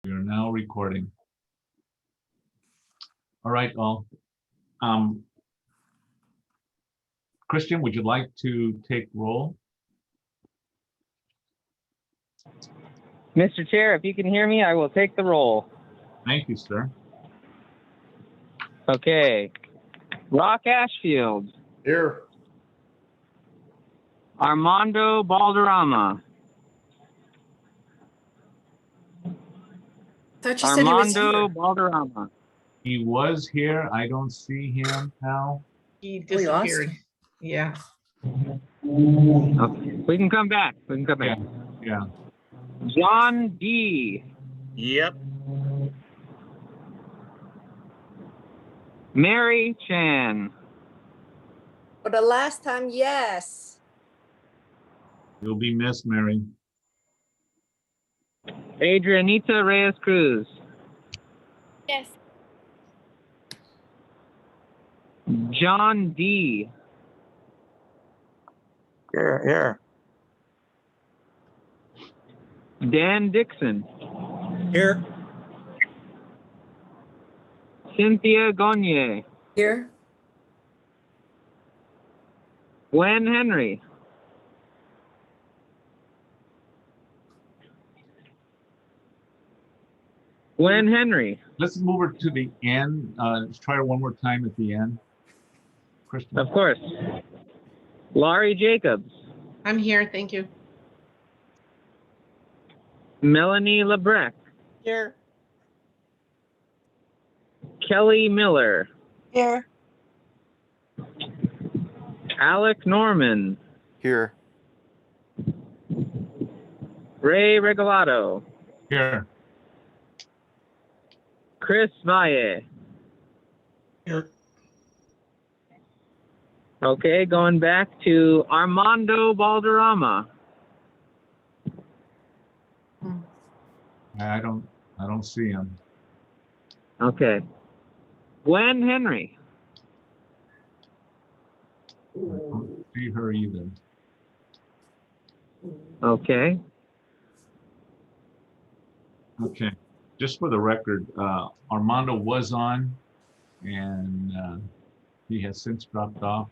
We are now recording. All right, all. Christian, would you like to take roll? Mr. Chair, if you can hear me, I will take the roll. Thank you, sir. Okay. Rock Ashfield. Here. Armando Balderrama. Thought you said he was Armando here. Balderrama. He was here. I don't see him now. He We lost disappeared. him. Yeah. Okay. We can come back. We can come back. Yeah. John D. Yep. Mary Chan. For the last time, yes. You'll be missed, Mary. Adrianita Reyes Cruz. Yes. John D. Here. Dan Dixon. Here. Cynthia Gonier. Here. Gwen Henry. Gwen Henry. Let's move her to the end. Let's try her one more time at the end. Christian. Of course. Laurie Jacobs. I'm here. Thank you. Melanie Lebrecht. Here. Kelly Miller. Here. Alec Norman. Here. Ray Regalado. Here. Chris Valle. Here. Okay, going back to Armando Balderrama. I don't see him. Okay. Gwen Henry. I don't see her either. Okay. Okay. Just for the record, Armando was on, and he has since dropped off.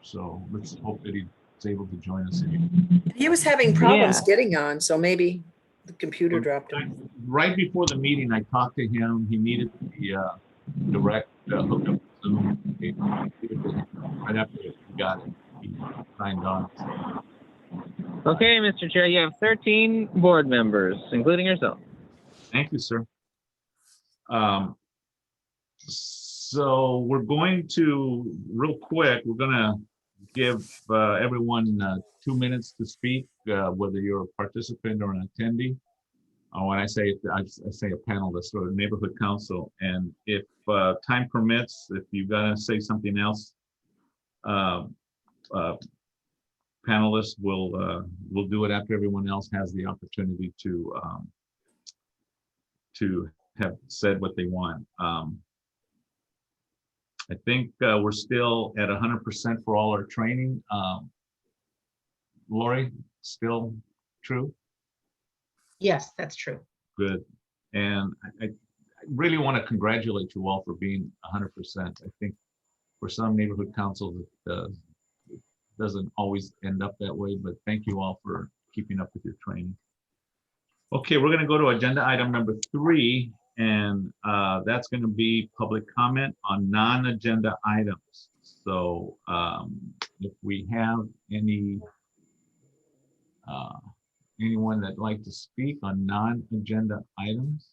So let's hope that he's able to join us again. He was having problems Yeah. getting on, so maybe the computer dropped him. Right before the meeting, I talked to him. He needed the direct hookup to Zoom. Right after he got it, he signed on. Okay, Mr. Chair, you have 13 board members, including yourself. Thank you, sir. So we're going to, real quick, we're going to give everyone 2 minutes to speak, whether you're a participant or an attendee. When I say a panelist or a neighborhood council, and if time permits, if you're gonna say something else, panelists will do it after everyone else has the opportunity to have said what they want. I think we're still at 100% for all our training. Lori, still true? Yes, that's true. Good. And I really want to congratulate you all for being 100%. I think for some neighborhood councils, it doesn't always end up that way, but thank you all for keeping up with your training. Okay, we're going to go to agenda item number 3, and that's going to be public comment on non-agenda items. So if we have anyone that'd like to speak on non-agenda items,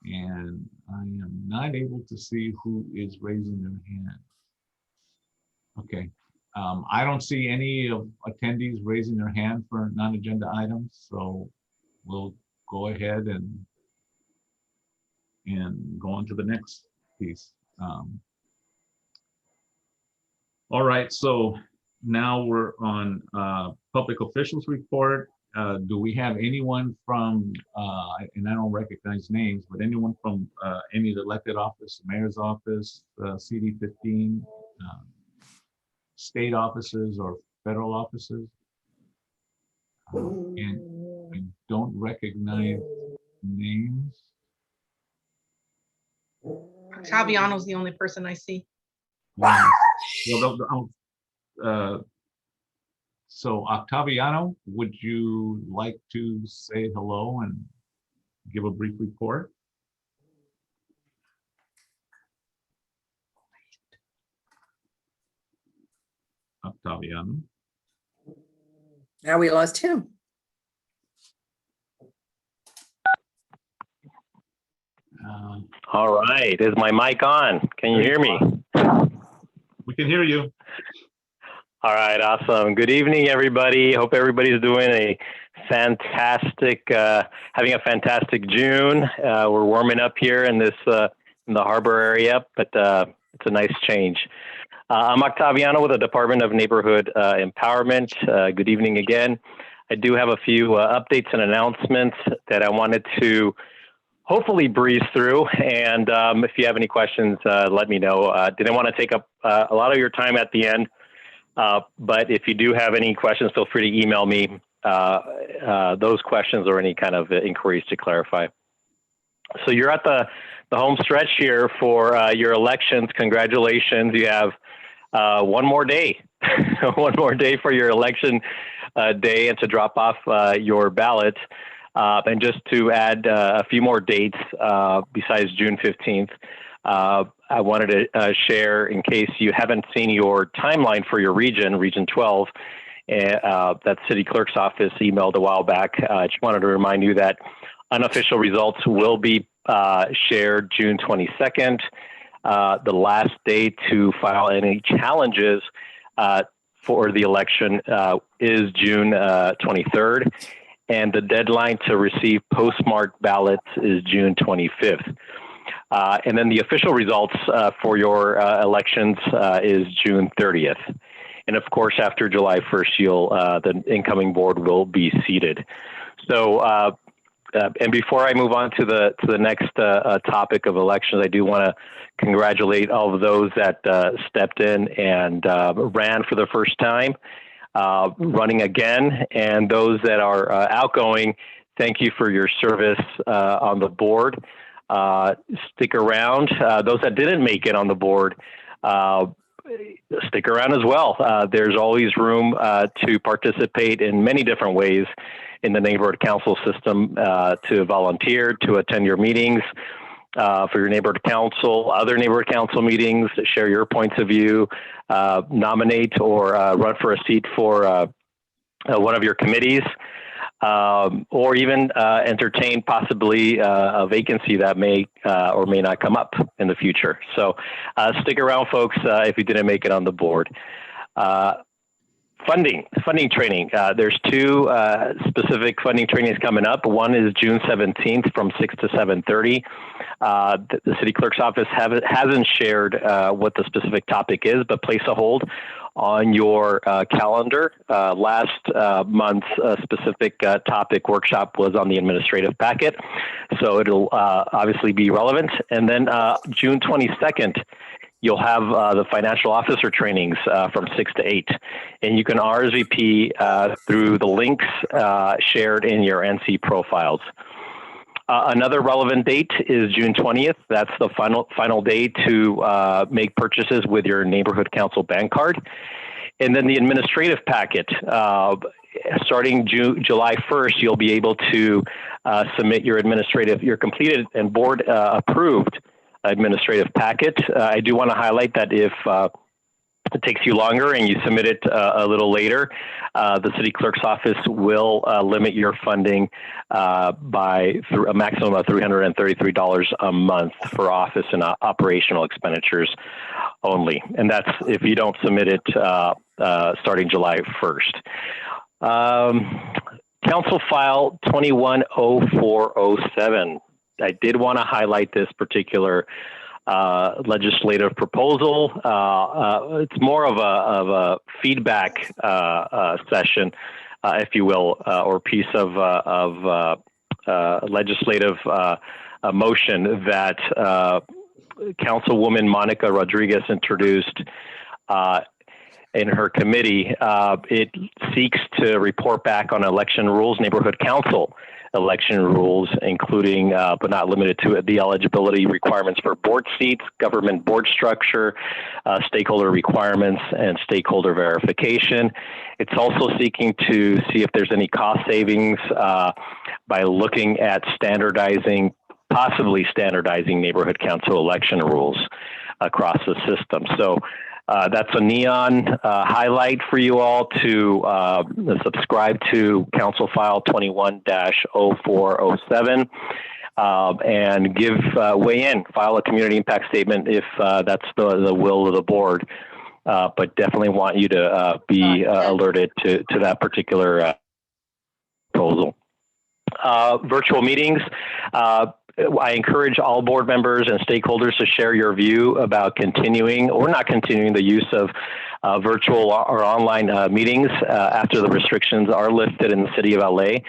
and I am not able to see who is raising their hand. Okay, I don't see any of attendees raising their hand for non-agenda items, so we'll go ahead and go on to the next piece. All right, so now we're on public officials report. Do we have anyone from, and I don't recognize names, but anyone from any of the elected office, mayor's office, CD15, state offices or federal offices? And I don't recognize names. Octaviano's the only person I see. Yeah. Well, so Octaviano, would you like to say hello and give a brief report? Octaviano. Now we lost him. All right. Is my mic on? Can you hear me? We can hear you. All right. Awesome. Good evening, everybody. Hope everybody's doing a fantastic, having a fantastic June. We're warming up here in this, in the harbor area, but it's a nice change. I'm Octaviano with the Department of Neighborhood Empowerment. Good evening again. I do have a few updates and announcements that I wanted to hopefully breeze through. And if you have any questions, let me know. Didn't want to take up a lot of your time at the end, but if you do have any questions, feel free to email me those questions or any kind of inquiries to clarify. So you're at the home stretch here for your elections. Congratulations. You have one more day, one more day for your election day and to drop off your ballot. And just to add a few more dates besides June 15th, I wanted to share, in case you haven't seen your timeline for your region, Region 12, that City Clerk's office emailed a while back. I just wanted to remind you that unofficial results will be shared June 22nd. The last day to file any challenges for the election is June 23rd. And the deadline to receive postmarked ballots is June 25th. And then the official results for your elections is June 30th. And of course, after July 1st, the incoming board will be seated. So, and before I move on to the next topic of elections, I do want to congratulate all of those that stepped in and ran for the first time. Running again, and those that are outgoing, thank you for your service on the board. Stick around. Those that didn't make it on the board, stick around as well. There's always room to participate in many different ways in the neighborhood council system, to volunteer, to attend your meetings, for your neighborhood council, other neighborhood council meetings, share your points of view, nominate or run for a seat for one of your committees, or even entertain possibly a vacancy that may or may not come up in the future. So stick around, folks, if you didn't make it on the board. Funding training. There's two specific funding trainings coming up. One is June 17th from 6 to 7:30. The city clerk's office hasn't shared what the specific topic is, but place a hold on your calendar. Last month's specific topic workshop was on the administrative packet, so it'll obviously be relevant. And then June 22nd, you'll have the financial officer trainings from 6 to 8. And you can RSVP through the links shared in your NC profiles. Another relevant date is June 20th. That's the final day to make purchases with your neighborhood council bank card. And then the administrative packet, starting July 1st, you'll be able to submit your completed and board approved administrative packet. I do want to highlight that if it takes you longer and you submit it a little later, the city clerk's office will limit your funding by a maximum of $333 a month for office and operational expenditures only. And that's if you don't submit it starting July 1st. Council File 210407. I did want to highlight this particular legislative proposal. It's more of a feedback session, if you will, or piece of legislative motion that Councilwoman Monica Rodriguez introduced in her committee. It seeks to report back on election rules, neighborhood council election rules, including but not limited to the eligibility requirements for board seats, government board structure, stakeholder requirements, and stakeholder verification. It's also seeking to see if there's any cost savings by looking at possibly standardizing neighborhood council election rules across the system. So that's a neon highlight for you all to subscribe to Council File 21-0407 and weigh in, file a community impact statement if that's the will of the board. But definitely want you to be alerted to that particular proposal. Virtual meetings. I encourage all board members and stakeholders to share your view about continuing or not continuing the use of virtual or online meetings after the restrictions are lifted in the city of LA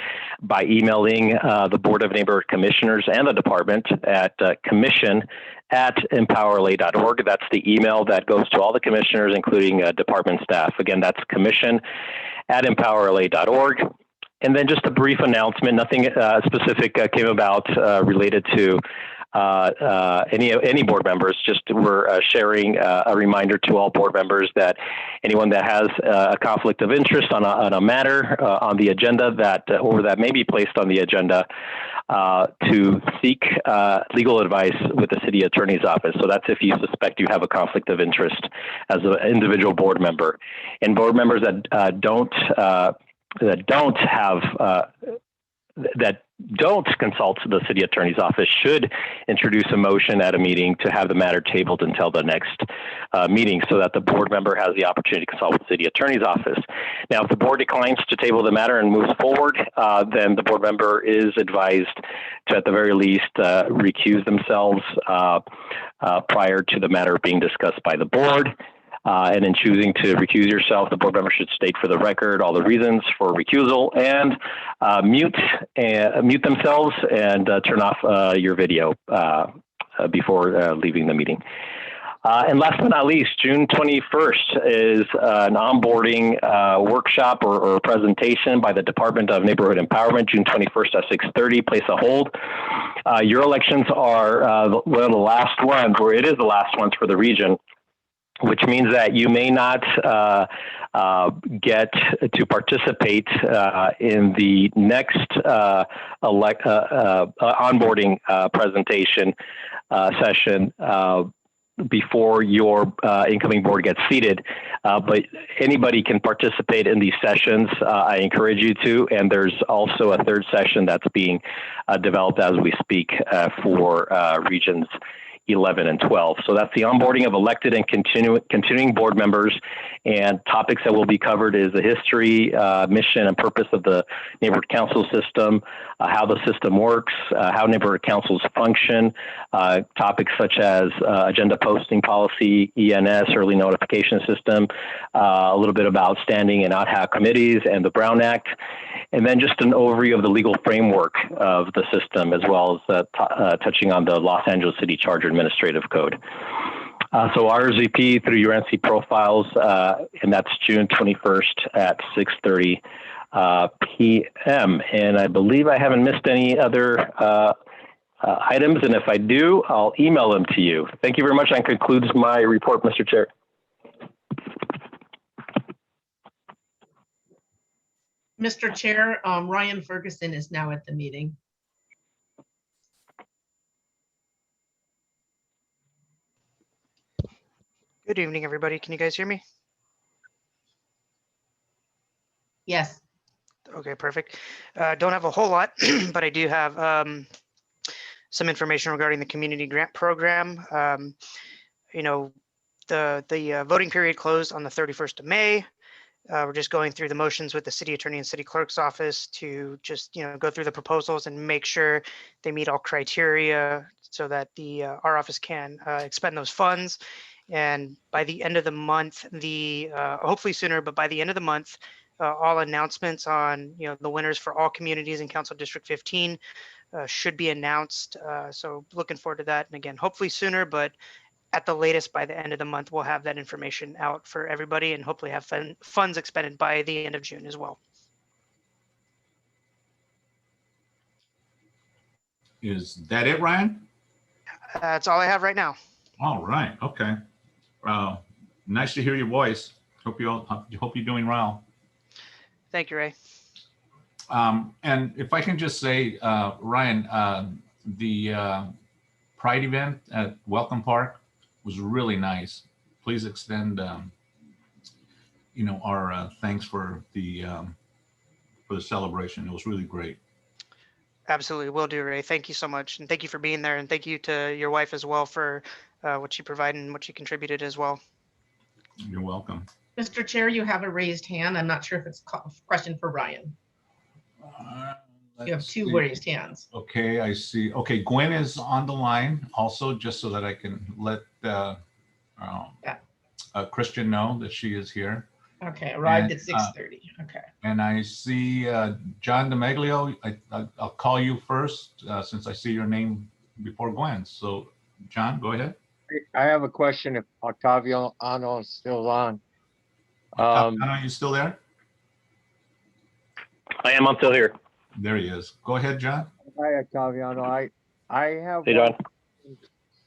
by emailing the Board of Neighborhood Commissioners and the department at commission@empowerla.org. That's the email that goes to all the commissioners, including department staff. Again, that's commission@empowerla.org. And then just a brief announcement, nothing specific came about related to any board members. Just we're sharing a reminder to all board members that anyone that has a conflict of interest on a matter on the agenda that may be placed on the agenda to seek legal advice with the city attorney's office. So that's if you suspect you have a conflict of interest as an individual board member. And board members that don't consult the city attorney's office should introduce a motion at a meeting to have the matter tabled until the next meeting so that the board member has the opportunity to consult with the city attorney's office. Now, if the board declines to table the matter and moves forward, then the board member is advised to, at the very least, recuse themselves prior to the matter being discussed by the board. And in choosing to recuse yourself, the board member should state for the record all the reasons for recusal and mute themselves and turn off your video before leaving the meeting. And last but not least, June 21st is an onboarding workshop or presentation by the Department of Neighborhood Empowerment, June 21st at 6:30. Place a hold. Your elections are one of the last ones, or it is the last ones for the region, which means that you may not get to participate in the next onboarding presentation session before your incoming board gets seated. But anybody can participate in these sessions. I encourage you to. And there's also a third session that's being developed as we speak for regions 11 and 12. So that's the onboarding of elected and continuing board members, and topics that will be covered is the history, mission, and purpose of the neighborhood council system, how the system works, how neighborhood councils function, topics such as agenda posting policy, ENS, early notification system, a little bit about standing and ad hoc committees and the Brown Act, and then just an overview of the legal framework of the system, as well as touching on the Los Angeles City Charter Administrative Code. So RSVP through your NC profiles, and that's June 21st at 6:30 p.m. And I believe I haven't missed any other items, and if I do, I'll email them to you. Thank you very much. That concludes my report, Mr. Chair. Mr. Chair, Ryan Ferguson is now at the meeting. Good evening, everybody. Can you guys hear me? Yes. Okay, perfect. Don't have a whole lot, but I do have some information regarding the community grant program. You know, the voting period closed on the 31st of May. We're just going through the motions with the city attorney and city clerk's office to just, you know, go through the proposals and make sure they meet all criteria so that our office can expend those funds. And by the end of the month, hopefully sooner, but by the end of the month, all announcements on, you know, the winners for all communities in Council District 15 should be announced. So looking forward to that. And again, hopefully sooner, but at the latest by the end of the month, we'll have that information out for everybody and hopefully have funds expended by the end of June as well. Is that it, Ryan? That's all I have right now. All right. Okay. Nice to hear your voice. Hope you're doing well. Thank you, Ray. And if I can just say, Ryan, the Pride event at Welcome Park was really nice. Please extend, our thanks for the celebration. It was really great. Absolutely, will do, Ray. Thank you so much, and thank you for being there, and thank you to your wife as well for what she provided and what she contributed as well. You're welcome. Mr. Chair, you have a raised hand. I'm not sure if it's a question for Ryan. You have two raised hands. Okay, I see. Okay, Gwen is on the line also, just so that I can let Christian know that she is here. Okay, arrived at 6:30. Okay. And I see John DeMaglio. I'll call you first since I see your name before Gwen. So, John, go ahead. I have a question if Octaviano is still on. Are you still there? I am. I'm still here. There he is. Go ahead, John. Hi, Octaviano. I have Hey, John. one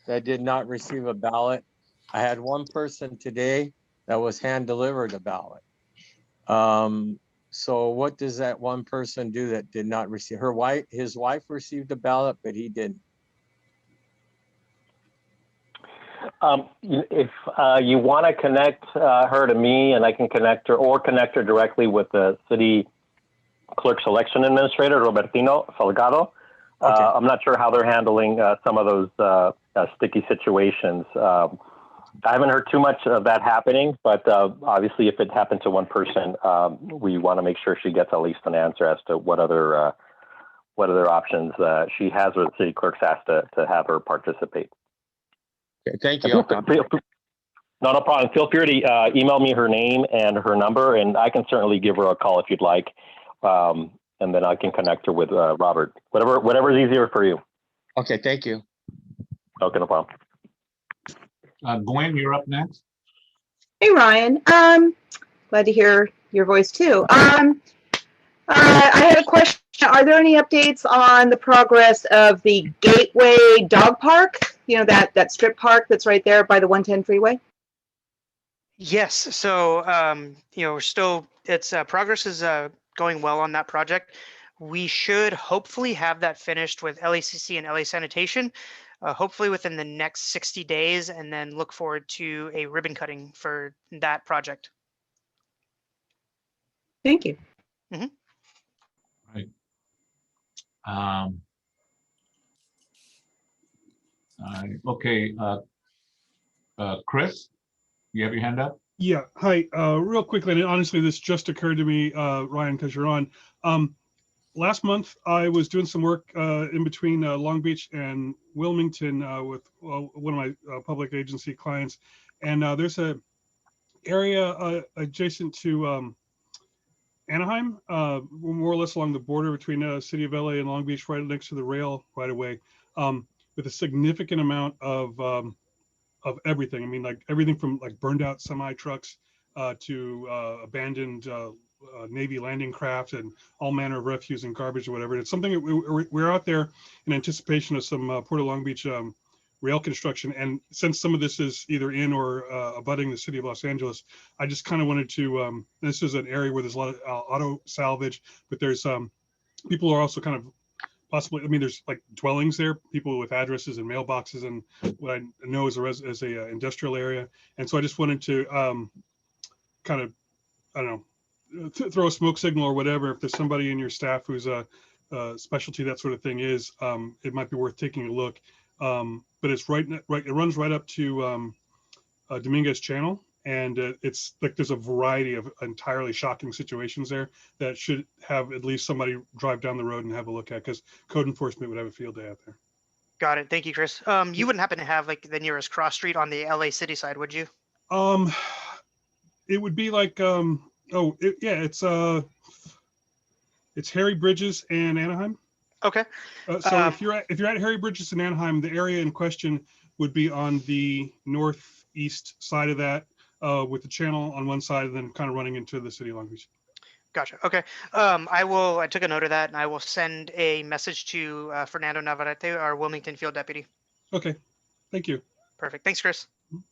that did not receive a ballot. I had one person today that was hand delivered a ballot. So what does that one person do that did not receive? His wife received a ballot, but he didn't. If you want to connect her to me, and I can connect her or connect her directly with the city clerk selection administrator, Robertino Salgado. Okay. I'm not sure how they're handling some of those sticky situations. I haven't heard too much of that happening, but obviously if it happened to one person, we want to make sure she gets at least an answer as to what other options she has, or the city clerk's asked to have her participate. Okay, thank you. No problem. Feel free to email me her name and her number, and I can certainly give her a call if you'd like. And then I can connect her with Robert. Whatever is easier for you. Okay, thank you. Okay, no problem. Gwen, you're up next. Hey, Ryan. Glad to hear your voice too. I had a question. Are there any updates on the progress of the Gateway Dog Park? You know, that strip park that's right there by the 110 freeway? Yes. So, we're still, progress is going well on that project. We should hopefully have that finished with LACC and LA Sanitation, hopefully within the next 60 days, and then look forward to a ribbon cutting for that project. Thank you. Mm-hmm. Right. Okay. Chris, you have your hand up? Yeah. Hi. Real quickly, and honestly, this just occurred to me, Ryan, because you're on. Last month, I was doing some work in between Long Beach and Wilmington with one of my public agency clients, and there's a area adjacent to Anaheim, more or less along the border between the city of LA and Long Beach, right next to the rail right away, with a significant amount of everything. I mean, like everything from like burned out semi trucks to abandoned Navy landing craft and all manner of refuse and garbage or whatever. And it's something that we're out there in anticipation of some Port of Long Beach rail construction. And since some of this is either in or abutting the city of Los Angeles, I just kind of wanted to, this is an area where there's a lot of auto salvage, but there's people are also kind of possibly, I mean, there's like dwellings there, people with addresses and mailboxes, and what I know is a industrial area. And so I just wanted to kind of, I don't know, throw a smoke signal or whatever. If there's somebody in your staff who's a specialty, that sort of thing is, it might be worth taking a look. But it's right, it runs right up to Dominguez Channel. And it's like there's a variety of entirely shocking situations there that should have at least somebody drive down the road and have a look at, because code enforcement would have a field day out there. Got it. Thank you, Chris. You wouldn't happen to have like the nearest cross street on the LA City side, would you? It would be like it's Harry Bridges and Anaheim. Okay. So if you're at Harry Bridges and Anaheim, the area in question would be on the northeast side of that, with the channel on one side and then kind of running into the city of Long Beach. Gotcha. Okay. I took a note of that, and I will send a message to Fernando Navarrete, our Wilmington Field Deputy. Okay, thank you. Perfect. Thanks, Chris.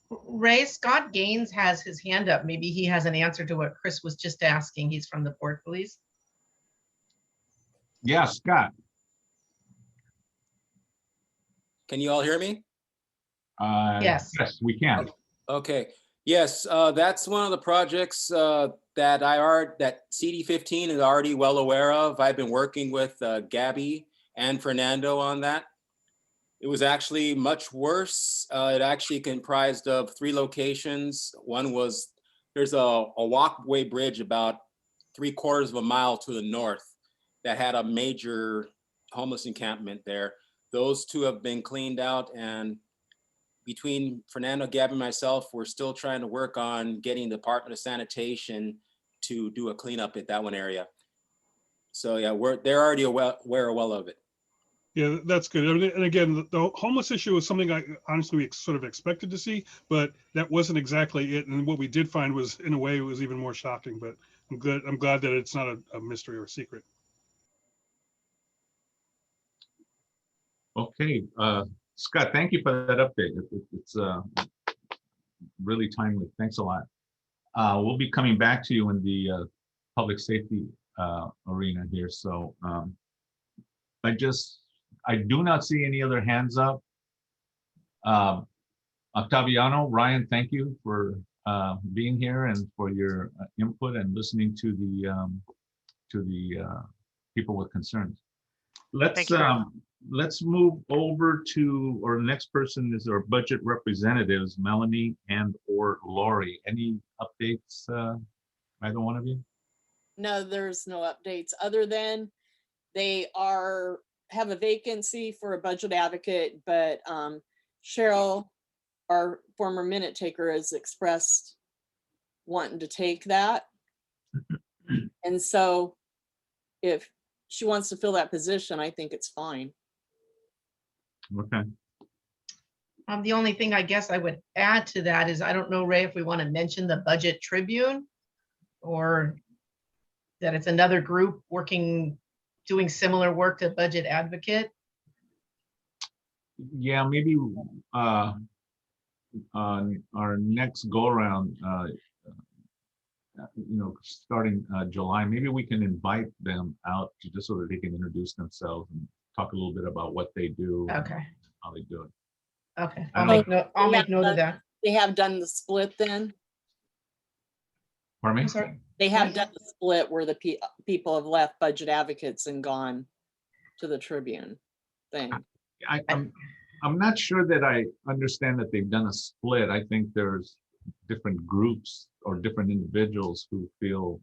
Ray, Scott Gaines has his hand up. Maybe he has an answer to what Chris was just asking. He's from the Port Police. Yeah, Scott. Can you all hear me? Yes. Yes, we can. Okay. Yes, that's one of the projects that CD15 is already well aware of. I've been working with Gabby and Fernando on that. It was actually much worse. It actually comprised of 3 locations. One was, there's a walkway bridge about 3/4 of a mile to the north that had a major homeless encampment there. Those 2 have been cleaned out, and between Fernando, Gabby, and myself, we're still trying to work on getting the Department of Sanitation to do a cleanup at that one area. So yeah, they're already aware well of it. Yeah, that's good. And again, the homeless issue was something we sort of expected to see, but that wasn't exactly it. And what we did find was, in a way, it was even more shocking. But I'm glad that it's not a mystery or a secret. Okay, Scott, thank you for that update. It's really timely. Thanks a lot. We'll be coming back to you in the public safety arena here. So I do not see any other hands up. Octaviano, Ryan, thank you for being here and for your input and listening to the people with concerns. Let's move over to our next person is our budget representatives, Melanie and or Lori. Any updates, either one of you? No, there's no updates other than they have a vacancy for a budget advocate, but Cheryl, our former minute taker, has expressed wanting to take that. And so if she wants to fill that position, I think it's fine. Okay. The only thing I guess I would add to that is, I don't know, Ray, if we want to mention the Budget Tribune, or that it's another group doing similar work to Budget Advocate. Yeah, maybe on our next go around, starting July, maybe we can invite them out just so that they can introduce themselves and talk a little bit about what they do. Okay. And how they do it. Okay. I'll make note of that. They have done the split then? Pardon me? I'm sorry. They have done the split where the people have left Budget Advocates and gone to the Tribune thing. I'm not sure that I understand that they've done a split. I think there's different groups or different individuals who feel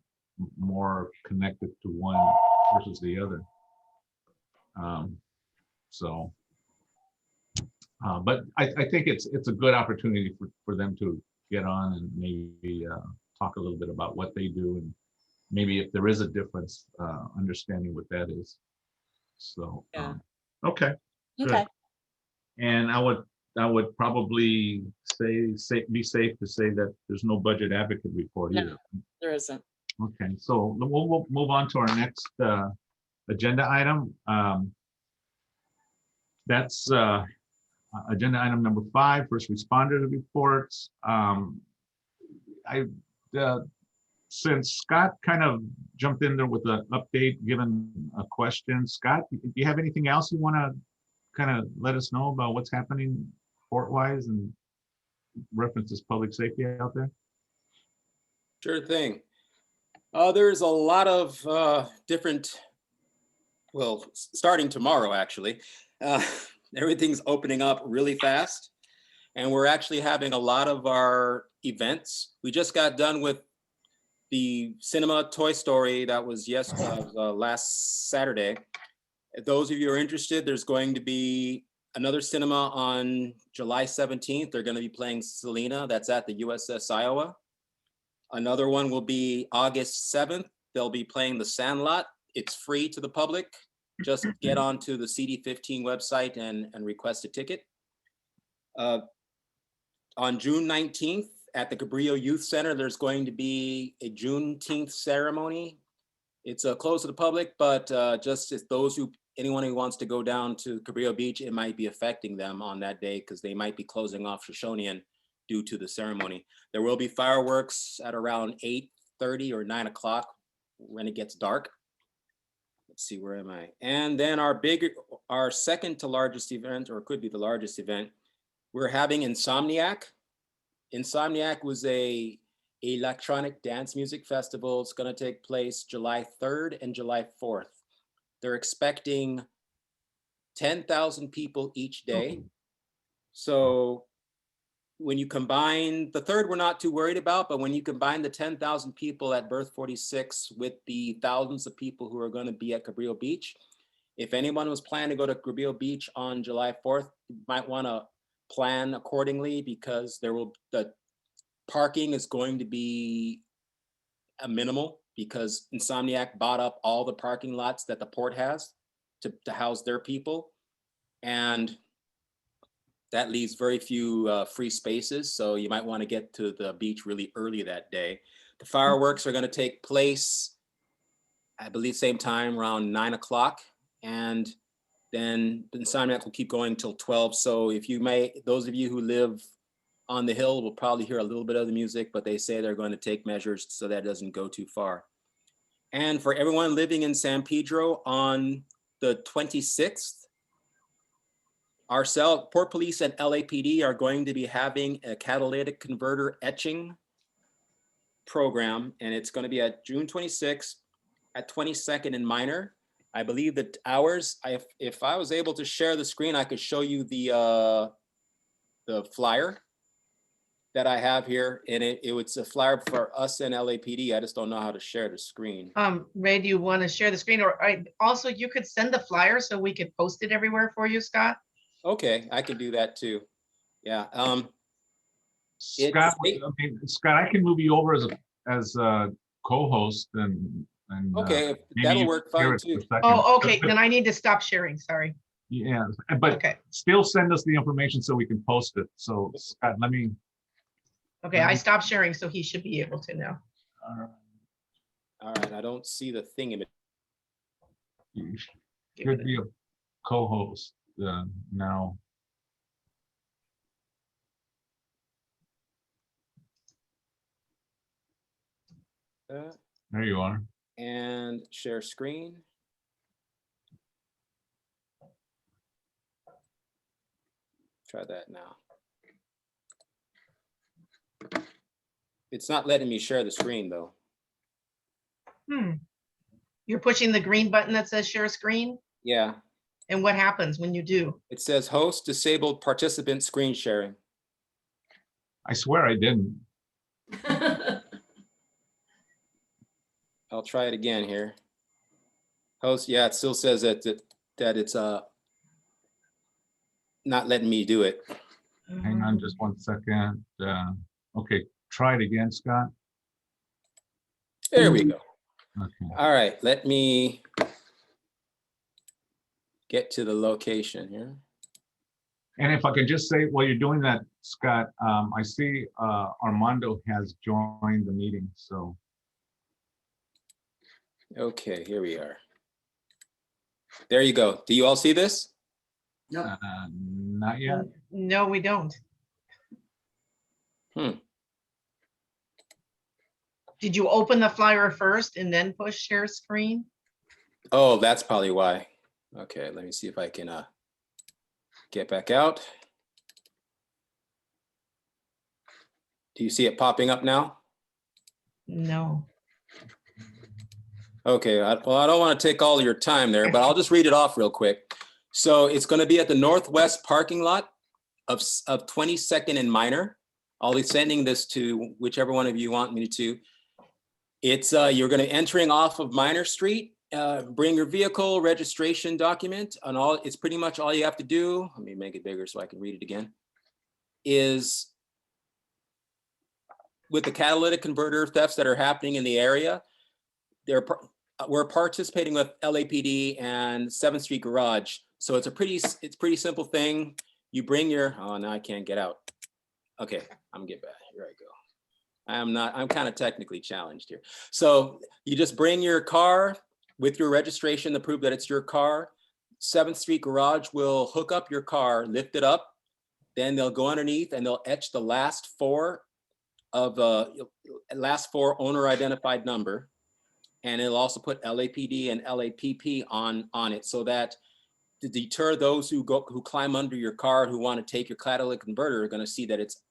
more connected to one versus the other. But I think it's a good opportunity for them to get on and maybe talk a little bit about what they do, and maybe if there is a difference, understanding what that is. So, yeah. Okay. Okay. And I would probably be safe to say that there's no budget advocate report either. No, there isn't. Okay, so we'll move on to our next agenda item. That's agenda item number 5, first responder reports. Since Scott kind of jumped in there with an update, given a question, Scott, do you have anything else you want to kind of let us know about what's happening port-wise and references public safety out there? Sure thing. There's a lot of different, well, starting tomorrow, actually. Everything's opening up really fast. And we're actually having a lot of our events. We just got done with the cinema Toy Story that was last Saturday. If those of you are interested, there's going to be another cinema on July 17th. They're going to be playing Selena. That's at the USS Iowa. Another one will be August 7th. They'll be playing The Sandlot. It's free to the public. Just get onto the CD15 website and request a ticket. On June 19th at the Cabrillo Youth Center, there's going to be a Juneteenth ceremony It's closed to the public, but just as anyone who wants to go down to Cabrillo Beach, it might be affecting them on that day because they might be closing off Shoshonian due to the ceremony. There will be fireworks at around 8:30 or 9 o'clock when it gets dark. Let's see, where am I? And then our second to largest event, or could be the largest event, we're having Insomniac. Insomniac was a electronic dance music festival. It's going to take place July 3rd and July 4th. They're expecting 10,000 people each day. So when you combine the third, we're not too worried about, but when you combine the 10,000 people at Berth 46 with the thousands of people who are going to be at Cabrillo Beach, if anyone was planning to go to Cabrillo Beach on July 4th, you might want to plan accordingly because the parking is going to be a minimal because Insomniac bought up all the parking lots that the port has to house their people. And that leaves very few free spaces. So you might want to get to the beach really early that day. The fireworks are going to take place, I believe, same time, around 9 o'clock. And then Insomniac will keep going till 12. So if you those of you who live on the hill will probably hear a little bit of the music, but they say they're going to take measures so that it doesn't go too far. And for everyone living in San Pedro on the 26th, Port Police and LAPD are going to be having a catalytic converter etching program, and it's going to be at June 26th at 22nd and Minor. I believe that hours, if I was able to share the screen, I could show you the flyer that I have here, and it's a flyer for us and LAPD. I just don't know how to share the screen. Ray, do you want to share the screen, or also you could send the flyer so we could post it everywhere for you, Scott? Okay, I can do that too. Yeah. Scott, Scott, I can move you over as a co-host and okay, that'll work fine too. Oh, okay. Then I need to stop sharing. Sorry. Yeah, but okay, still send us the information so we can post it. So Scott, let me. Okay, I stopped sharing, so he should be able to now. All right, I don't see the thing in it. You should be a co-host now. There you are. And share screen. Try that now. It's not letting me share the screen though. You're pushing the green button that says share screen? Yeah. And what happens when you do? It says host disabled participant screen sharing. I swear I didn't. I'll try it again here. Host, yeah, it still says that it's not letting me do it. Hang on just 1 second. Okay, try it again, Scott. There we go. Okay. All right, let me get to the location here. And if I could just say, while you're doing that, Scott, I see Armando has joined the meeting, so. Okay, here we are. There you go. Do you all see this? No. Not yet. No, we don't. Did you open the flyer first and then push share screen? Oh, that's probably why. Okay, let me see if I can get back out. Do you see it popping up now? No. Okay, well, I don't want to take all your time there, but I'll just read it off real quick. So it's going to be at the northwest parking lot of 22nd and Minor. I'll be sending this to whichever one of you want me to. It's you're going to entering off of Minor Street. Bring your vehicle registration document, and it's pretty much all you have to do. Let me make it bigger so I can read it again. Is with the catalytic converter thefts that are happening in the area, we're participating with LAPD and 7th Street Garage. So it's pretty simple thing. You bring your, oh, now I can't get out. Okay, I'm getting back, here I go. I'm kind of technically challenged here. So you just bring your car with your registration to prove that it's your car. 7th Street Garage will hook up your car, lift it up, then they'll go underneath and they'll etch the last four owner identified number. And it'll also put LAPD and LAPP on it so that to deter those who climb under your car, who want to take your catalytic converter, are going to see that it's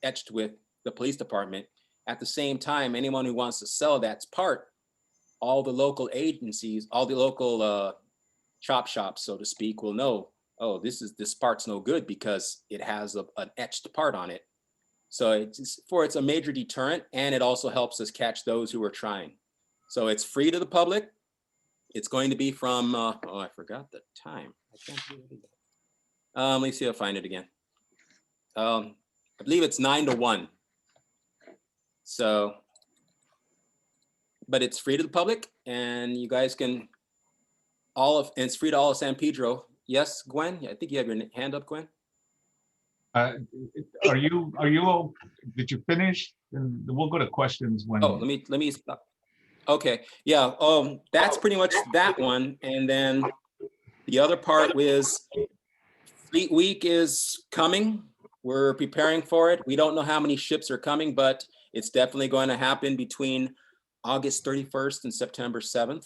etched with the police department. At the same time, anyone who wants to sell that part, all the local agencies, all the local chop shops, so to speak, will know, oh, this part's no good because it has an etched part on it. So it's a major deterrent, and it also helps us catch those who are trying. So it's free to the public. It's going to be from, oh, I forgot the time. I can't do it again. Let me see if I find it again. I believe it's 9 to 1. So, but it's free to the public, and you guys can and it's free to all of San Pedro. Yes, Gwen? I think you have your hand up, Gwen. Are you did you finish? And we'll go to questions when. Oh, let me stop. Okay, yeah, that's pretty much that one. And then the other part is Fleet Week is coming. We're preparing for it. We don't know how many ships are coming, but it's definitely going to happen between August 31st and September 7th.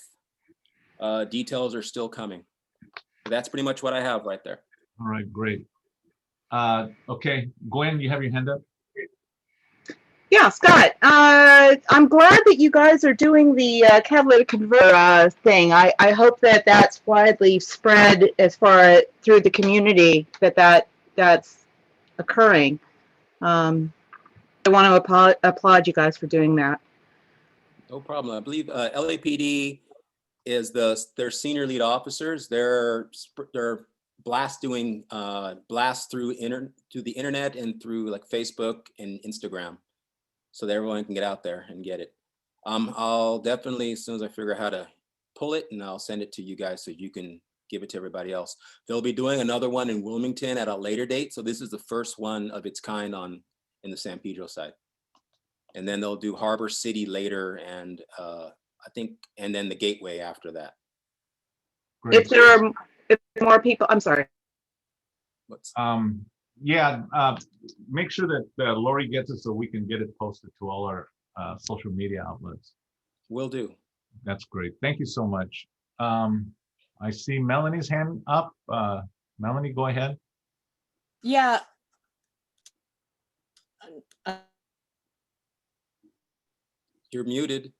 Details are still coming. That's pretty much what I have right there. All right, great. Okay, Gwen, you have your hand up? Yeah, Scott, I'm glad that you guys are doing the catalytic converter thing. I hope that that's widely spread as far through the community, that's occurring. I want to applaud you guys for doing that. No problem. I believe LAPD is their senior lead officers. They're blasts through the internet and through like Facebook and Instagram, so that everyone can get out there and get it. I'll definitely, as soon as I figure out how to pull it, and I'll send it to you guys so you can give it to everybody else. They'll be doing another one in Wilmington at a later date. So this is the first one of its kind in the San Pedro side. And then they'll do Harbor City later, and I think, and then the Gateway after that. Great. If there are more people, I'm sorry. Yeah, make sure that Lori gets it so we can get it posted to all our social media outlets. Will do. That's great. Thank you so much. I see Melanie's hand up. Melanie, go ahead. Yeah. You're muted.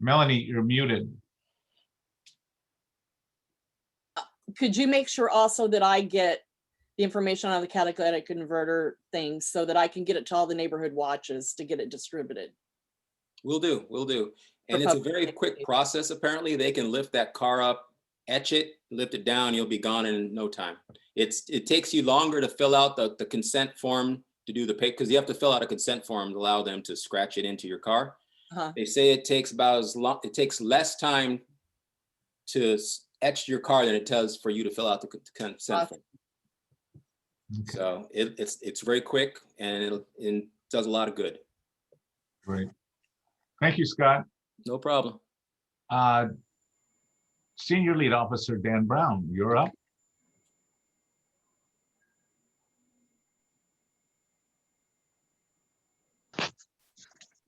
Melanie, you're muted. Could you make sure also that I get the information on the catalytic converter thing so that I can get it to all the neighborhood watches to get it distributed? Will do, will do. And it's a very quick process. Apparently they can lift that car up, etch it, lift it down, you'll be gone in no time. It takes you longer to fill out the consent form to do the pay, because you have to fill out a consent form to allow them to scratch it into your car. They say it takes about it takes less time to etch your car than it does for you to fill out the consent form. Okay. So it's very quick, and it does a lot of good. Great. Thank you, Scott. No problem. Senior Lead Officer Dan Brown, you're up.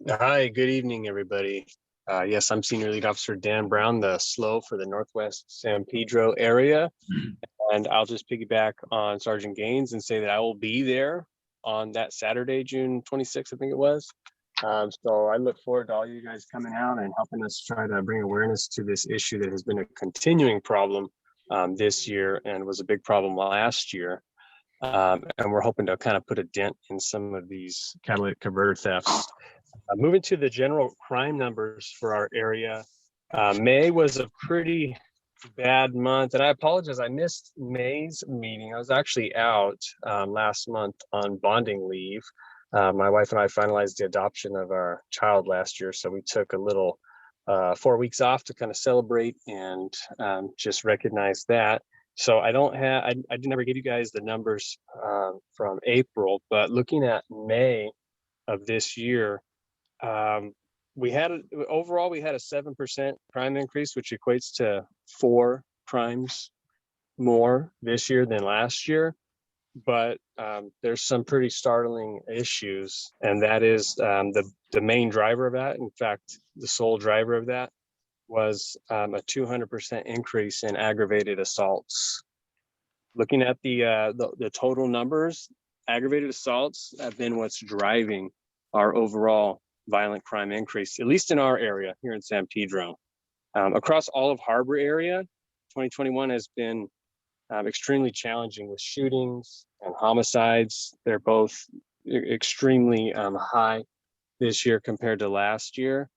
Hi, good evening, everybody. Yes, I'm Senior Lead Officer Dan Brown, the SLO for the Northwest San Pedro area. And I'll just piggyback on Sergeant Gaines and say that I will be there on that Saturday, June 26th, I think it was. So I look forward to all you guys coming out and helping us try to bring awareness to this issue that has been a continuing problem this year and was a big problem last year. And we're hoping to kind of put a dent in some of these catalytic converter thefts. Moving to the general crime numbers for our area, May was a pretty bad month, and I apologize, I missed May's meeting. I was actually out last month on bonding leave. My wife and I finalized the adoption of our child last year, so we took a little 4 weeks off to kind of celebrate and just recognize that. So I don't have, I did never give you guys the numbers from April, but looking at May of this year, we had overall we had a 7% crime increase, which equates to 4 crimes more this year than last year. But there's some pretty startling issues, and that is the main driver of that. In fact, the sole driver of that was a 200% increase in aggravated assaults. Looking at the total numbers, aggravated assaults have been what's driving our overall violent crime increase, at least in our area here in San Pedro. Across all of Harbor area, 2021 has been extremely challenging with shootings and homicides. They're both extremely high this year compared to last year.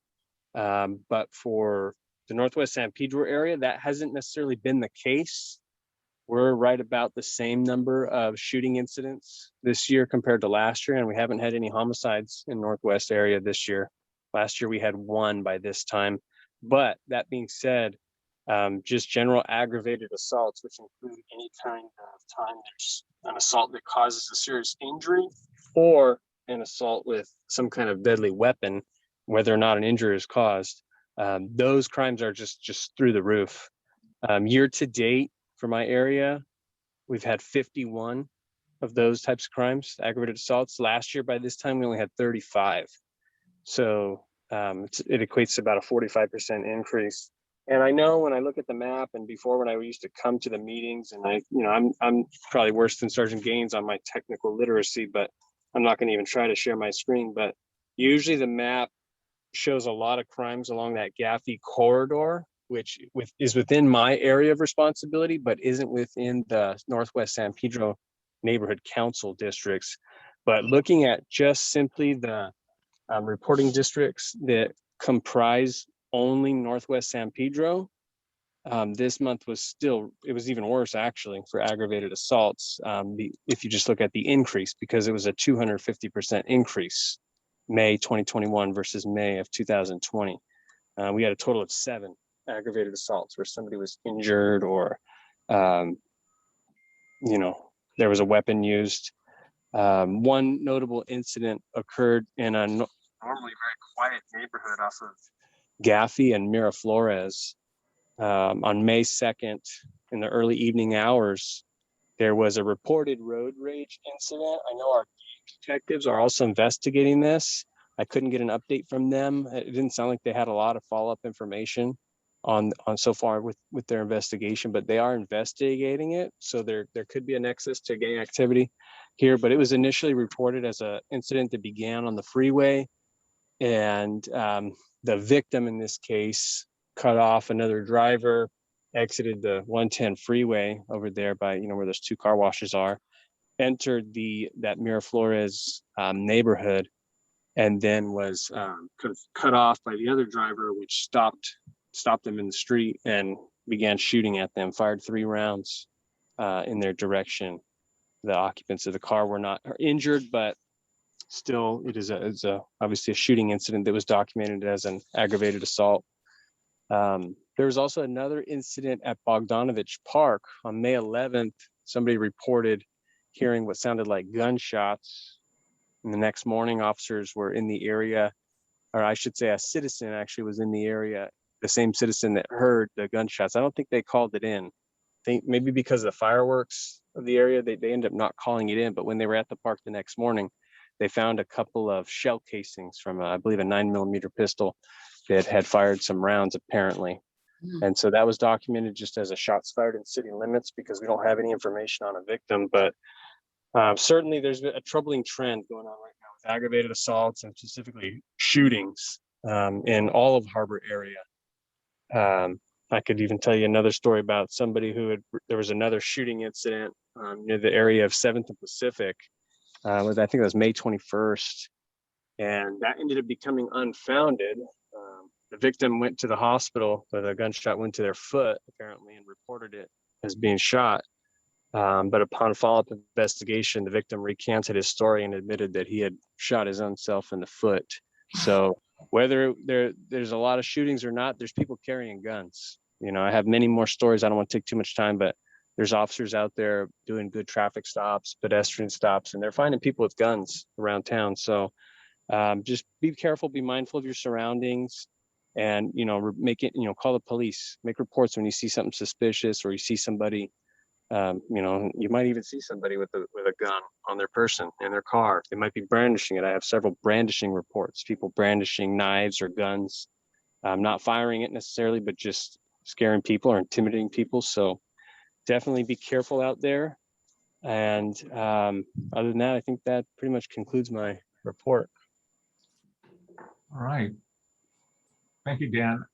But for the Northwest San Pedro area, that hasn't necessarily been the case. We're right about the same number of shooting incidents this year compared to last year, and we haven't had any homicides in Northwest area this year. Last year we had 1 by this time. But that being said, just general aggravated assaults, which include any kind of time there's an assault that causes a serious injury or an assault with some kind of deadly weapon, whether or not an injury is caused, those crimes are just through the roof. Year to date for my area, we've had 51 of those types of crimes, aggravated assaults. Last year by this time we only had 35. So it equates to about a 45% increase. And I know when I look at the map, and before when I used to come to the meetings, and I'm probably worse than Sergeant Gaines on my technical literacy, but I'm not going to even try to share my screen. But usually the map shows a lot of crimes along that Gaffey corridor, which is within my area of responsibility, but isn't within the Northwest San Pedro neighborhood council districts. But looking at just simply the reporting districts that comprise only Northwest San Pedro, this month was it was even worse actually for aggravated assaults. If you just look at the increase, because it was a 250% increase, May 2021 versus May of 2020. We had a total of 7 aggravated assaults where somebody was injured or, there was a weapon used. One notable incident occurred in a normally very quiet neighborhood off of Gaffey and Miraflores on May 2nd in the early evening hours. There was a reported road rage incident. I know our detectives are also investigating this. I couldn't get an update from them. It didn't sound like they had a lot of follow-up information on so far with their investigation, but they are investigating it. So there could be a nexus to gang activity here, but it was initially reported as an incident that began on the freeway, and the victim in this case cut off another driver, exited the 110 freeway over there by where those 2 car washes are, entered that Miraflores neighborhood, and then was cut off by the other driver, which stopped them in the street and began shooting at them, fired 3 rounds in their direction. The occupants of the car were not injured, but still it's obviously a shooting incident that was documented as an aggravated assault. There was also another incident at Bogdanovich Park on May 11th. Somebody reported hearing what sounded like gunshots. And the next morning, officers were in the area, or I should say a citizen actually was in the area, the same citizen that heard the gunshots. I don't think they called it in. Maybe because of the fireworks of the area, they ended up not calling it in. But when they were at the park the next morning, they found a couple of shell casings from, I believe, a 9mm pistol that had fired some rounds, apparently. And so that was documented just as a shots fired in city limits, because we don't have any information on a victim. But certainly there's a troubling trend going on right now with aggravated assaults and specifically shootings in all of Harbor area. I could even tell you another story about somebody there was another shooting incident near the area of 7th and Pacific. I think it was May 21st. And that ended up becoming unfounded. The victim went to the hospital, but a gunshot went to their foot, apparently, and reported it as being shot. But upon follow-up investigation, the victim recanted his story and admitted that he had shot his own self in the foot. So whether there's a lot of shootings or not, there's people carrying guns. I have many more stories. I don't want to take too much time, but there's officers out there doing good traffic stops, pedestrian stops, and they're finding people with guns around town. So just be careful, be mindful of your surroundings, and make it, call the police, make reports when you see something suspicious or you see somebody. You might even see somebody with a gun on their person in their car. They might be brandishing it. I have several brandishing reports, people brandishing knives or guns, not firing it necessarily, but just scaring people or intimidating people. So definitely be careful out there. And other than that, I think that pretty much concludes my report. All right. Thank you, Dan.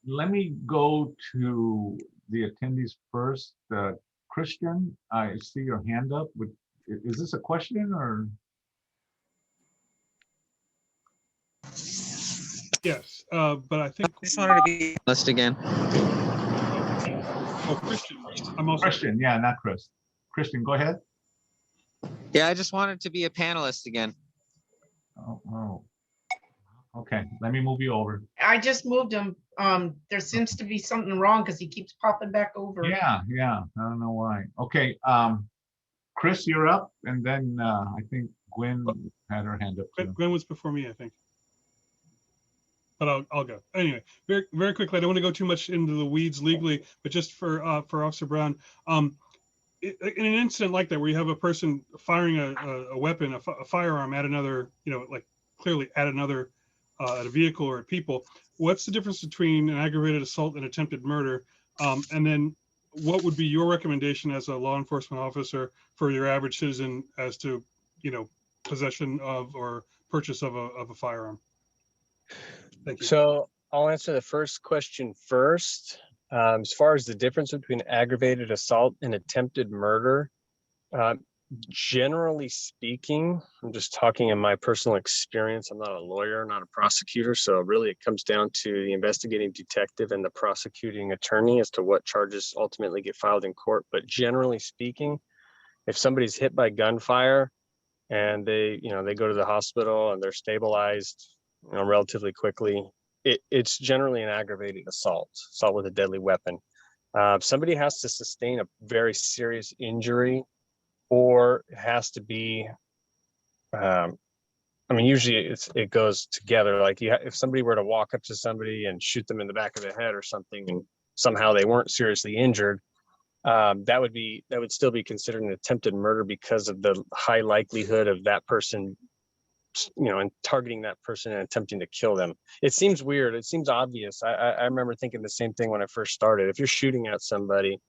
Let me go to the attendees first. Christian, I see your hand up. Is this a question or? Yes, but I think. Just wanted to be list again. Oh, Christian. I'm also Christian, yeah, not Chris. Christian, go ahead. Yeah, I just wanted to be a panelist again. Oh. Okay, let me move you over. I just moved him. There seems to be something wrong because he keeps popping back over. Yeah, I don't know why. Okay, Chris, you're up, and then I think Gwen had her hand up too. Gwen was before me, I think. But I'll go. Anyway, very, very quickly, I don't want to go too much into the weeds legally, but just for Officer Brown, in an incident like that, where you have a person firing a weapon, a firearm at another, like clearly at another, at a vehicle or at people, what's the difference between an aggravated assault and attempted murder? And then what would be your recommendation as a law enforcement officer for your average citizen as to, possession of or purchase of a firearm? Thank you. So I'll answer the first question first. As far as the difference between aggravated assault and attempted murder, generally speaking, I'm just talking in my personal experience. I'm not a lawyer, not a prosecutor. So really it comes down to the investigating detective and the prosecuting attorney as to what charges ultimately get filed in court. But generally speaking, if somebody's hit by gunfire and they go to the hospital and they're stabilized, relatively quickly, it's generally an aggravated assault with a deadly weapon. Somebody has to sustain a very serious injury, or it has to be, usually it goes together. Like if somebody were to walk up to somebody and shoot them in the back of the head or something, and somehow they weren't seriously injured, that would still be considered an attempted murder because of the high likelihood of that person, and targeting that person and attempting to kill them. It seems weird. It seems obvious. I remember thinking the same thing when I first started. If you're shooting at somebody,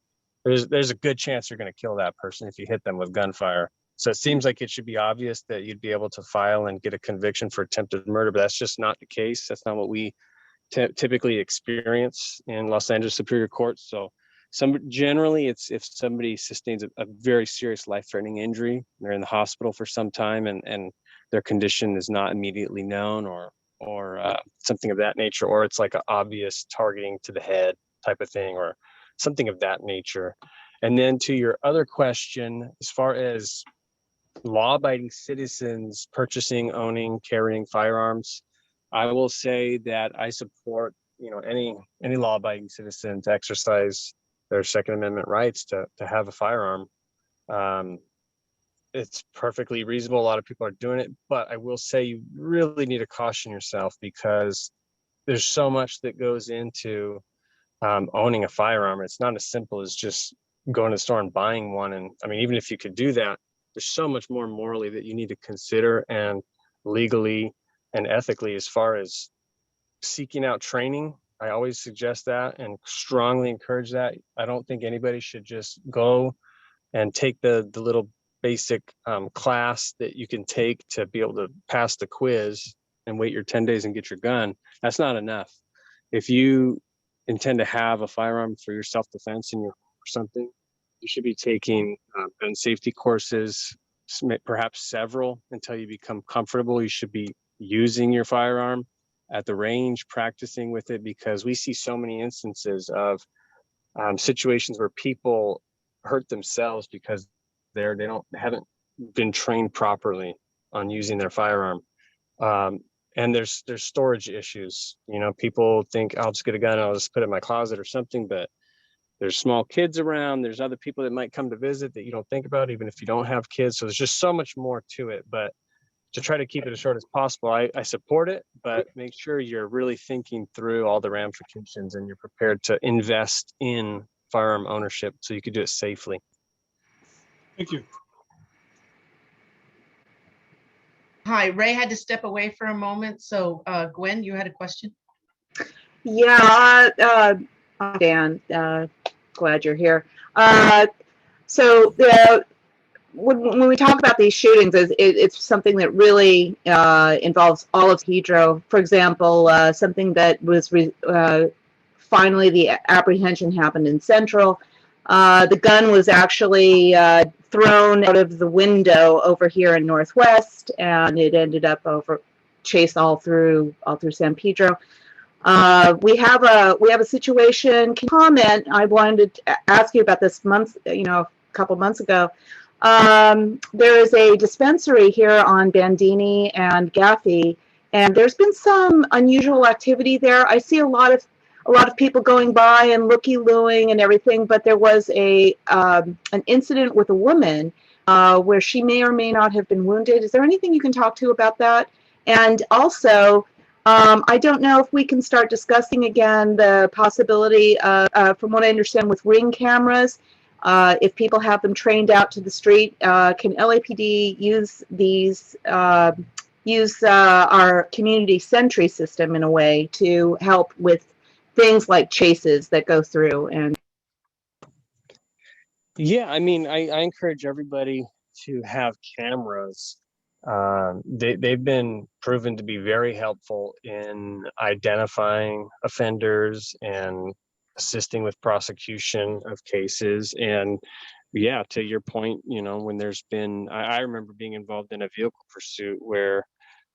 there's a good chance you're going to kill that person if you hit them with gunfire. So it seems like it should be obvious that you'd be able to file and get a conviction for attempted murder, but that's just not the case. That's not what we typically experience in Los Angeles Superior Court. So generally it's if somebody sustains a very serious life-threatening injury, they're in the hospital for some time and their condition is not immediately known or something of that nature, or it's like an obvious targeting to the head type of thing or something of that nature. And then to your other question, as far as law-abiding citizens purchasing, owning, carrying firearms, I will say that I support any law-abiding citizen to exercise their Second Amendment rights to have a firearm. It's perfectly reasonable. A lot of people are doing it, but I will say you really need to caution yourself because there's so much that goes into owning a firearm. It's not as simple as just going to the store and buying one. And even if you could do that, there's so much more morally that you need to consider and legally and ethically as far as seeking out training. I always suggest that and strongly encourage that. I don't think anybody should just go and take the little basic class that you can take to be able to pass the quiz and wait your 10 days and get your gun. That's not enough. If you intend to have a firearm for your self-defense in your home or something, you should be taking gun safety courses, perhaps several, until you become comfortable. You should be using your firearm at the range, practicing with it, because we see so many instances of situations where people hurt themselves because they haven't been trained properly on using their firearm. And there's storage issues. People think I'll just get a gun, I'll just put it in my closet or something, but there's small kids around, there's other people that might come to visit that you don't think about, even if you don't have kids. So there's just so much more to it. But to try to keep it as short as possible, I support it, but make sure you're really thinking through all the ramifications and you're prepared to invest in firearm ownership so you could do it safely. Thank you. Hi, Ray had to step away for a moment. So Gwen, you had a question? Yeah, Dan, glad you're here. So when we talk about these shootings, it's something that really involves all of Pedro. For example, something that was finally the apprehension happened in Central. The gun was actually thrown out of the window over here in Northwest, and it ended up chased all through San Pedro. We have a situation. Can you comment? I wanted to ask you about this a couple months ago. There is a dispensary here on Bandini and Gaffey, and there's been some unusual activity there. I see a lot of people going by and looky-looing and everything, but there was an incident with a woman where she may or may not have been wounded. Is there anything you can talk to about that? And also, I don't know if we can start discussing again the possibility, from what I understand, with Ring cameras. If people have them trained out to the street, can LAPD use our community sentry system in a way to help with things like chases that go through? And yeah, I mean, I encourage everybody to have cameras. They've been proven to be very helpful in identifying offenders and assisting with prosecution of cases. And yeah, to your point, when there's been, I remember being involved in a vehicle pursuit where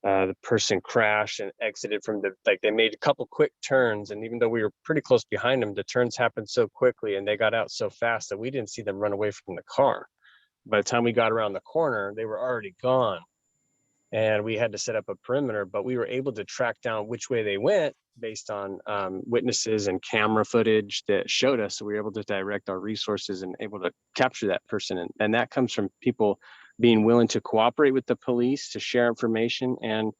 the person crashed and exited from they made a couple quick turns, and even though we were pretty close behind them, the turns happened so quickly and they got out so fast that we didn't see them run away from the car. By the time we got around the corner, they were already gone, and we had to set up a perimeter, but we were able to track down which way they went based on witnesses and camera footage that showed us. So we were able to direct our resources and able to capture that person. And that comes from people being willing to cooperate with the police, to share information and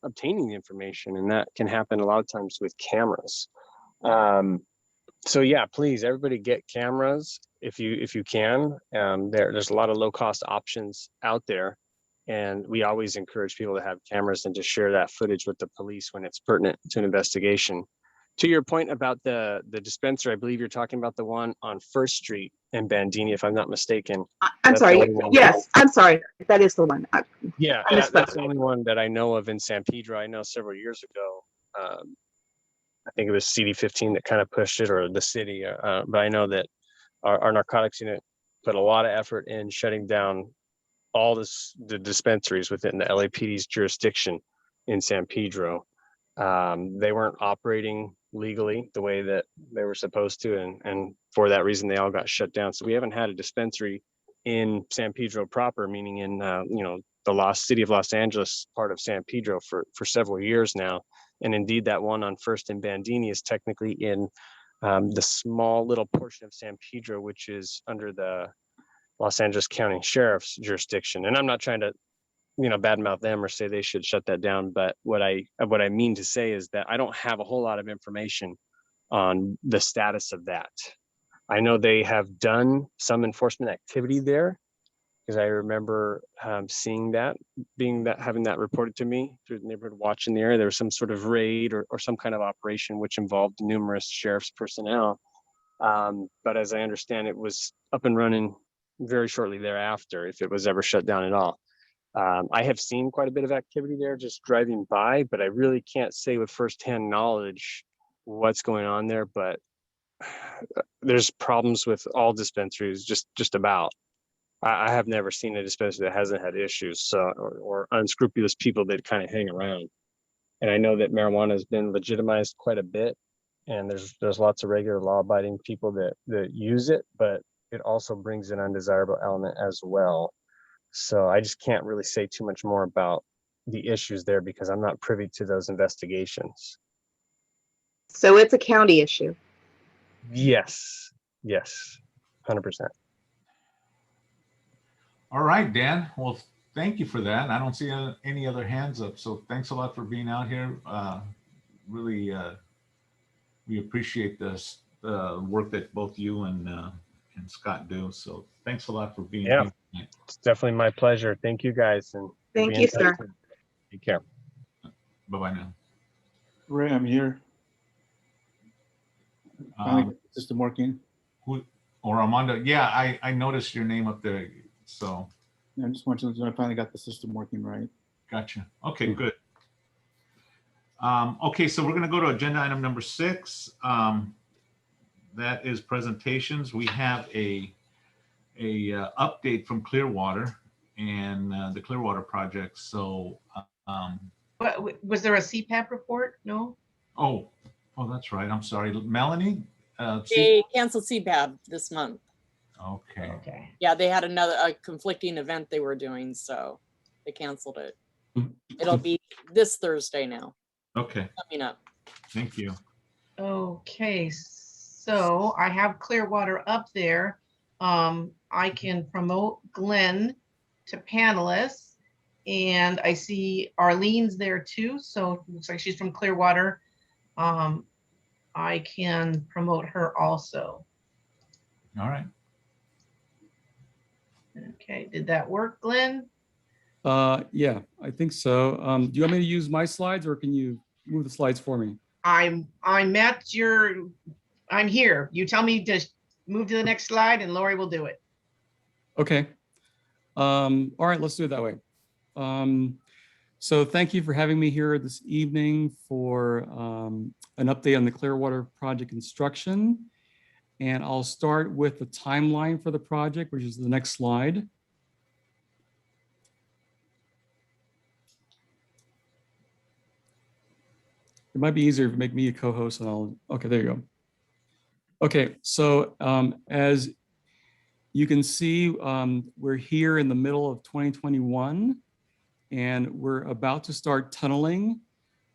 obtaining the information. And that can happen a lot of times with cameras. So yeah, please, everybody get cameras if you can. There's a lot of low cost options out there. And we always encourage people to have cameras and to share that footage with the police when it's pertinent to an investigation. To your point about the dispenser, I believe you're talking about the one on First Street in Bandini, if I'm not mistaken. I'm sorry. Yes, I'm sorry. That is the one. Yeah, that's the only one that I know of in San Pedro. I know several years ago, I think it was CD15 that kind of pushed it, or the city. But I know that our narcotics unit put a lot of effort in shutting down all the dispensaries within the LAPD's jurisdiction in San Pedro. They weren't operating legally the way that they were supposed to, and for that reason they all got shut down. So we haven't had a dispensary in San Pedro proper, meaning in the city of Los Angeles part of San Pedro for several years now. And indeed, that one on First and Bandini is technically in the small little portion of San Pedro, which is under the Los Angeles County Sheriff's jurisdiction. And I'm not trying to, badmouth them or say they should shut that down. But what I mean to say is that I don't have a whole lot of information on the status of that. I know they have done some enforcement activity there, because I remember seeing having that reported to me through the neighborhood watch in the area. There was some sort of raid or some kind of operation which involved numerous sheriff's personnel. But as I understand, it was up and running very shortly thereafter, if it was ever shut down at all. I have seen quite a bit of activity there just driving by, but I really can't say with firsthand knowledge what's going on there. But there's problems with all dispensaries, just about. I have never seen a dispensary that hasn't had issues, or unscrupulous people that kind of hang around. And I know that marijuana has been legitimized quite a bit, and there's lots of regular law-abiding people that use it, but it also brings an undesirable element as well. So I just can't really say too much more about the issues there because I'm not privy to those investigations. So it's a county issue. Yes, yes, 100%. All right, Dan. Well, thank you for that. I don't see any other hands up. So thanks a lot for being out here. Really, we appreciate this work that both you and Scott do. So thanks a lot for being Yeah, here tonight. it's definitely my pleasure. Thank you guys. And we'll Thank be in you, touch sir. soon. Take care. Bye-bye now. Ray, I'm here. Finally got the system working. Who, or Armando? Yeah, I noticed your name up there. So Yeah, I just want you to know I finally got the system working right. gotcha. Okay, good. Okay, so we're going to go to agenda item number 6. That is presentations. We have a update from Clearwater and the Clearwater project. So, Was there a CPAP report? No? oh, that's right. I'm sorry, Melanie. They canceled CPAB this month. Okay. Okay. Yeah, they had a conflicting event they were doing, so they canceled it. It'll be this Thursday now. Okay. Coming up. Thank you. Okay, so I have Clearwater up there. I can promote Glenn to panelist, and I see Arlene's there too. So it looks like she's from Clearwater. I can promote her also. All right. Okay, did that work, Glenn? Yeah, I think so. Do you want me to use my slides or can you move the slides for me? I'm here. You tell me to move to the next slide and Lori will do it. Okay. All right, let's do it that way. So thank you for having me here this evening for an update on the Clearwater project construction. And I'll start with the timeline for the project, which is the next slide. It might be easier if you make me a co-host and okay, there you go. Okay, so as you can see, we're here in the middle of 2021 and we're about to start tunneling,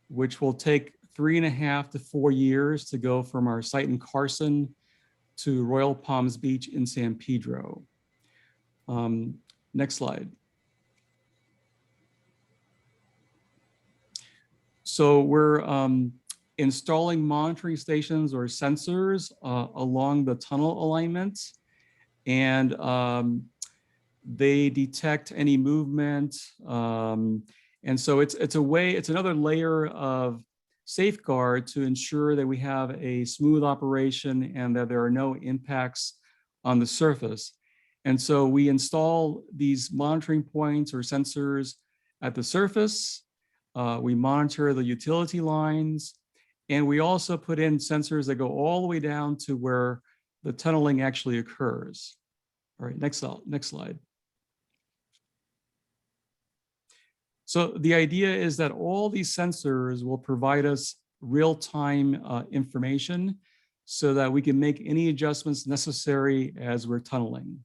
which will take 3.5 to 4 years to go from our site in Carson to Royal Palms Beach in San Pedro. Next slide. So we're installing monitoring stations or sensors along the tunnel alignments, and they detect any movement. And so it's another layer of safeguard to ensure that we have a smooth operation and that there are no impacts on the surface. And so we install these monitoring points or sensors at the surface. We monitor the utility lines, and we also put in sensors that go all the way down to where the tunneling actually occurs. All right, next slide. So the idea is that all these sensors will provide us real-time information so that we can make any adjustments necessary as we're tunneling.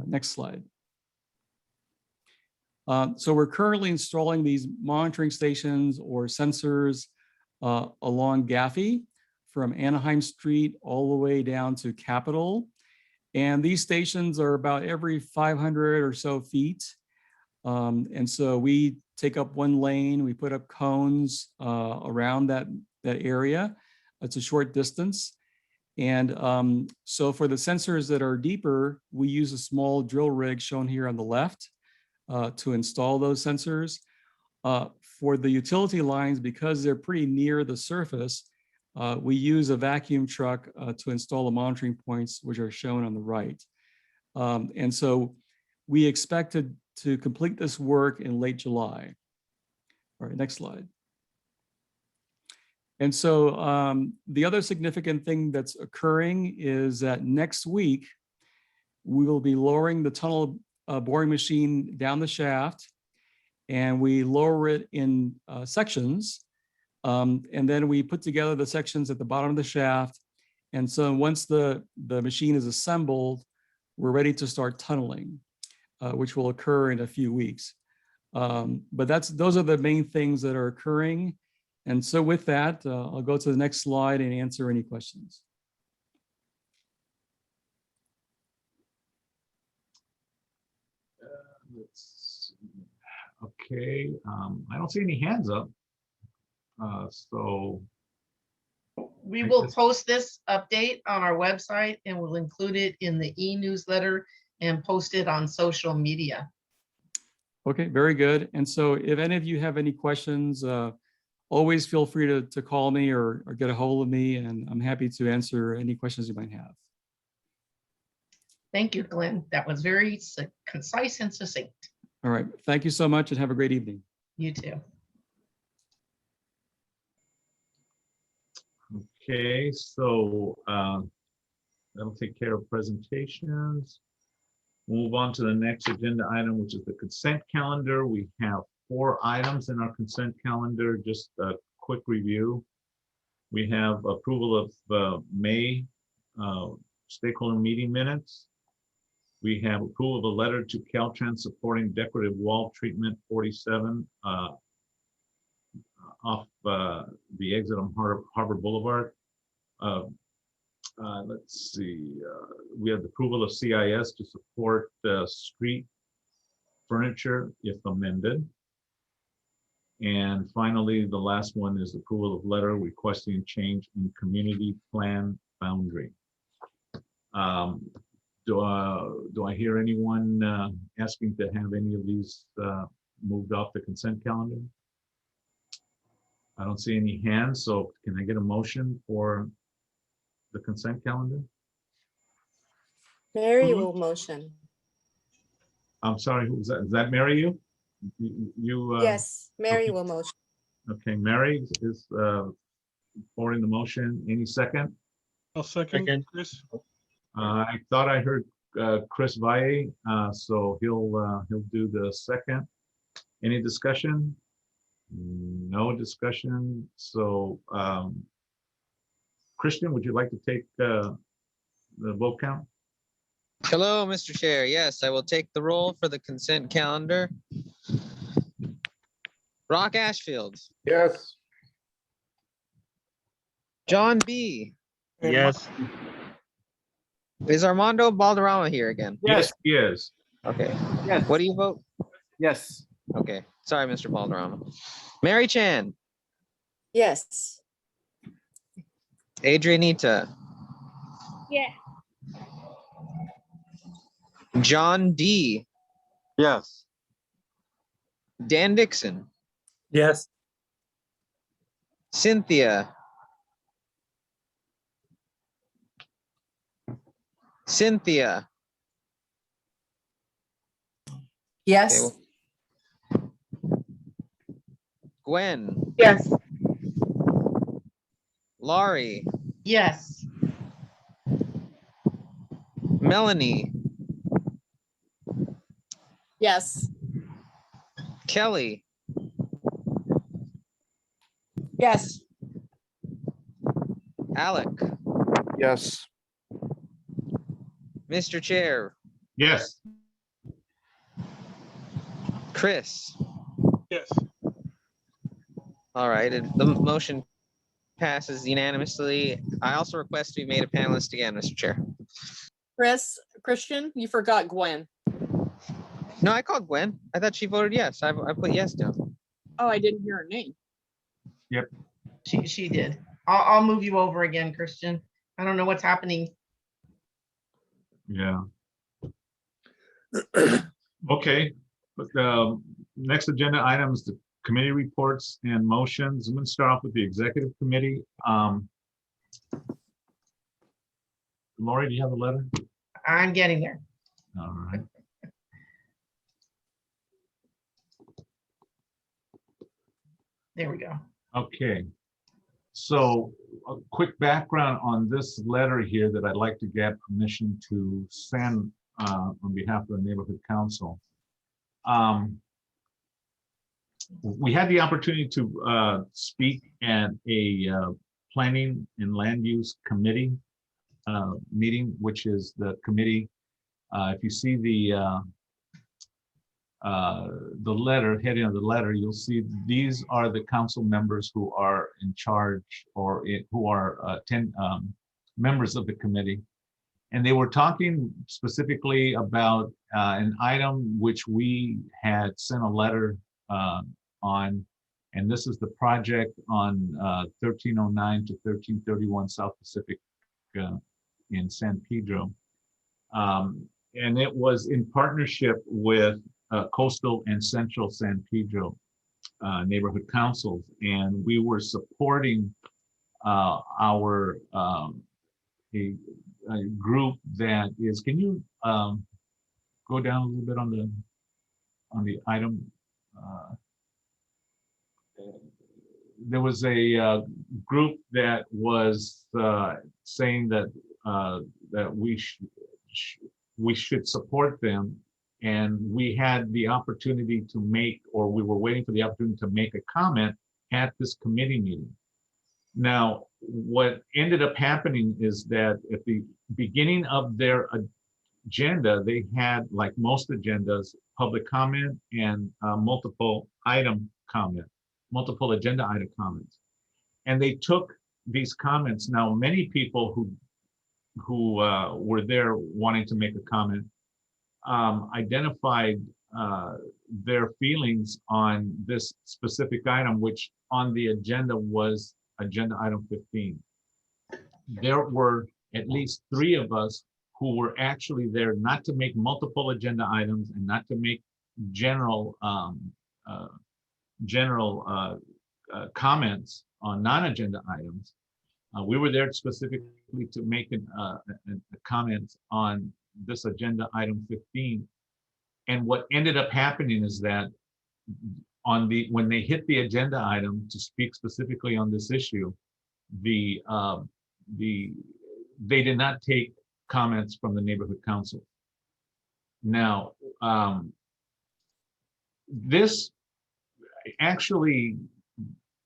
Next slide. So we're currently installing these monitoring stations or sensors along Gaffey from Anaheim Street all the way down to Capitol. And these stations are about every 500 or so feet. And so we take up one lane, we put up cones around that area. It's a short distance. And so for the sensors that are deeper, we use a small drill rig shown here on the left to install those sensors. For the utility lines, because they're pretty near the surface, we use a vacuum truck to install the monitoring points, which are shown on the right. And so we expect to complete this work in late July. All right, next slide. And so the other significant thing that's occurring is that next week, we will be lowering the tunnel boring machine down the shaft, and we lower it in sections. And then we put together the sections at the bottom of the shaft. And so once the machine is assembled, we're ready to start tunneling, which will occur in a few weeks. But those are the main things that are occurring. And so with that, I'll go to the next slide and answer any questions. let's see. Okay, I don't see any hands up. So We will post this update on our website and we'll include it in the e-newsletter and post it on social media. Okay, very good. And so if any of you have any questions, always feel free to call me or get a hold of me, and I'm happy to answer any questions you might have. Thank you, Glenn. That was very concise and succinct. All right, thank you so much and have a great evening. You too. okay, so that'll take care of presentations. Move on to the next agenda item, which is the consent calendar. We have 4 items in our consent calendar. Just a quick review. We have approval of May stakeholder meeting minutes. We have approval of a letter to Caltrans supporting decorative wall treatment 47 off the exit on Harbor Boulevard. Let's see, we have the approval of CIS to support street furniture if amended. And finally, the last one is approval of letter requesting change in community plan boundary. Do I hear anyone asking to have any of these moved off the consent calendar? I don't see any hands, so can I get a motion for the consent calendar? Mary will motion. I'm sorry, who's that? Is that Mary you? Yes, Mary okay. will motion. Okay, Mary is forwarding the motion. Any second? I'll second, Chris. I thought I heard Chris Valle, so he'll do the second. Any discussion? No discussion. So Christian, would you like to take the vote count? Hello, Mr. Chair. Yes, I will take the roll for the consent calendar. Rock Ashfield. Yes. John B. Yes. Is Armando Balderrama here again? Yes, he is. Okay. Yes. What do you vote? Yes. Okay. Sorry, Mr. Balderrama. Mary Chan. Yes. Adrianita. Yeah. John D. Yes. Dan Dixon. Yes. Cynthia. Cynthia. Yes. Okay, Gwen. Yes. Laurie. Yes. Melanie. Yes. Kelly. Yes. Alec. Yes. Mr. Chair. Yes. Chris. Yes. All right, the motion passes unanimously. I also request to be made a panelist again, Mr. Chair. Christian, you forgot Gwen. No, I called Gwen. I thought she voted yes. I put yes down. Oh, I didn't hear her name. Yep. She did. I'll move you over again, Christian. I don't know what's happening. Yeah. Okay. But next agenda item is the committee reports and motions. I'm going to start off with the executive committee. Lori, do you have a letter? I'm getting there. All right. There we go. Okay. So a quick background on this letter here that I'd like to get permission to send on behalf of the neighborhood council. We had the opportunity to speak at a planning and land use committee meeting, which is the committee. If you see the letter, heading of the letter, you'll see these are the council members who are in charge or who are members of the committee. And they were talking specifically about an item which we had sent a letter on, and this is the project on 1309 to 1331 South Pacific in San Pedro. And it was in partnership with Coastal and Central San Pedro neighborhood councils, and we were supporting our a group that is. Can you go down a little bit on the item? There was a group that was saying that that we should support them, and we had the opportunity to make, or we were waiting for the opportunity to make a comment at this committee meeting. Now, what ended up happening is that at the beginning of their agenda, they had, like most agendas, public comment and multiple agenda item comments. And they took these comments. Now, many people who were there wanting to make a comment identified their feelings on this specific item, which on the agenda was agenda item 15. There were at least 3 of us who were actually there not to make multiple agenda items and not to make general comments on non-agenda items. We were there specifically to make a comment on this agenda item 15. And what ended up happening is that when they hit the agenda item to speak specifically on this issue, they did not take comments from the neighborhood council. Now, this actually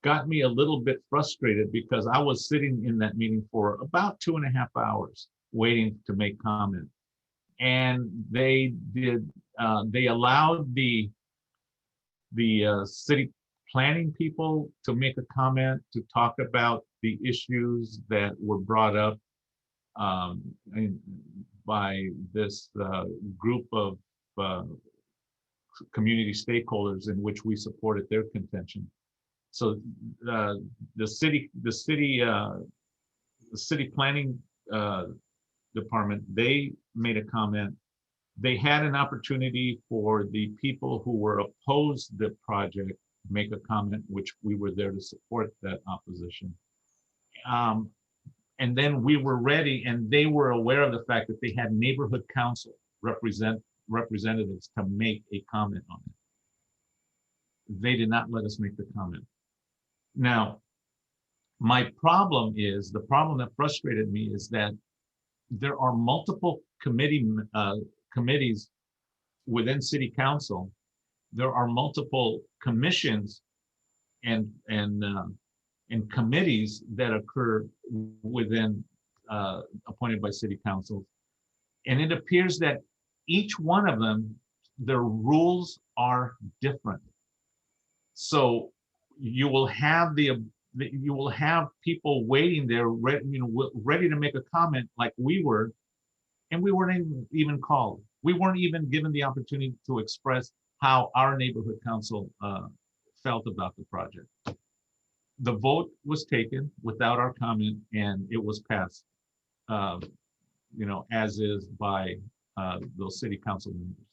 got me a little bit frustrated because I was sitting in that meeting for about 2.5 hours waiting to make comment. And they allowed the city planning people to make a comment to talk about the issues that were brought up by this group of community stakeholders in which we supported their contention. So the city planning department, they made a comment. They had an opportunity for the people who were opposed to the project make a comment, which we were there to support that opposition. And then we were ready, and they were aware of the fact that they had neighborhood council representatives to make a comment on it. They did not let us make the comment. Now, my problem is, the problem that frustrated me is that there are multiple committees within city council. There are multiple commissions and committees that occur within appointed by city council. And it appears that each one of them, their rules are different. So you will have people waiting there, ready to make a comment like we were, and we weren't even called. We weren't even given the opportunity to express how our neighborhood council felt about the project. The vote was taken without our comment, and it was passed, as is by those city council members.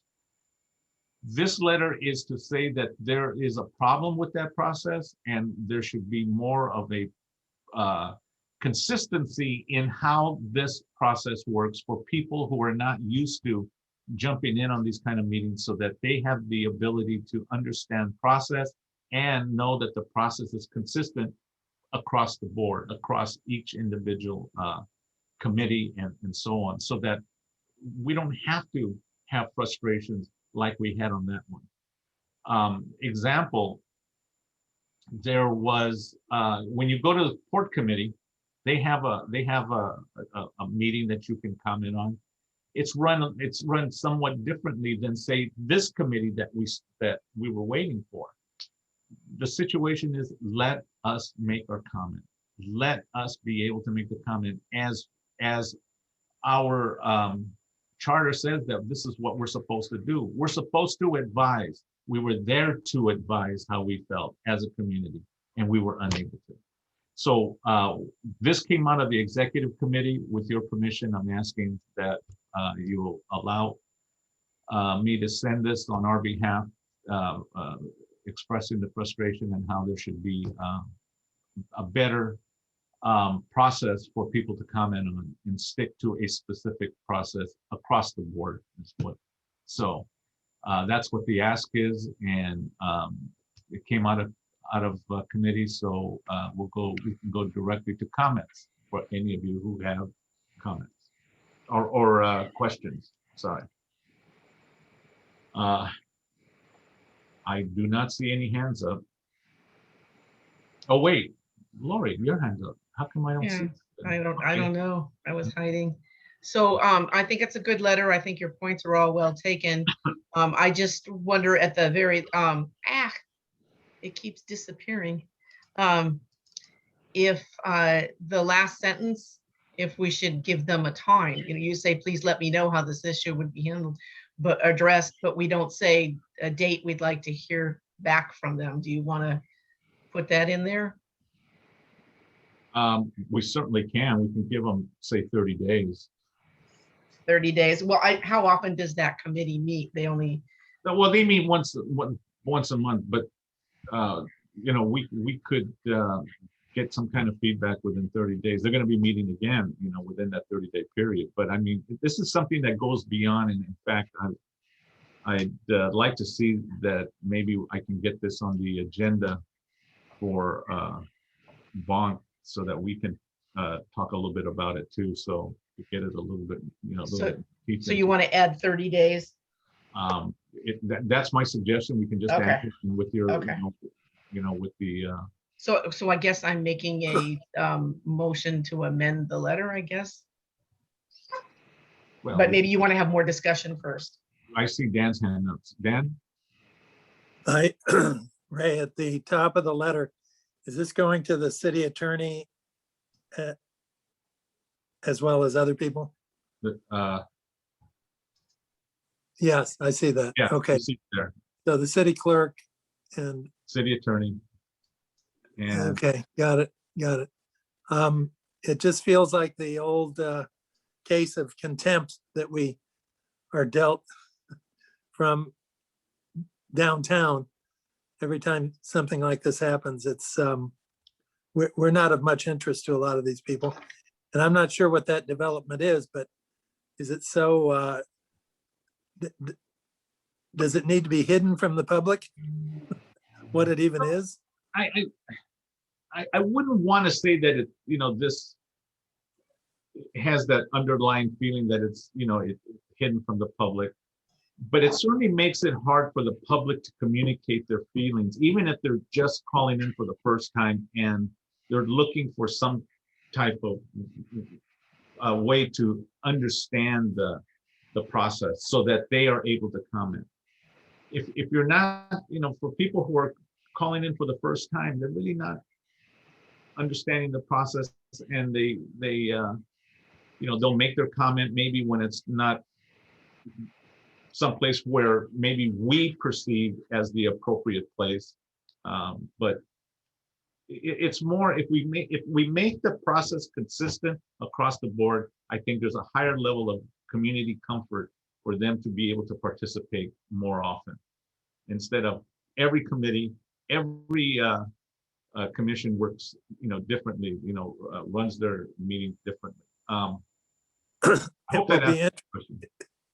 This letter is to say that there is a problem with that process, and there should be more of a consistency in how this process works for people who are not used to jumping in on these kind of meetings, so that they have the ability to understand process and know that the process is consistent across the board, across each individual committee and so on, so that we don't have to have frustrations like we had on that one. Example, there was, when you go to the port committee, they have a meeting that you can comment on. It's run somewhat differently than, say, this committee that we were waiting for. The situation is, let us make our comment. Let us be able to make the comment as our charter says that this is what we're supposed to do. We're supposed to advise. We were there to advise how we felt as a community, and we were unable to. So this came out of the executive committee. With your permission, I'm asking that you will allow me to send this on our behalf, expressing the frustration and how there should be a better process for people to comment on and stick to a specific process across the board. So that's what the ask is, and it came out of committee. So we can go directly to comments for any of you who have comments or questions. Sorry. I do not see any hands up. Oh wait, Lori, your hand's up. How come I don't Yeah, see it? I don't know. I was hiding. So I think it's a good letter. I think your points are all well taken. I just wonder at the very it keeps disappearing. If the last sentence, if we should give them a time, you say, please let me know how this issue would be handled, but addressed, but we don't say a date we'd like to hear back from them. Do you want to put that in there? We certainly can. We can give them, say, 30 days. 30 days. Well, how often does that committee meet? They only. Well, they meet once a month, but we could get some kind of feedback within 30 days. They're going to be meeting again, within that 30-day period. But I mean, this is something that goes beyond. And in fact, I'd like to see that maybe I can get this on the agenda for bond, so that we can talk a little bit about it too. So to get it a little bit, So you want to add 30 days? That's my suggestion. We can just add it with your, with the. So I guess I'm making a motion to amend the letter, I guess. Well, but maybe you want to have more discussion first. I see Dan's hand up. Dan? Ray, at the top of the letter, is this going to the city attorney as well as other people? Yes, I see that. Yeah. Okay. There. So the city clerk and city attorney. And okay, got it. It just feels like the old case of contempt that we are dealt from downtown every time something like this happens. It's we're not of much interest to a lot of these people, and I'm not sure what that development is, but is it so does it need to be hidden from the public what it even is? I wouldn't want to say that it, this has that underlying feeling that it's, it's hidden from the public, but it certainly makes it hard for the public to communicate their feelings, even if they're just calling in for the first time and they're looking for some type of way to understand the process so that they are able to comment. If you're not, for people who are calling in for the first time, they're really not understanding the process, and they'll make their comment maybe when it's not someplace where maybe we perceive as the appropriate place. But it's more if we make the process consistent across the board, I think there's a higher level of community comfort for them to be able to participate more often, instead of every committee, every commission works, differently, runs their meeting differently.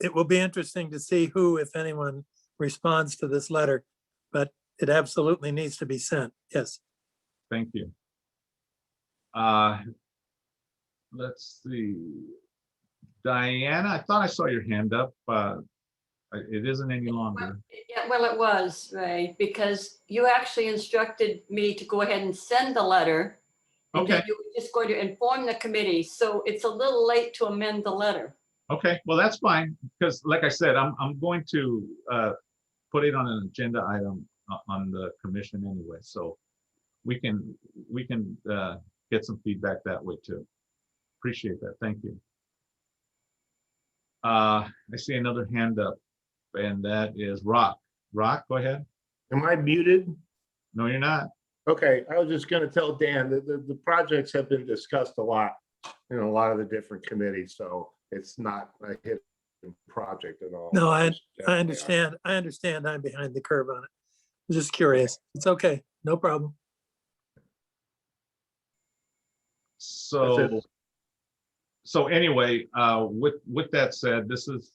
It will be interesting to see who, if anyone, responds to this letter, but it absolutely needs to be sent. Yes. Thank you. Let's see. Diana, I thought I saw your hand up. It isn't any longer. Yeah, well, it was, Ray, because you actually instructed me to go ahead and send the letter. And then you were just going to inform the committee. So it's a little late to amend the letter. Okay, well, that's fine, because like I said, I'm going to put it on an agenda item on the commission anyway. So we can get some feedback that way too. Appreciate that. Thank you. I see another hand up, and that is Rock. Rock, go ahead. Am I muted? No, you're not. Okay, I was just gonna tell Dan that the projects have been discussed a lot in a lot of the different committees, so it's not a hidden project at all. No, I Definitely are. understand. I understand I'm behind the curve on it. I'm just curious. It's okay. No problem. So, anyway, with that said, this has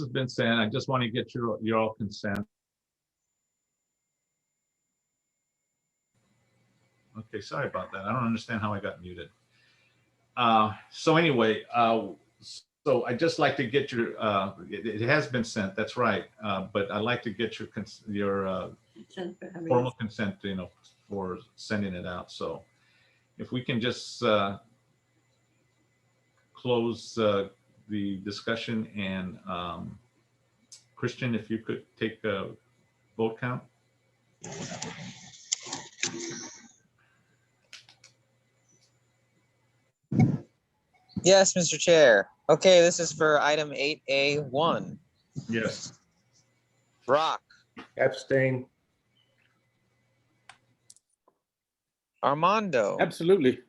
been sent. I just want to get your all consent. Okay, sorry about that. I don't understand how I got muted. So anyway, so I just like to get your, it has been sent, that's right. But I'd like to get your formal consent, for sending it out. So if we can just close the discussion, and Christian, if you could take a vote count. Yes, Mr. Chair. Okay, this is for item 8A1. Yes. Rock, Abstain. Armando, Absolutely.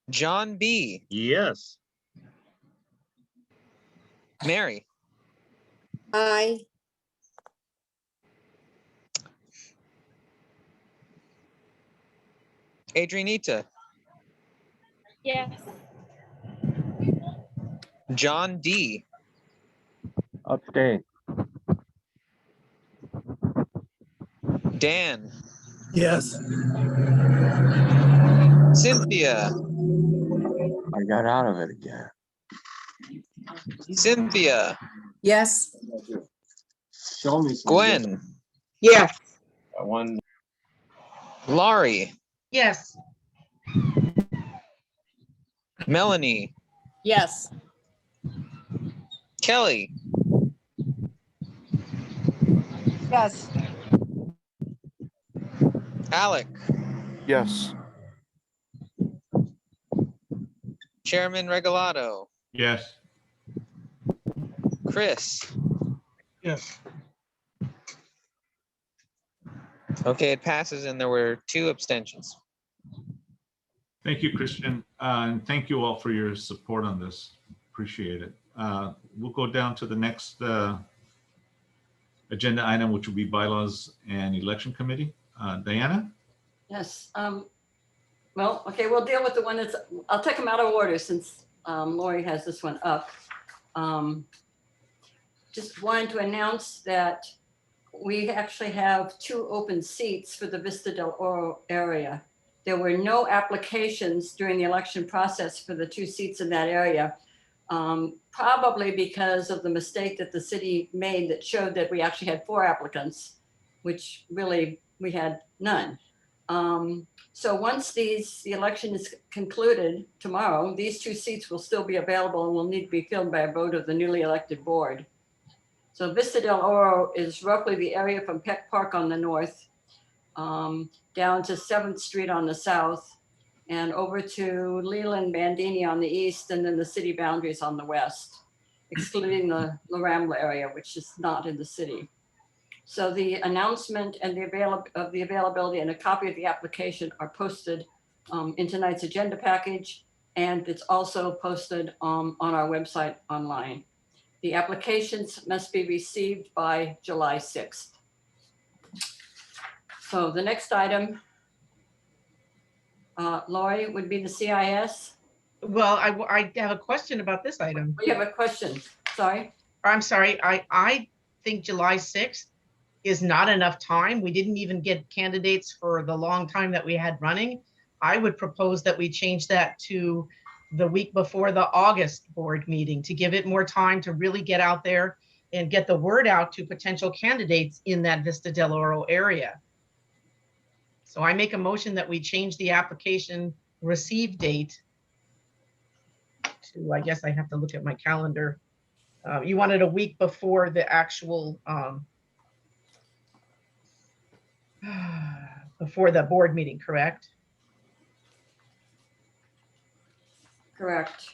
John B, Yes. Mary, Aye. Adrianita, Yes. John D, Abstain. Dan, Yes. Cynthia, I got out of it again. Cynthia, Yes. Show me. Gwen, Yes. One. Laurie, Yes. Melanie, Yes. Kelly, Yes. Alec, Yes. Chairman Regalado, Yes. Chris. Yes. Okay, it passes, and there were 2 abstentions. Thank you, Christian. And thank you all for your support on this. Appreciate it. We'll go down to the next agenda item, which will be bylaws and election committee. Diana? Yes. Well, okay, we'll deal with the one that's, I'll take them out of order since Lori has this one up. Just wanted to announce that we actually have 2 open seats for the Vista del Oro area. There were no applications during the election process for the 2 seats in that area, probably because of the mistake that the city made that showed that we actually had 4 applicants, which really we had none. So once the election is concluded tomorrow, these 2 seats will still be available and will need to be filled by a vote of the newly elected board. So Vista del Oro is roughly the area from Peck Park on the north, down to 7th Street on the south, and over to Leland Bandini on the east, and then the city boundaries on the west, excluding the La Rambla area, which is not in the city. So the announcement and the availability and a copy of the application are posted in tonight's agenda package, and it's also posted on our website online. The applications must be received by July 6th. So the next item, Lori, would be the CIS. Well, I have a question about this item. We have a question, sorry. I'm sorry, I think July 6th is not enough time. We didn't even get candidates for the long time that we had running. I would propose that we change that to the week before the August board meeting to give it more time to really get out there and get the word out to potential candidates in that Vista del Oro area. So I make a motion that we change the application receive date to, I guess I have to look at my calendar. You want it a week before the actual, before the board meeting, correct? Correct.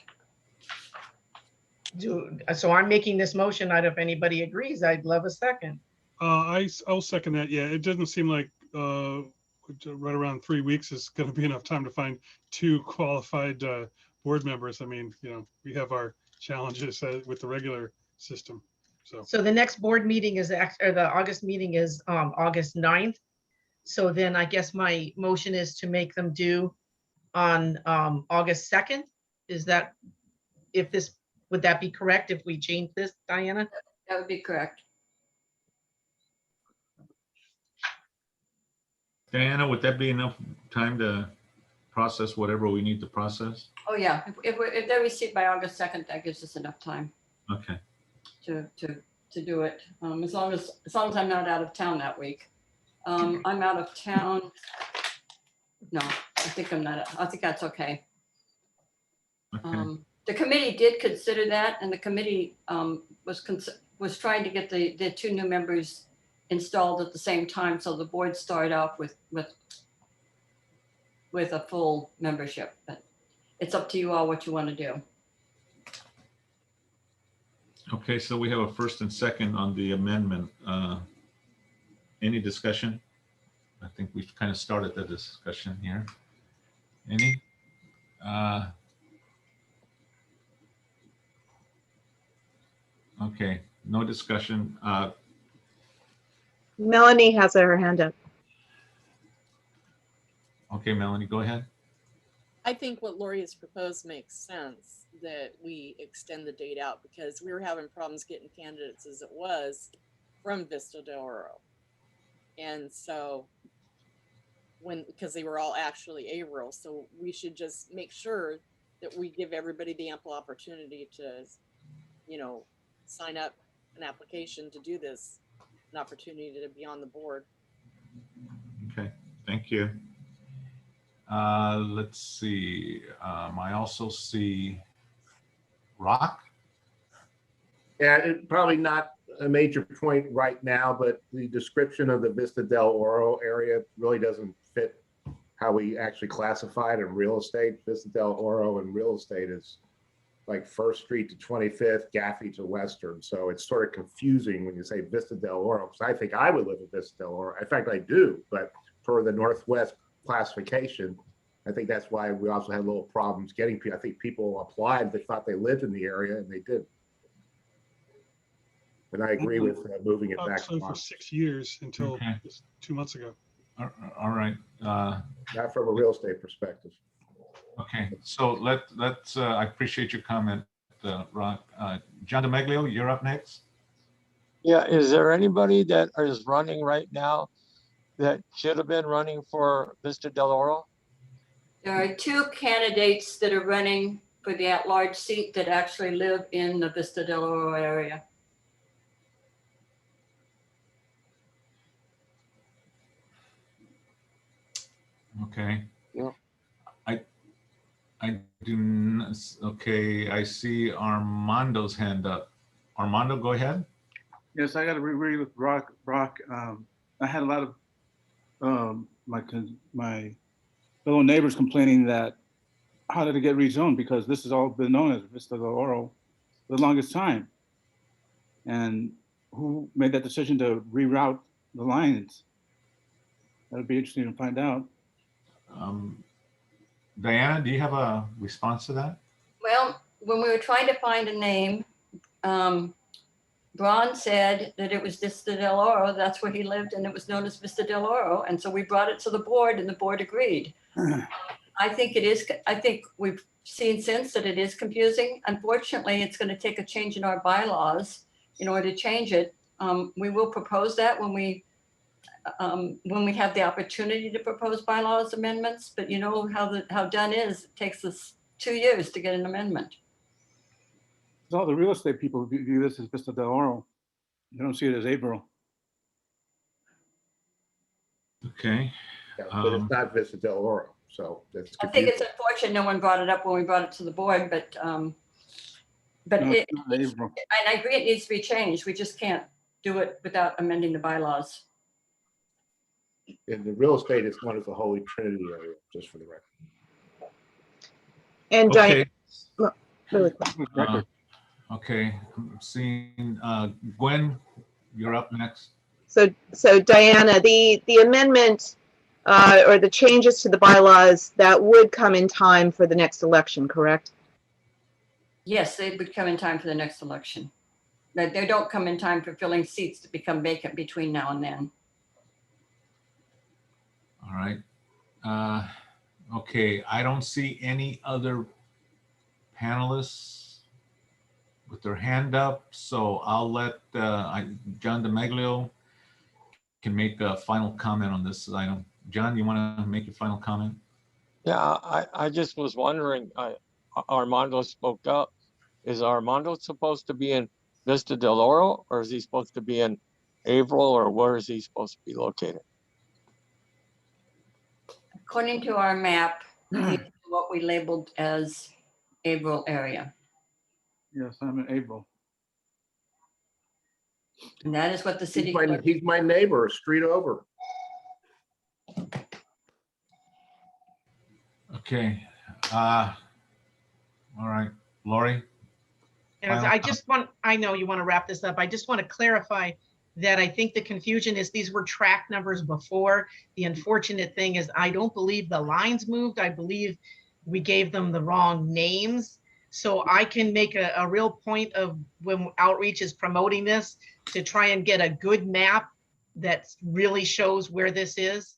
So I'm making this motion. If anybody agrees, I'd love a second. I'll second that. Yeah, it doesn't seem like right around 3 weeks is going to be enough time to find 2 qualified board members. I mean, we have our challenges with the regular system. So the next board meeting is the August meeting is August 9th. So then I guess my motion is to make them due on August 2nd. Is that, would that be correct if we change this, Diana? That would be correct. Diana, would that be enough time to process whatever we need to process? Oh, yeah. If they're received by August 2nd, that gives us enough time Okay. to do it. As long as I'm not out of town that week. I'm out of town. No, I think I'm not. I think that's okay. Okay. The committee did consider that, and the committee was trying to get the 2 new members installed at the same time, so the board started off with a full membership. But it's up to you all what you want to do. Okay, so we have a first and second on the amendment. Any discussion? I think we've kind of started the discussion here. Any? Okay, no discussion. Melanie has her hand up. Okay, Melanie, go ahead. I think what Lori has proposed makes sense, that we extend the date out, because we were having problems getting candidates as it was from Vista del Oro. And so because they were all actually ARURL, so we should just make sure that we give everybody the ample opportunity to, sign up an application to do this, an opportunity to be on the board. Okay, thank you. Let's see. I also see Rock. Yeah, probably not a major point right now, but the description of the Vista del Oro area really doesn't fit how we actually classify it in real estate. Vista del Oro in real estate is like 1st Street to 25th, Gaffey to Western. So it's sort of confusing when you say Vista del Oro, because I think I would live in Vista del Oro. In fact, I do, but for the Northwest classification, I think that's why we also had little problems getting people. I think people applied, they thought they lived in the area and they did. And I agree with moving it back. So for 6 years until just 2 months ago. All right. Not from a real estate perspective. Okay, so let's. I appreciate your comment, Rock. John DeMeglio, you're up next. Yeah, is there anybody that is running right now that should have been running for Vista del Oro? There are 2 candidates that are running for the at-large seat that actually live in the Vista del Oro area. Okay. Yeah. I do not. Okay, I see Armando's hand up. Armando, go ahead. Yes, I got to agree with Brock. I had a lot of my fellow neighbors complaining that how did it get rezoned, because this has all been known as Vista del Oro for the longest time. And who made that decision to reroute the lines? That'd be interesting to find out. Diana, do you have a response to that? Well, when we were trying to find a name, Braun said that it was Vista del Oro. That's where he lived, and it was known as Vista del Oro. And so we brought it to the board, and the board agreed. I think it is. I think we've seen since that it is confusing. Unfortunately, it's going to take a change in our bylaws in order to change it. We will propose that when we have the opportunity to propose bylaws amendments. But you know how done is. It takes us 2 years to get an amendment. All the real estate people view this as Vista del Oro. They don't see it as April. Okay. Yeah, but it's not Vista del Oro, so that's I think it's unfortunate no one brought it up when we brought it to the board, but No, and April. I agree it needs to be changed. We just can't do it without amending the bylaws. in the real estate, it's known as the Holy Trinity area, just for the record. And Okay. Really quick. Okay, I'm seeing, Gwen, you're up next. So Diana, the amendment or the changes to the bylaws that would come in time for the next election, correct? Yes, they would come in time for the next election. But they don't come in time for filling seats to become vacant between now and then. All right. Okay, I don't see any other panelists with their hand up, so I'll let John DeMaglio can make a final comment on this item. John, you want to make your final comment? Yeah, I just was wondering, Armando spoke up. Is Armando supposed to be in Vista del Oro, or is he supposed to be in Averill, or where is he supposed to be located? According to our map, he's what we labeled as Averill area. Yes, I'm in April. And that is what the city. He's my neighbor, a street over. Okay. All right, Lori. And I know you want to wrap this up. I just want to clarify that I think the confusion is these were track numbers before. The unfortunate thing is I don't believe the lines moved. I believe we gave them the wrong names. So I can make a real point of when outreach is promoting this to try and get a good map that really shows where this is.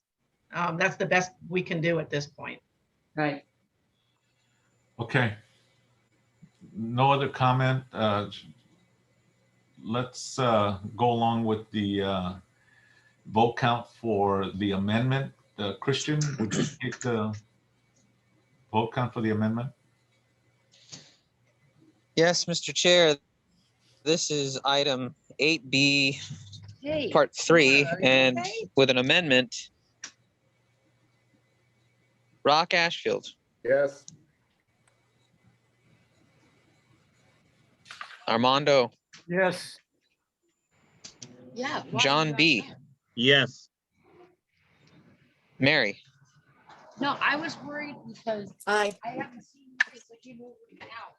That's the best we can do at this point. Right. Okay. No other comment. Let's go along with the vote count for the amendment. Christian, would you take the vote count for the amendment? Yes, Mr. Chair. This is item 8B, part 3, and with an amendment. Rock Ashfield. Yes. Armando. Yes. Yeah. John B. Yes. Mary. No, I was worried because Aye. I haven't seen this, like you moved out.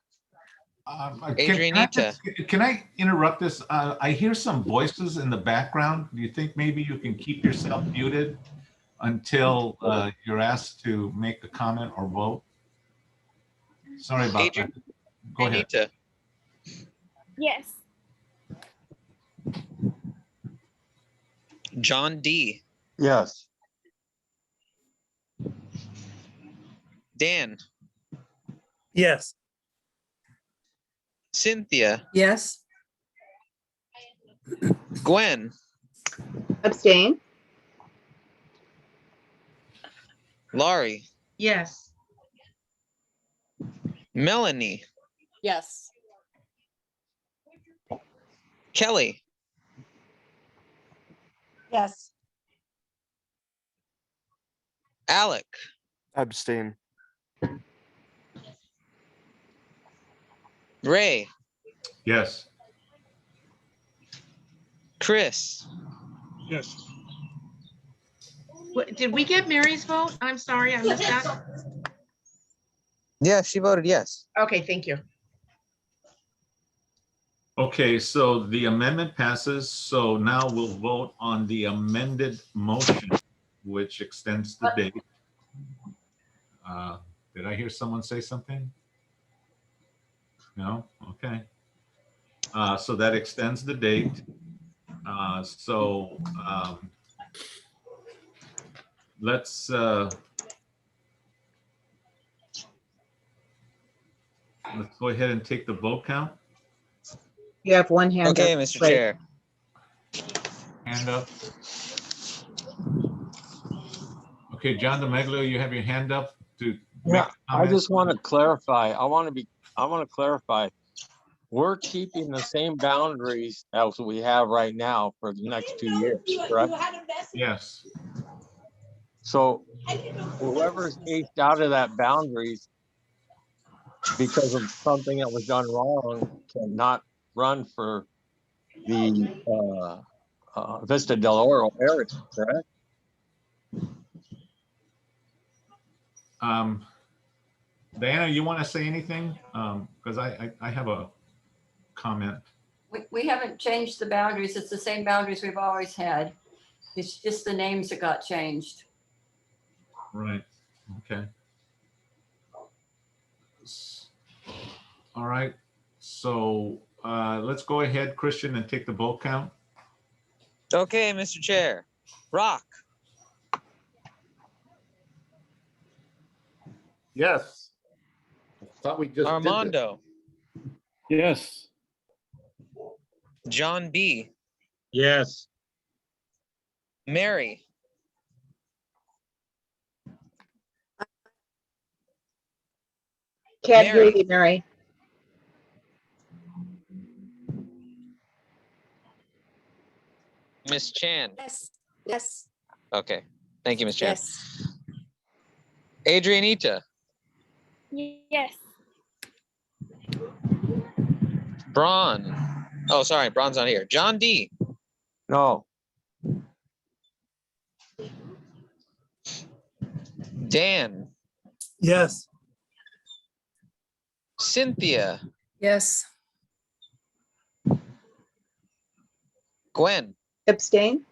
Can I interrupt this? I hear some voices in the background. Do you think maybe you can keep yourself muted until you're asked to make a comment or vote? Sorry about that. Go ahead. Yes. John D. Yes. Dan. Yes. Cynthia. Yes. Gwen. Abstain. Laurie. Yes. Melanie. Yes. Kelly. Yes. Alec. Abstain. Ray. Yes. Chris. Yes. Did we get Mary's vote? I'm sorry, I missed that. Yeah, she voted yes. Okay, thank you. Okay, so the amendment passes. So now we'll vote on the amended motion, which extends the date. Did I hear someone say something? No? Okay. So that extends the date. Let's go ahead and take the vote count. You have one hand Okay, up. Mr. Right. Chair. Hand up. Okay, John DeMaglio, you have your hand up to. Yeah, I just want to clarify. I want to clarify. We're keeping the same boundaries as we have right now for the next 2 years, correct? Yes. So whoever's aged out of that boundaries because of something that was done wrong cannot run for the Vista del Oro area, correct? Diana, you want to say anything? Because I have a comment. We haven't changed the boundaries. It's the same boundaries we've always had. It's just the names that got changed. Right. Okay. All right. So let's go ahead, Christian, and take the vote count. Okay, Mr. Chair. Rock, Yes. Thought we just did this. Armando, Yes. John B, Yes. Mary, Can't hear Mary. you, Mary. Miss Chan. Yes, yes, Okay. Thank you, Miss Chan. yes. Adrianita, Yes. Braun. Oh, sorry, Braun's not here. John D, No. Dan, Yes. Cynthia, Yes. Gwen, Abstain?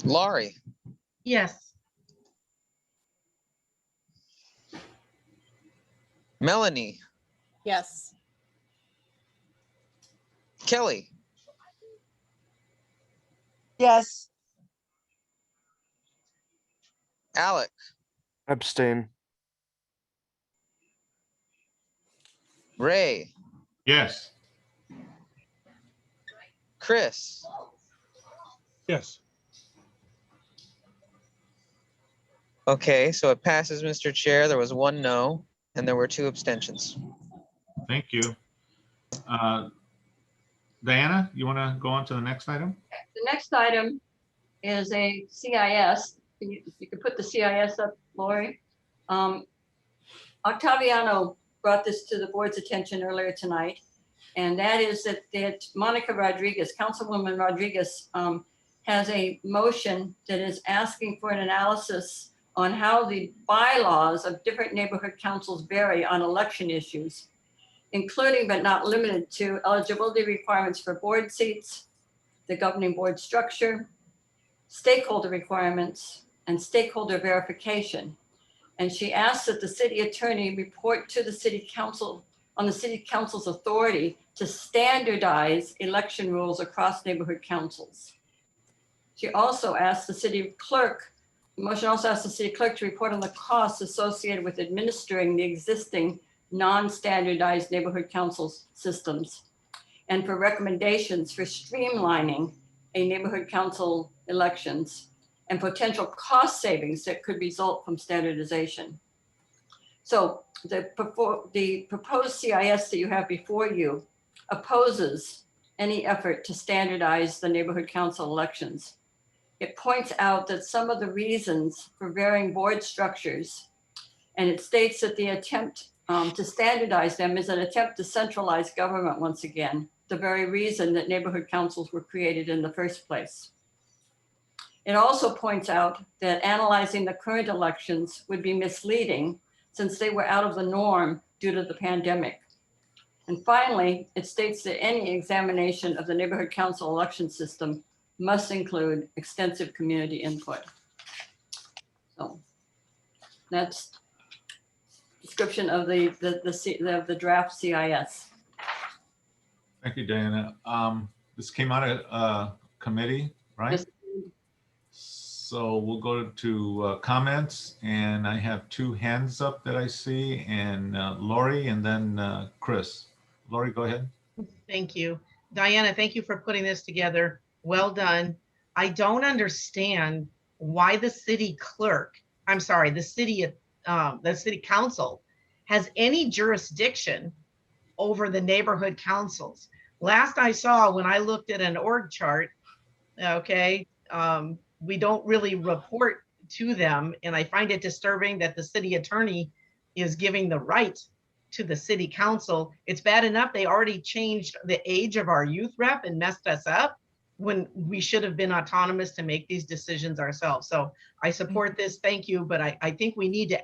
Laurie, Yes. Melanie, Yes. Kelly, Yes. Alec, Abstain. Ray, Yes. Chris, Yes. Okay, so it passes, Mr. Chair. There was 1 no, and there were 2 abstentions. Thank you. Diana, you want to go on to the next item? The next item is a CIS. You could put the CIS up, Lori. Octaviano brought this to the board's attention earlier tonight, and that is that Monica Rodriguez, Councilwoman Rodriguez, has a motion that is asking for an analysis on how the bylaws of different neighborhood councils vary on election issues, including but not limited to eligibility requirements for board seats, the governing board structure, stakeholder requirements, and stakeholder verification. And she asks that the city attorney report to the city council on the city council's authority to standardize election rules across neighborhood councils. She also asks the city clerk, the motion also asks the city clerk to report on the costs associated with administering the existing non-standardized neighborhood council systems and for recommendations for streamlining a neighborhood council elections and potential cost savings that could result from standardization. So the proposed CIS that you have before you opposes any effort to standardize the neighborhood council elections. It points out that some of the reasons for varying board structures, and it states that the attempt to standardize them is an attempt to centralize government once again, the very reason that neighborhood councils were created in the first place. It also points out that analyzing the current elections would be misleading since they were out of the norm due to the pandemic. And finally, it states that any examination of the neighborhood council election system must include extensive community input. So that's description of the draft CIS. Thank you, Diana. This came out of committee, right? Yes. So we'll go to comments, and I have 2 hands up that I see, and Lori, and then Chris. Lori, go ahead. Thank you. Diana, thank you for putting this together. Well done. I don't understand why the city clerk, I'm sorry, the city council has any jurisdiction over the neighborhood councils. Last I saw when I looked at an org chart, okay, we don't really report to them. And I find it disturbing that the city attorney is giving the right to the city council. It's bad enough they already changed the age of our youth rep and messed us up. when we should have been autonomous to make these decisions ourselves. So I support this, thank you, but I think we need to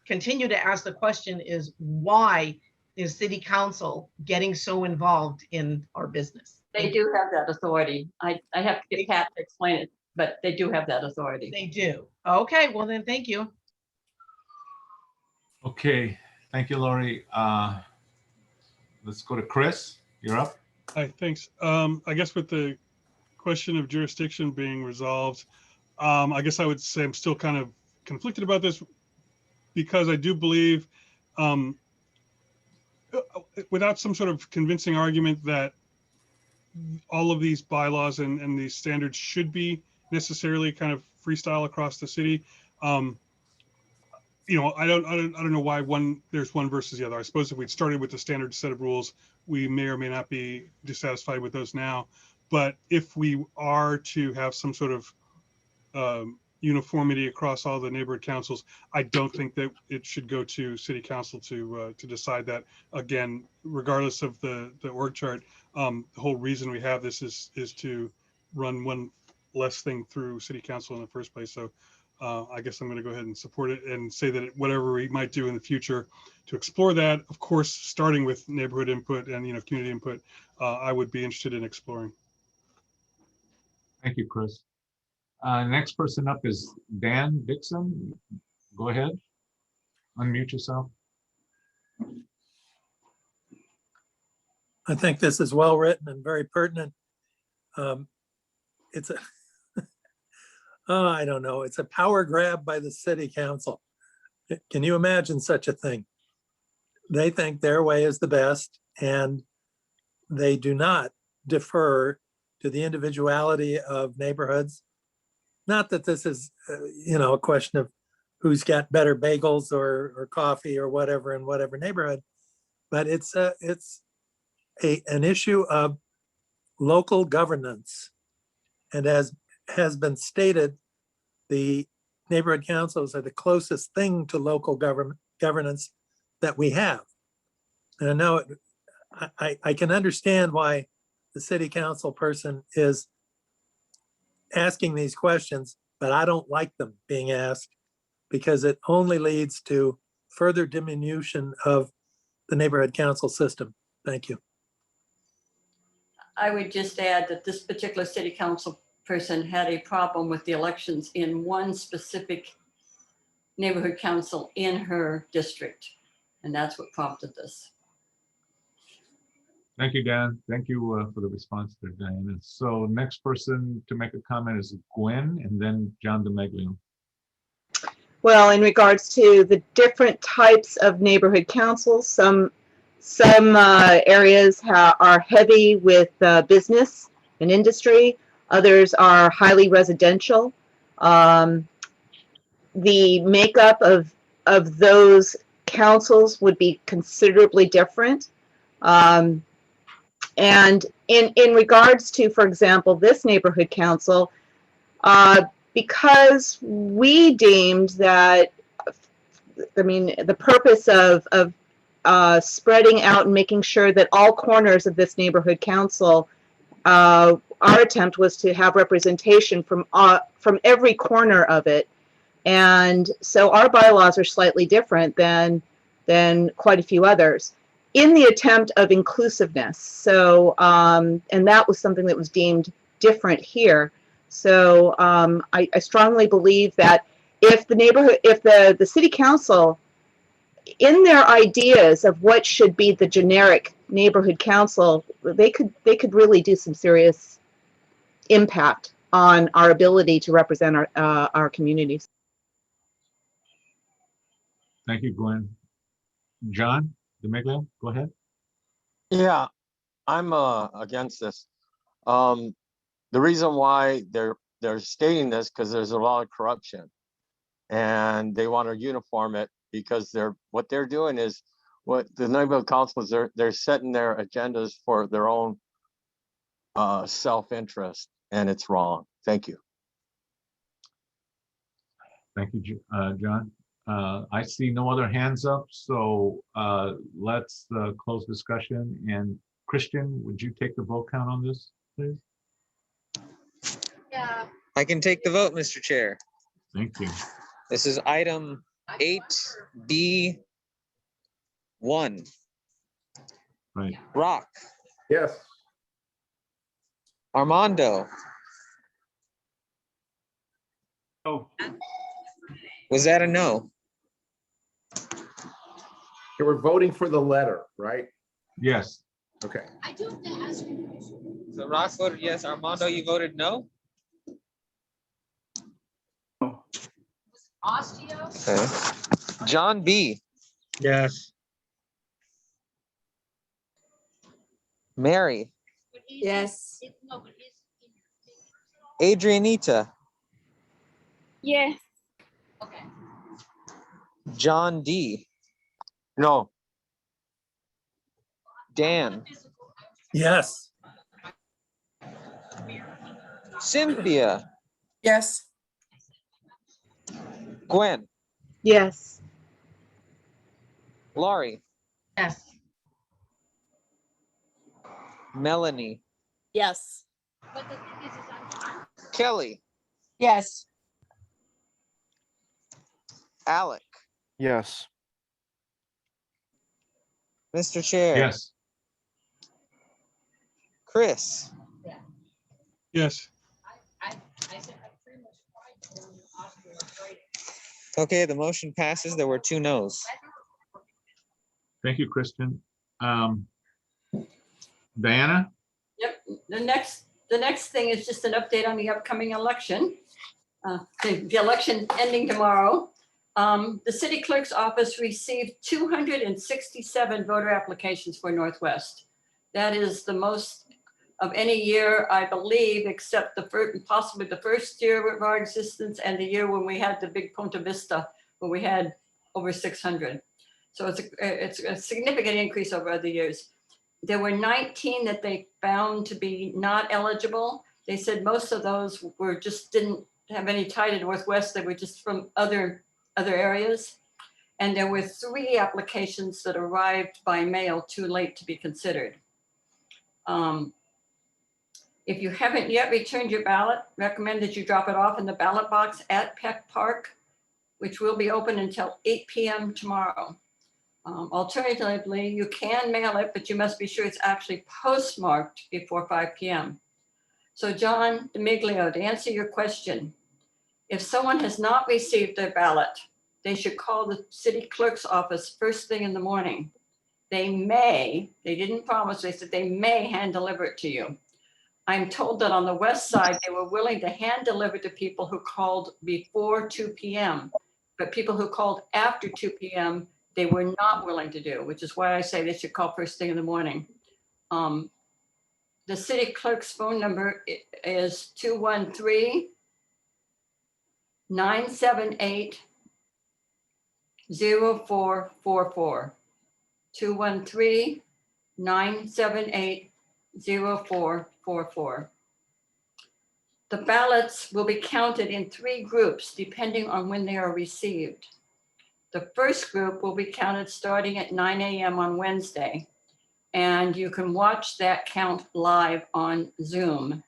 continue to ask the question is why is city council getting so involved in our business? They do have that authority. I have to get Pat to explain it, but they do have that authority. They do. Okay, well then, thank you. Okay, thank you, Lori. Let's go to Chris. You're up. Hi, thanks. I guess with the question of jurisdiction being resolved, I guess I would say I'm still kind of conflicted about this because I do believe, without some sort of convincing argument that all of these bylaws and these standards should be necessarily kind of freestyle across the city. You know, I don't know why there's one versus the other. I suppose if we'd started with the standard set of rules, we may or may not be dissatisfied with those now. But if we are to have some sort of uniformity across all the neighborhood councils, I don't think that it should go to city council to decide that. Again, regardless of the org chart, the whole reason we have this is to run one less thing through city council in the first place. So I guess I'm going to go ahead and support it and say that whatever we might do in the future to explore that, of course, starting with neighborhood input and community input, I would be interested in exploring. Thank you, Chris. Next person up is Dan Dixon. Go ahead. Unmute yourself. I think this is well written and very pertinent. It's a, oh, I don't know, it's a power grab by the city council. Can you imagine such a thing? They think their way is the best and they do not defer to the individuality of neighborhoods. Not that this is, a question of who's got better bagels or coffee or whatever in whatever neighborhood, but it's an issue of local governance. And as has been stated, the neighborhood councils are the closest thing to local governance that we have. And I know I can understand why the city council person is asking these questions, but I don't like them being asked because it only leads to further diminution of the neighborhood council system. Thank you. I would just add that this particular city council person had a problem with the elections in one specific neighborhood council in her district. And that's what prompted this. Thank you, Dan. Thank you for the response there, Diana. So next person to make a comment is Gwen and then John DeMeglio. Well, in regards to the different types of neighborhood councils, some areas are heavy with business and industry. Others are highly residential. The makeup of those councils would be considerably different. And in regards to, for example, this neighborhood council, because we deemed that, the purpose of spreading out and making sure that all corners of this neighborhood council, our attempt was to have representation from every corner of it. And so our bylaws are slightly different than quite a few others in the attempt of inclusiveness. So, and that was something that was deemed different here. So I strongly believe that if the city council, in their ideas of what should be the generic neighborhood council, they could really do some serious impact on our ability to represent our communities. Thank you, Gwen. John DeMeglio, go ahead. Yeah, I'm against this. The reason why they're stating this because there's a lot of corruption, and they want to uniform it because what they're doing is what the neighborhood councils they're setting their agendas for their own self-interest, and it's wrong. Thank you. Thank you, John. I see no other hands up, so let's close discussion. And Christian, would you take the vote count on this, please? I can take the vote, Mr. Chair. Thank you. This is item 8B1. Right. Rock, Yes. Armando, Oh, was that a no? Okay, we're voting for the letter, right? Yes. Okay. So Rock voted yes. Armando, you voted no? Okay. John B. Yes. Mary, Yes. Adrianita, Yes. John D. No. Dan, Yes. Cynthia, Yes. Gwen, Yes. Laurie, Yes. Melanie, Yes. Kelly, Yes. Alec, Yes. Mr. Chair. Yes. Chris, Yes. okay, the motion passes. There were 2 noes. Thank you, Kristen. Diana? Yep, the next thing is just an update on the upcoming election. The election ending tomorrow. The city clerk's office received 267 voter applications for Northwest. That is the most of any year, I believe, except the first, possibly the first year of our existence and the year when we had the big Punta Vista, when we had over 600. So it's a significant increase over other years. There were 19 that they found to be not eligible. They said most of those were just didn't have any tie to Northwest. They were just from other areas. And there were 3 applications that arrived by mail too late to be considered. If you haven't yet returned your ballot, recommend that you drop it off in the ballot box at Peck Park, which will be open until 8 p.m. tomorrow. Alternatively, you can mail it, but you must be sure it's actually postmarked before 5 p.m. So John DeMiglio, to answer your question, if someone has not received their ballot, they should call the city clerk's office first thing in the morning. They didn't promise, they said they may hand deliver it to you. I'm told that on the west side, they were willing to hand deliver to people who called before 2 p.m. But people who called after 2 p.m., they were not willing to do, which is why I say they should call first thing in the morning. The city clerk's phone number is 213-978-0444. 213-978-0444. The ballots will be counted in 3 groups depending on when they are received. The first group will be counted starting at 9 a.m. on Wednesday, and you can watch that count live on Zoom.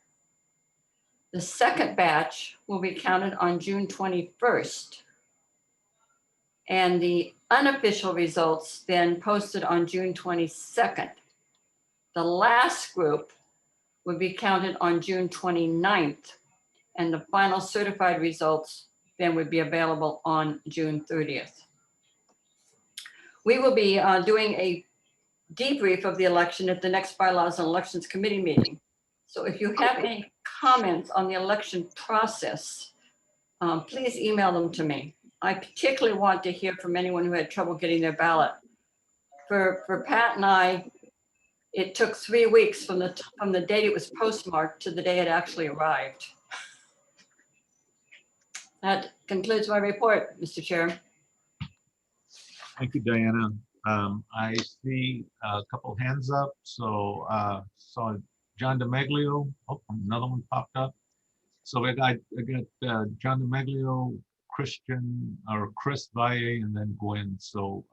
The second batch will be counted on June 21st, and the unofficial results then posted on June 22nd. The last group will be counted on June 29th, and the final certified results then would be available on June 30th. We will be doing a debrief of the election at the next Bylaws and Elections Committee meeting. So if you have any comments on the election process, please email them to me. I particularly want to hear from anyone who had trouble getting their ballot. For Pat and I, it took 3 weeks from the date it was postmarked to the day it actually arrived. That concludes my report, Mr. Chair. Thank you, Diana. I see a couple hands up. So saw John DeMaglio. Oh, another one popped up. So I got John DeMaglio, Chris Valle, and then Gwen. So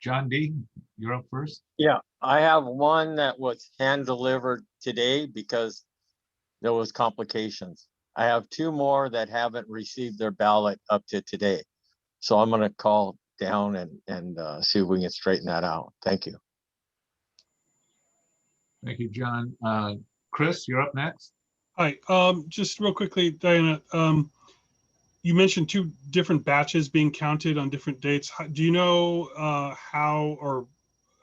John D, you're up first. Yeah, I have one that was hand delivered today because there was complications. I have 2 more that haven't received their ballot up to today. So I'm gonna call down and see if we can straighten that out. Thank you. Thank you, John. Chris, you're up next. Hi, just real quickly, Diana, you mentioned 2 different batches being counted on different dates. Do you know how or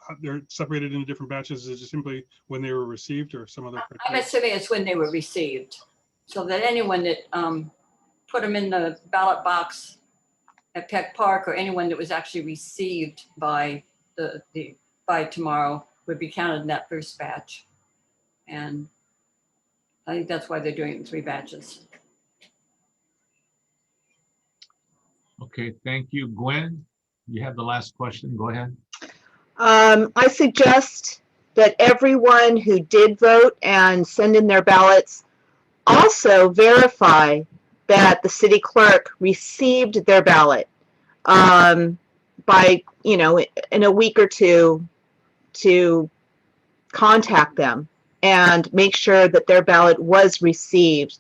how they're separated into different batches? Is it simply when they were received or some other I'm criteria? assuming it's when they were received, so that anyone that put them in the ballot box at Peck Park, or anyone that was actually received by by tomorrow, would be counted in that first batch. And I think that's why they're doing it in 3 batches. Okay, thank you. Gwen, you have the last question. Go ahead. I suggest that everyone who did vote and send in their ballots also verify that the city clerk received their ballot by, in a week or 2 to contact them and make sure that their ballot was received.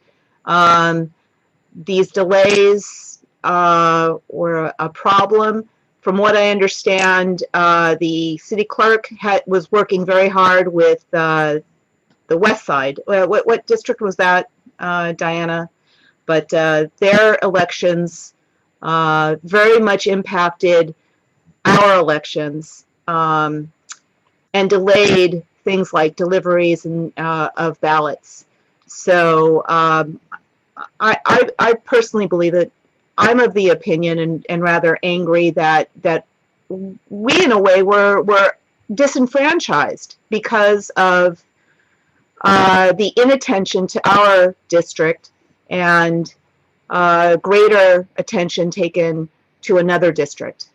These delays were a problem. From what I understand, the city clerk was working very hard with the west side. What district was that, Diana? But their elections very much impacted our elections and delayed things like deliveries and of ballots. So I personally believe that I'm of the opinion and rather angry that we, in a way, were disenfranchised because of the inattention to our district and greater attention taken to another district.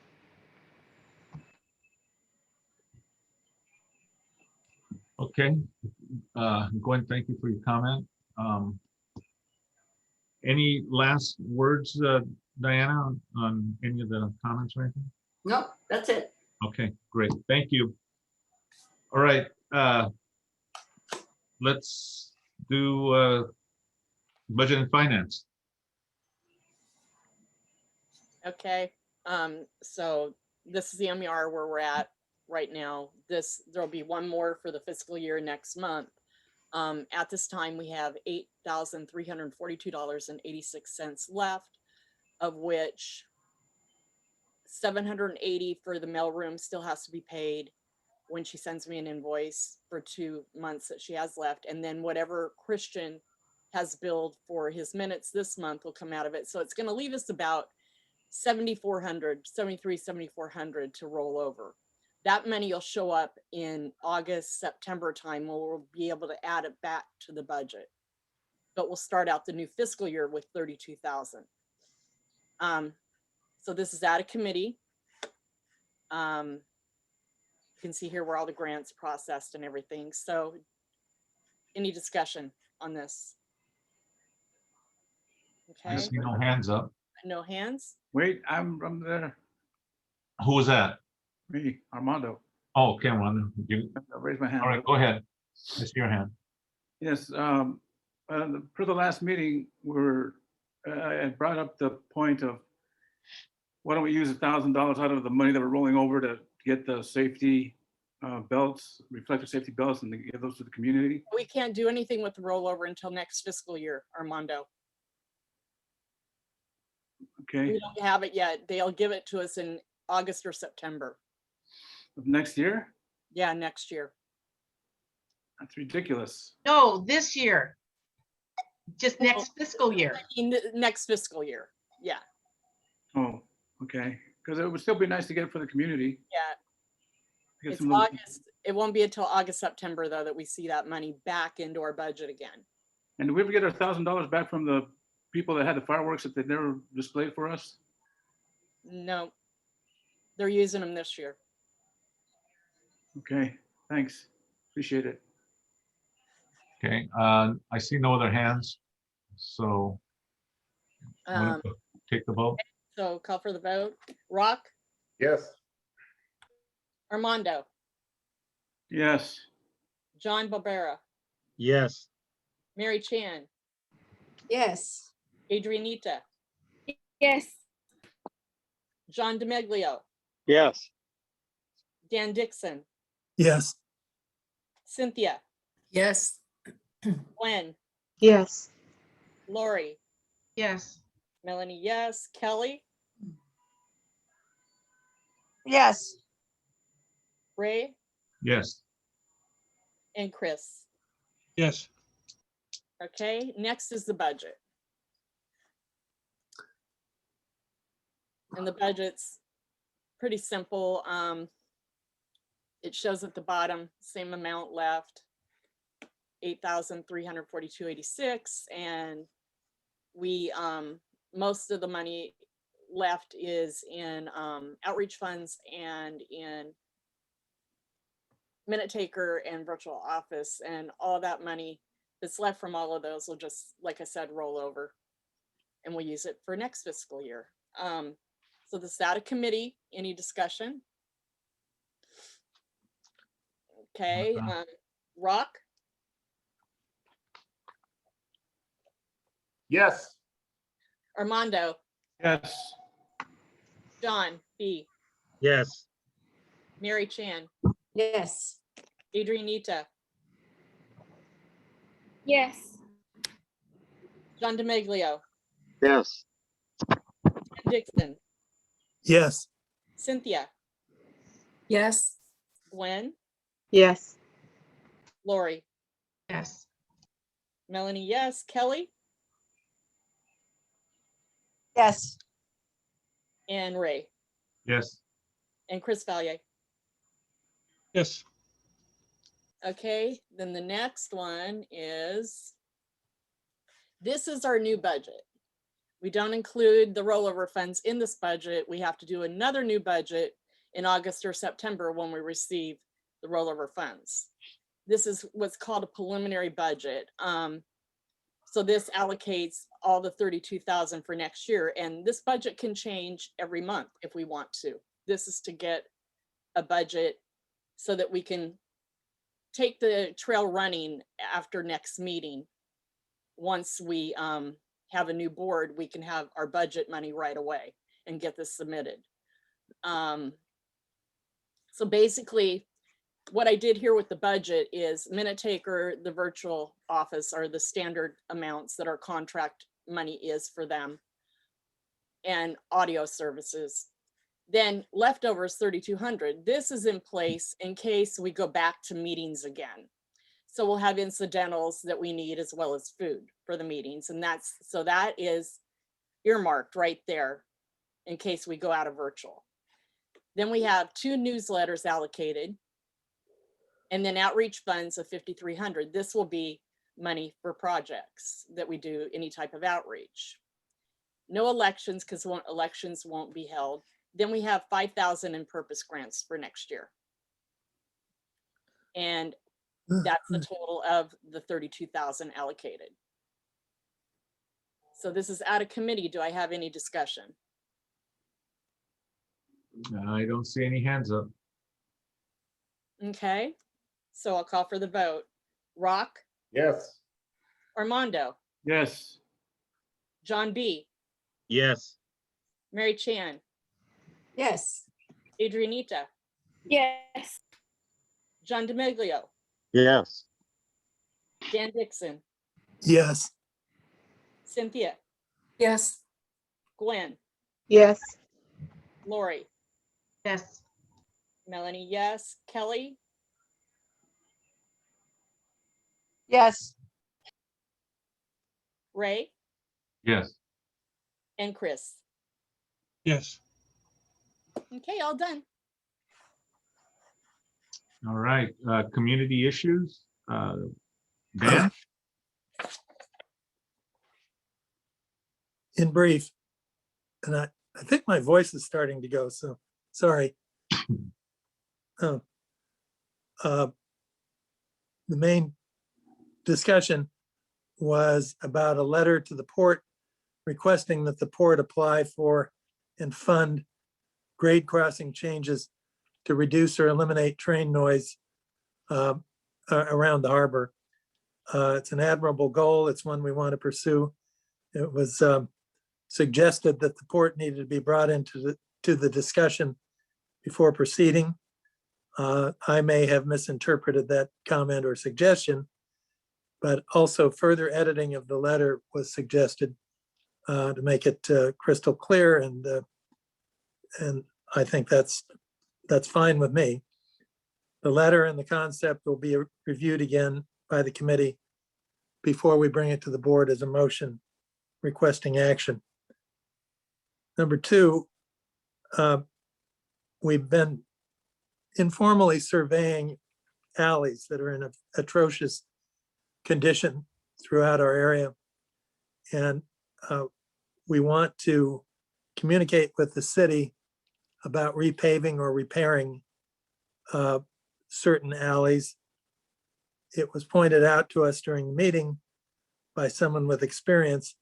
Okay. Gwen, thank you for your comment. Any last words, Diana, on any of the comments or anything? No, that's it. Okay, great. Thank you. All right. Let's do budget and finance. Okay, so this is the MER where we're at right now. There'll be 1 more for the fiscal year next month. At this time, we have $8,342.86 left, of which $780 for the mailroom still has to be paid when she sends me an invoice for 2 months that she has left. And then whatever Christian has billed for his minutes this month will come out of it. So it's going to leave us about $7,400 to roll over. That money will show up in August, September time, where we'll be able to add it back to the budget. But we'll start out the new fiscal year with $32,000. So this is out of committee. You can see here where all the grants processed and everything. So any discussion on this? I Okay. see no hands up. No hands? Wait, I'm there. Who was that? Me, Armando. Oh, okay, Armando. I raised my hand. All right, go ahead. I see your hand. Yes, for the last meeting, I brought up the point of why don't we use $1,000 out of the money that we're rolling over to get the safety belts, reflective safety belts, and to give those to the community? We can't do anything with the rollover until next fiscal year, Armando. Okay. We don't have it yet. They'll give it to us in August or September. Of next year? Yeah, next year. That's ridiculous. No, this year. Just next fiscal year. Next fiscal year. Yeah. Oh, okay. Because it would still be nice to get it for the community. Yeah. Get It's some little- August. It won't be until August, September, though, that we see that money back into our budget again. And did we ever get our $1,000 back from the people that had the fireworks that they never displayed for us? No. They're using them this year. Okay, thanks. Appreciate it. Okay, I see no other hands. So wanna take the vote. So call for the vote. Rock, Yes. Armando, Yes. John Barbera, Yes. Mary Chan, Yes. Adrianita, Yes. John DeMeglio, Yes. Dan Dixon, Yes. Cynthia, Yes. Gwen, Yes. Lori, Yes. Melanie, yes, Kelly, Yes. Ray, Yes. and Chris. Yes. Okay, next is the budget. And the budget's pretty simple. It shows at the bottom, same amount left, 8,342.86, and we most of the money left is in outreach funds and in minute taker and virtual office, and all that money that's left from all of those will just, like I said, roll over, and we'll use it for next fiscal year. So this is out of committee. Any discussion? Okay, Rock, Yes. Armando, Yes. John B, Yes. Mary Chan, Yes. Adrianita, Yes. John DeMeglio, Yes. Dan Dixon, Yes. Cynthia, Yes. Gwen, Yes. Lori, Yes. Melanie, yes, Kelly, Yes. and Ray, Yes. and Chris Valier. Yes. Okay, then the next one is, this is our new budget. We don't include the rollover funds in this budget. We have to do another new budget in August or September when we receive the rollover funds. This is what's called a preliminary budget. So this allocates all the 32,000 for next year, and this budget can change every month if we want to. This is to get a budget so that we can take the trail running after next meeting. Once we have a new board, we can have our budget money right away and get this submitted. So basically, what I did here with the budget is minute taker, the virtual office are the standard amounts that our contract money is for them, and audio services. Then leftovers 3,200. This is in place in case we go back to meetings again. So we'll have incidentals that we need as well as food for the meetings. And that is earmarked right there in case we go out of virtual. Then we have 2 newsletters allocated, and then outreach funds of 5,300. This will be money for projects that we do any type of outreach. No elections, because elections won't be held. Then we have 5,000 in purpose grants for next year. And that's the total of the 32,000 allocated. So this is out of committee. Do I have any discussion? I don't see any hands up. Okay, so I'll call for the vote. Rock, Yes. Armando, Yes. John B, Yes. Mary Chan, Yes. Adrianita, Yes. John DeMeglio, Yes. Dan Dixon, Yes. Cynthia, Yes. Gwen, Yes. Lori, Yes. Melanie, yes, Kelly, Yes. Ray, Yes. and Chris. Yes. Okay, all done. All right. Community issues. Dan? In brief, and I think my voice is starting to go, so sorry. The main discussion was about a letter to the port requesting that the port apply for and fund grade crossing changes to reduce or eliminate train noise around the harbor. It's an admirable goal. It's one we want to pursue. It was suggested that the port needed to be brought into the discussion before proceeding. I may have misinterpreted that comment or suggestion, but also further editing of the letter was suggested to make it crystal clear, and I think that's fine with me. The letter and the concept will be reviewed again by the committee before we bring it to the board as a motion requesting action. Number two, we've been informally surveying alleys that are in an atrocious condition throughout our area. And we want to communicate with the city about repaving or repairing certain alleys. It was pointed out to us during the meeting by someone with experience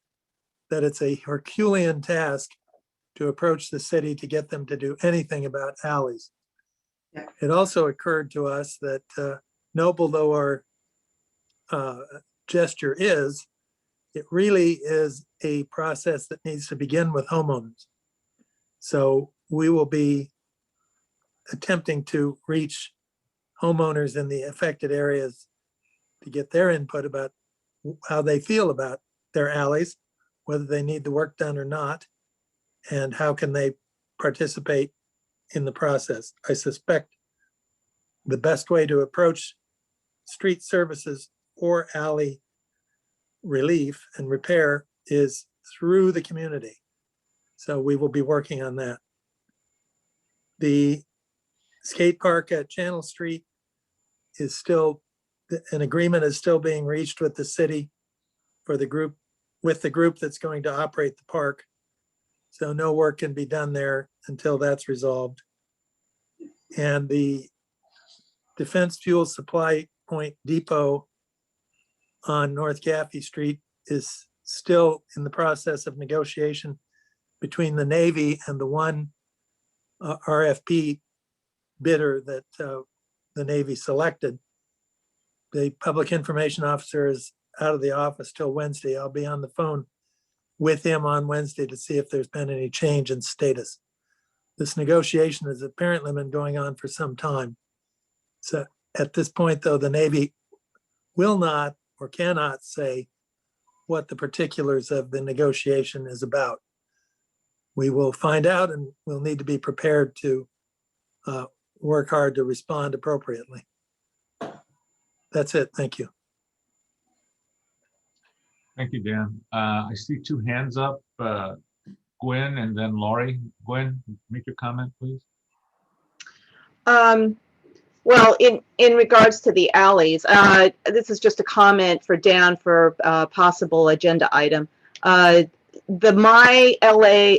that it's a Herculean task to approach the city to get them to do anything about alleys. It also occurred to us that noble though our gesture is, it really is a process that needs to begin with homeowners. So we will be attempting to reach homeowners in the affected areas to get their input about how they feel about their alleys, whether they need the work done or not, and how can they participate in the process. I suspect the best way to approach street services or alley relief and repair is through the community. So we will be working on that. The skate park at Channel Street is still, an agreement is still being reached with the city for the group, with the group that's going to operate the park. So no work can be done there until that's resolved. And the Defense Fuel Supply Point Depot on North Gaffey Street is still in the process of negotiation between the Navy and the one RFP bidder that the Navy selected. The public information officer is out of the office till Wednesday. I'll be on the phone with him on Wednesday to see if there's been any change in status. This negotiation has apparently been going on for some time. So at this point, though, the Navy will not or cannot say what the particulars of the negotiation is about. We will find out, and we'll need to be prepared to work hard to respond appropriately. That's it. Thank you. Thank you, Dan. I see two hands up, Gwen and then Laurie. Gwen, make your comment, please. Well, in regards to the alleys, this is just a comment for Dan for possible agenda item. The My LA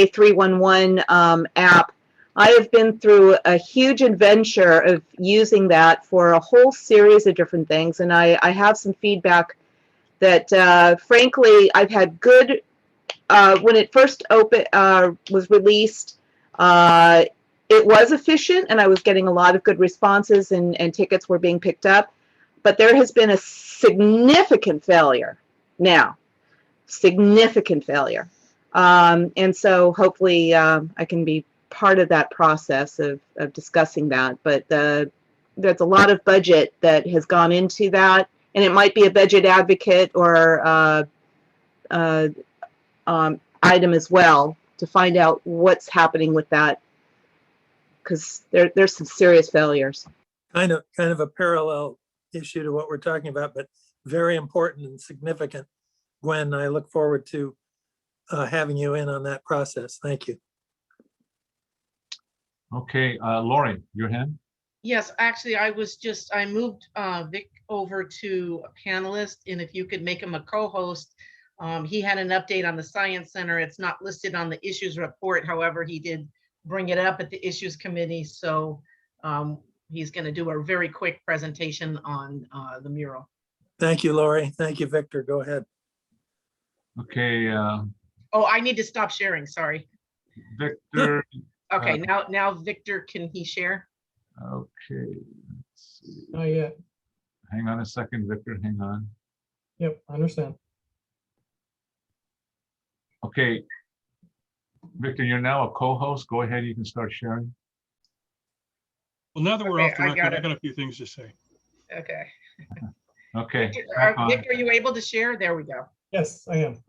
311 app, I have been through a huge adventure of using that for a whole series of different things, and I have some feedback that frankly I've had good when it first was released. It was efficient and I was getting a lot of good responses and tickets were being picked up, but there has been a significant failure now, significant failure. And so hopefully I can be part of that process of discussing that, but there's a lot of budget that has gone into that, and it might be a budget advocate or item as well to find out what's happening with that, because there's some serious failures. Kind of a parallel issue to what we're talking about, but very important and significant. Gwen, I look forward to having you in on that process. Thank you. Okay, Laurie, your hand. Yes, actually, I moved Vic over to a panelist, and if you could make him a co-host. He had an update on the Science Center. It's not listed on the issues report. However, he did bring it up at the issues committee. So he's going to do a very quick presentation on the mural. Thank you, Laurie. Thank you, Victor. Go ahead. Okay. Oh, I need to stop sharing. Sorry. Victor. Okay, now Victor, can he share? Okay. Let's see. Not yet. hang on a second, Victor, hang on. Yep, I understand. Okay. Victor, you're now a co-host. Go ahead, you can start sharing. Well, now that we're Okay, off the I record, got I it. got a few things to say. Okay. Okay. Nick, are you able to share? There we go. Yes, I am.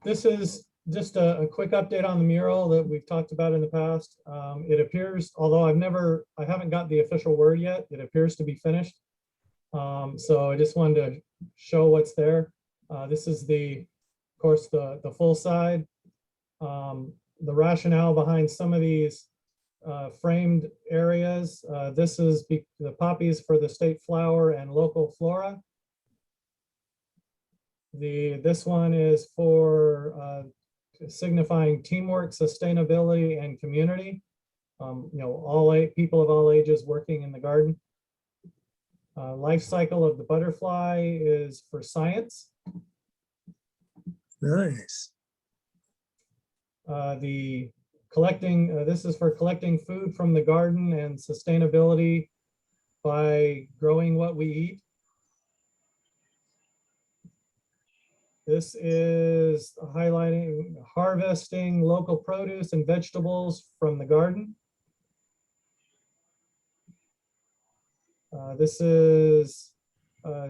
This is just a quick update on the mural that we've talked about in the past. It appears, although I haven't got the official word yet, it appears to be finished. So I just wanted to show what's there. This is of course, the full side. The rationale behind some of these framed areas. This is the poppies for the state flower and local flora. This one is for signifying teamwork, sustainability, and community. People of all ages working in the garden. Life cycle of the butterfly is for science. Nice. This is for collecting food from the garden and sustainability by growing what we eat. This is highlighting harvesting local produce and vegetables from the garden. This is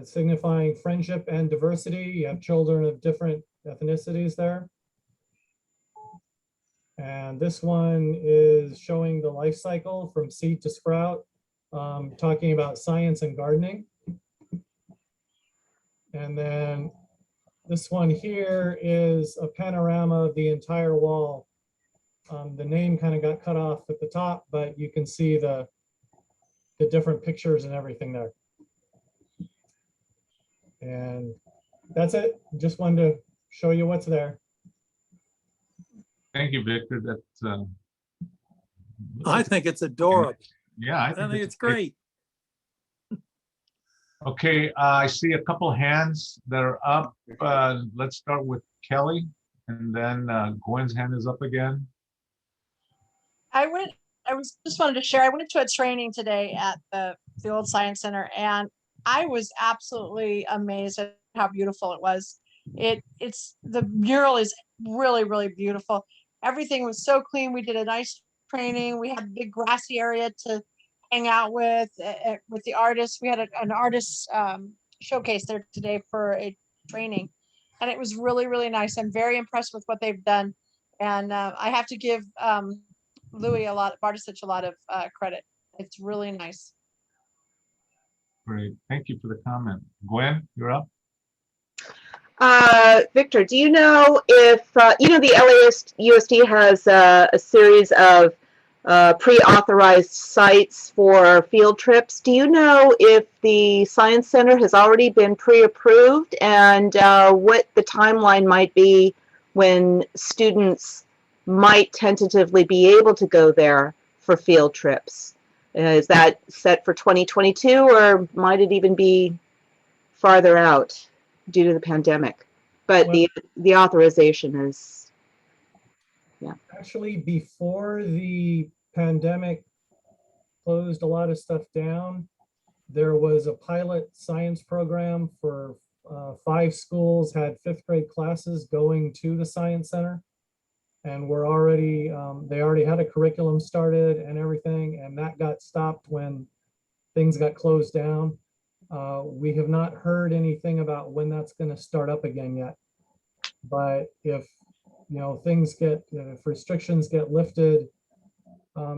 signifying friendship and diversity. You have children of different ethnicities there. And this one is showing the life cycle from seed to sprout, talking about science and gardening. And then this one here is a panorama of the entire wall. The name kind of got cut off at the top, but you can see the different pictures and everything there. And that's it. Just wanted to show you what's there. Thank you, Victor. That's I think it's adorable. yeah, I think it's great. Okay, I see a couple hands that are up. Let's start with Kelly, and then Gwen's hand is up again. I just wanted to share, I went to a training today at the old Science Center, and I was absolutely amazed at how beautiful it was. The mural is really, really beautiful. Everything was so clean. We did a nice training. We had a big grassy area to hang out with the artists. We had an artist showcase there today for a training, and it was really, really nice. I'm very impressed with what they've done, and I have to give Louis Bartasich a lot of credit. It's really nice. Great, thank you for the comment. Gwen, you're up. Victor, do you know if, the LAUSD has a series of pre-authorized sites for field trips. Do you know if the Science Center has already been pre-approved, and what the timeline might be when students might tentatively be able to go there for field trips? Is that set for 2022, or might it even be farther out due to the pandemic? But Well, the authorization is, yeah. Actually, before the pandemic closed a lot of stuff down, there was a pilot science program for 5 schools, had 5th grade classes going to the Science Center. And they already had a curriculum started and everything, and that got stopped when things got closed down. We have not heard anything about when that's going to start up again yet. But if if restrictions get lifted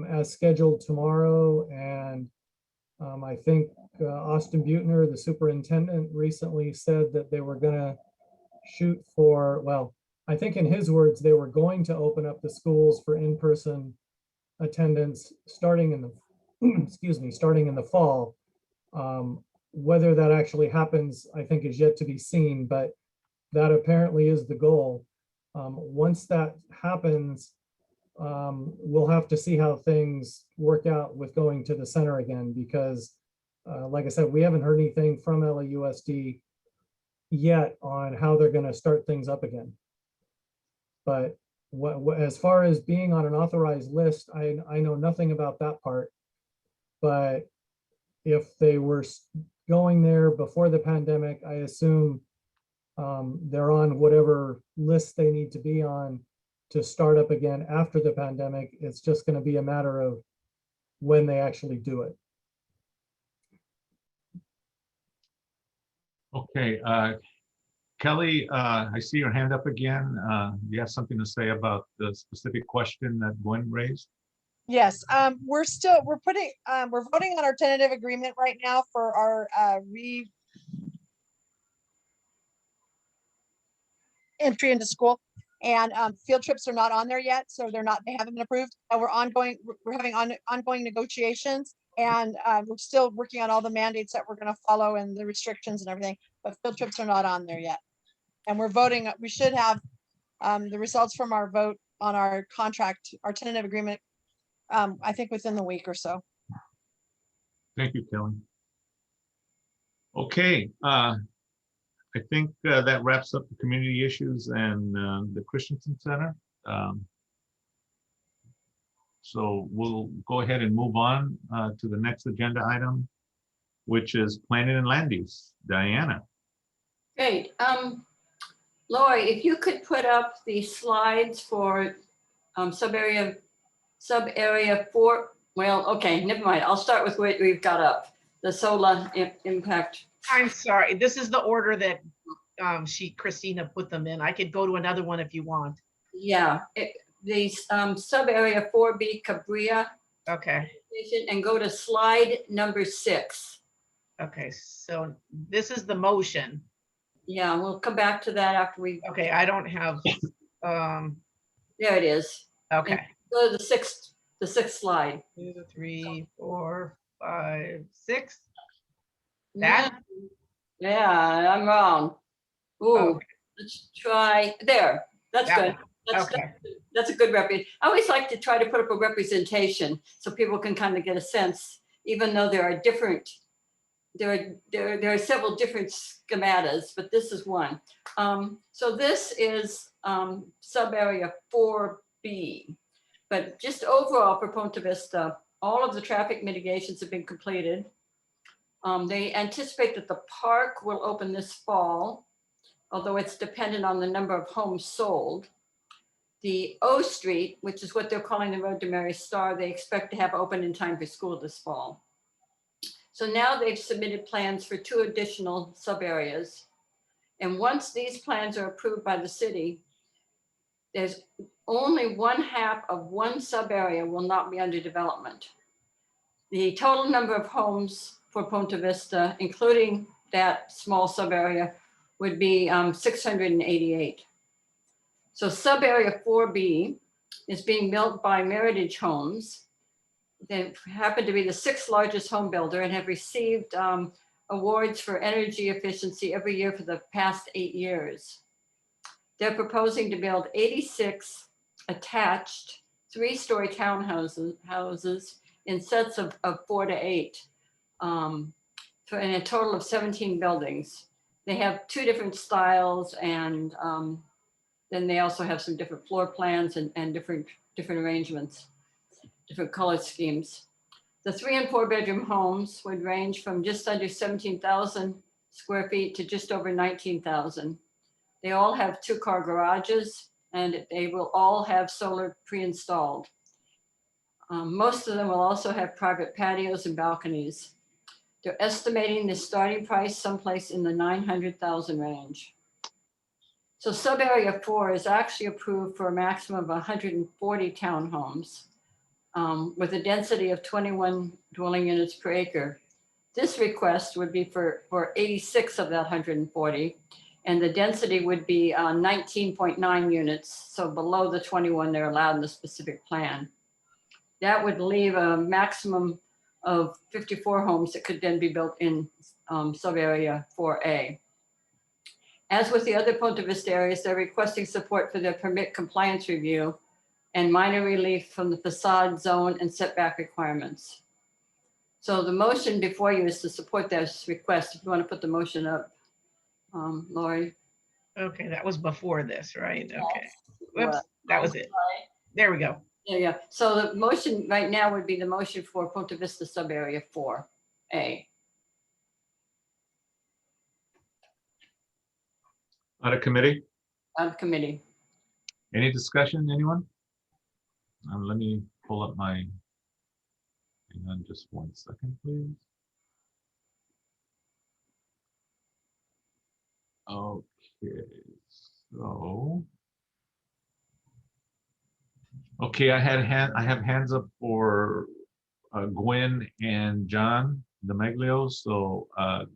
as scheduled tomorrow, and I think Austin Butner, the superintendent, recently said that they were going to shoot for, well, I think in his words, they were going to open up the schools for in-person attendance starting in the starting in the fall. Whether that actually happens, I think, is yet to be seen, but that apparently is the goal. Once that happens, we'll have to see how things work out with going to the center again, because like I said, we haven't heard anything from LAUSD yet on how they're going to start things up again. But as far as being on an authorized list, I know nothing about that part. But if they were going there before the pandemic. I assume they're on whatever list they need to be on to start up again after the pandemic. It's just going to be a matter of when they actually do it. Okay, Kelly, I see your hand up again. You have something to say about the specific question that Gwen raised? Yes, we're voting on our tentative agreement right now for our entry into school, and field trips are not on there yet, so they haven't been approved. And we're having ongoing negotiations, and we're still working on all the mandates that we're going to follow and the restrictions and everything, but field trips are not on there yet. And we're voting, we should have the results from our vote on our contract, our tentative agreement, I think within the week or so. Thank you, Kelly. Okay, I think that wraps up the community issues and the Christensen Center. So we'll go ahead and move on to the next agenda item, which is planning and land use. Diana. Great. Lori, if you could put up the slides for sub-area 4. Well, okay, never mind. I'll start with what we've got up. The solar impact. I'm sorry. This is the order that Christina put them in. I could go to another one if you want. Yeah, the sub-area 4B Cabrera. Okay. And go to slide number 6. Okay, so this is the motion. Yeah, we'll come back to that after we. Okay, I don't have. There it is. Okay. And go to the sixth slide. 2, 3, 4, 5, 6. That. That. Yeah, I'm wrong. Ooh, okay. Let's try there. That's That good. one. That's a good I always like to try to put up a representation so people can kind of get a sense, even though there are different. There are several different schematas, but this is one. So this is sub-area 4B. But just overall for Ponte Vista, all of the traffic mitigations have been completed. They anticipate that the park will open this fall, although it's dependent on the number of homes sold. The O Street, which is what they're calling the Road to Mary Star, they expect to have open in time for school this fall. So now they've submitted plans for 2 additional sub-areas. And once these plans are approved by the city, there's only 1/2 of one sub-area will not be under development. The total number of homes for Ponte Vista, including that small sub-area, would be 688. So sub-area 4B is being built by Meritage Homes. They happen to be the 6th largest home builder and have received awards for energy efficiency every year for the past 8 years. They're proposing to build 86 attached 3-story townhouses in sets of 4 to 8, for in a total of 17 buildings. They have 2 different styles, and then they also have some different floor plans and different arrangements, different color schemes. The 3 and 4 bedroom homes would range from just under 17,000 square feet to just over 19,000. They all have 2-car garages, and they will all have solar pre-installed. Most of them will also have private patios and balconies. They're estimating the starting price someplace in the 900,000 range. So sub-area 4 is actually approved for a maximum of 140 townhomes with a density of 21 dwelling units per acre. This request would be for 86 of that 140, and the density would be 19.9 units, so below the 21 they're allowed in the specific plan. That would leave a maximum of 54 homes that could then be built in sub-area 4A. As with the other Ponte Vista areas, they're requesting support for their permit compliance review and minor relief from the facade zone and setback requirements. So the motion before you is to support this request. If you want to put the motion up, Lori. Okay, that was before this, right? Okay. Yes. Whoops, that was it. There we go. Yeah. So the motion right now would be the motion for Ponte Vista sub-area 4A. Out of committee? On committee. Any discussion, anyone? Let me pull up my, hang on just 1 second, please. Okay, so. Okay, I have hands up for Gwen and John DeMaglio. So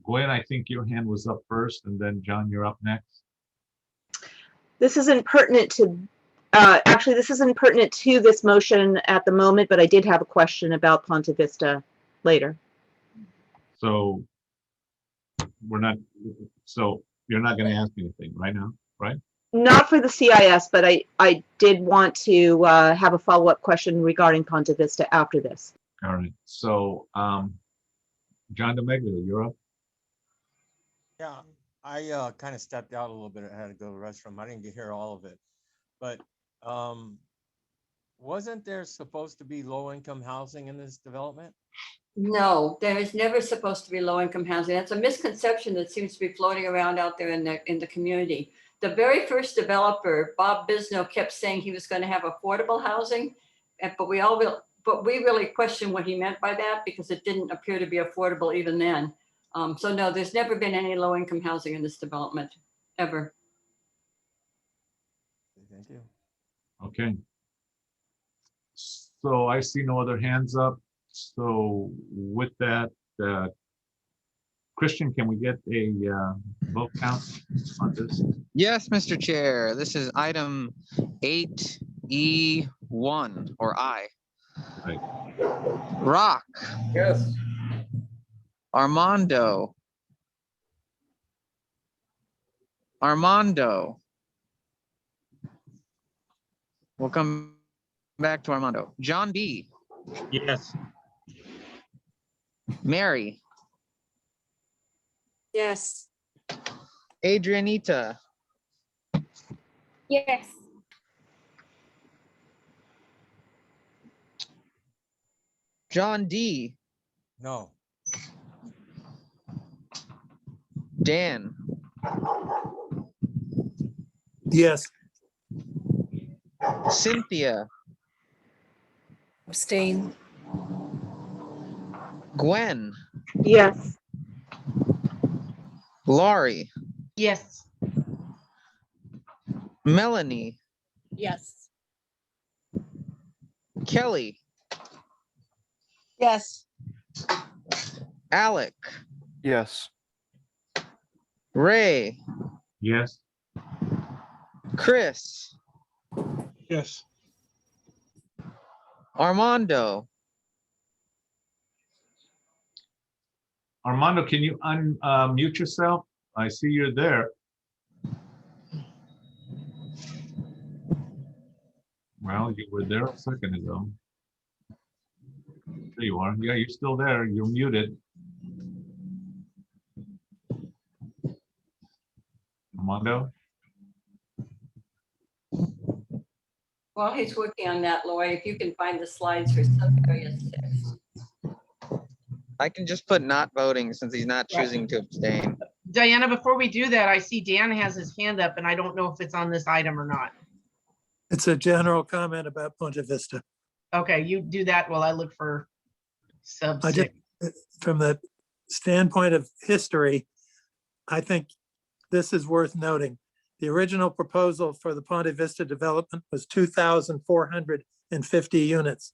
Gwen, I think your hand was up first, and then John, you're up next. This isn't pertinent to, actually, this isn't pertinent to this motion at the moment, but I did have a question about Ponte Vista later. So we're not, so you're not going to ask anything right now, right? Not for the CIS, but I did want to have a follow-up question regarding Ponte Vista after this. All right. So John DeMaglio, you're up. Yeah, I kind of stepped out a little bit. I had to go to the restroom. I didn't get hear all of it, but wasn't there supposed to be low-income housing in this development? No, there is never supposed to be low-income housing. That's a misconception that seems to be floating around out there in the community. The very first developer, Bob Bisno, kept saying he was going to have affordable housing, but we really questioned what he meant by that because it didn't appear to be affordable even then. So no, there's never been any low-income housing in this development, ever. Thank you. Okay. So I see no other hands up. So with that, Christian, can we get a vote count on this? Yes, Mr. Chair. This is item 8E1 or I. Right. Rock. Yes. Armando. Armando. We'll come back to Armando. John B. Yes. Mary. Yes. Adrianita. Yes. John D. No. Dan. Yes. Cynthia. Abstain. Gwen. Yes. Laurie. Yes. Melanie. Yes. Kelly. Yes. Alec. Yes. Ray. Yes. Chris. Yes. Armando. Armando, can you unmute yourself? I see you're there. Well, you were there a second ago. There you are. Yeah, you're still there. You're muted. Armando? While he's working on that, Lori, if you can find the slides for sub-area 6. I can just put not voting since he's not choosing to abstain. Diana, before we do that, I see Dan has his hand up and I don't know if it's on this item or not. It's a general comment about Ponte Vista. Okay, you do that while I look for sub I just, 6. from the standpoint of history, I think this is worth noting. The original proposal for the Ponte Vista development was 2,450 units.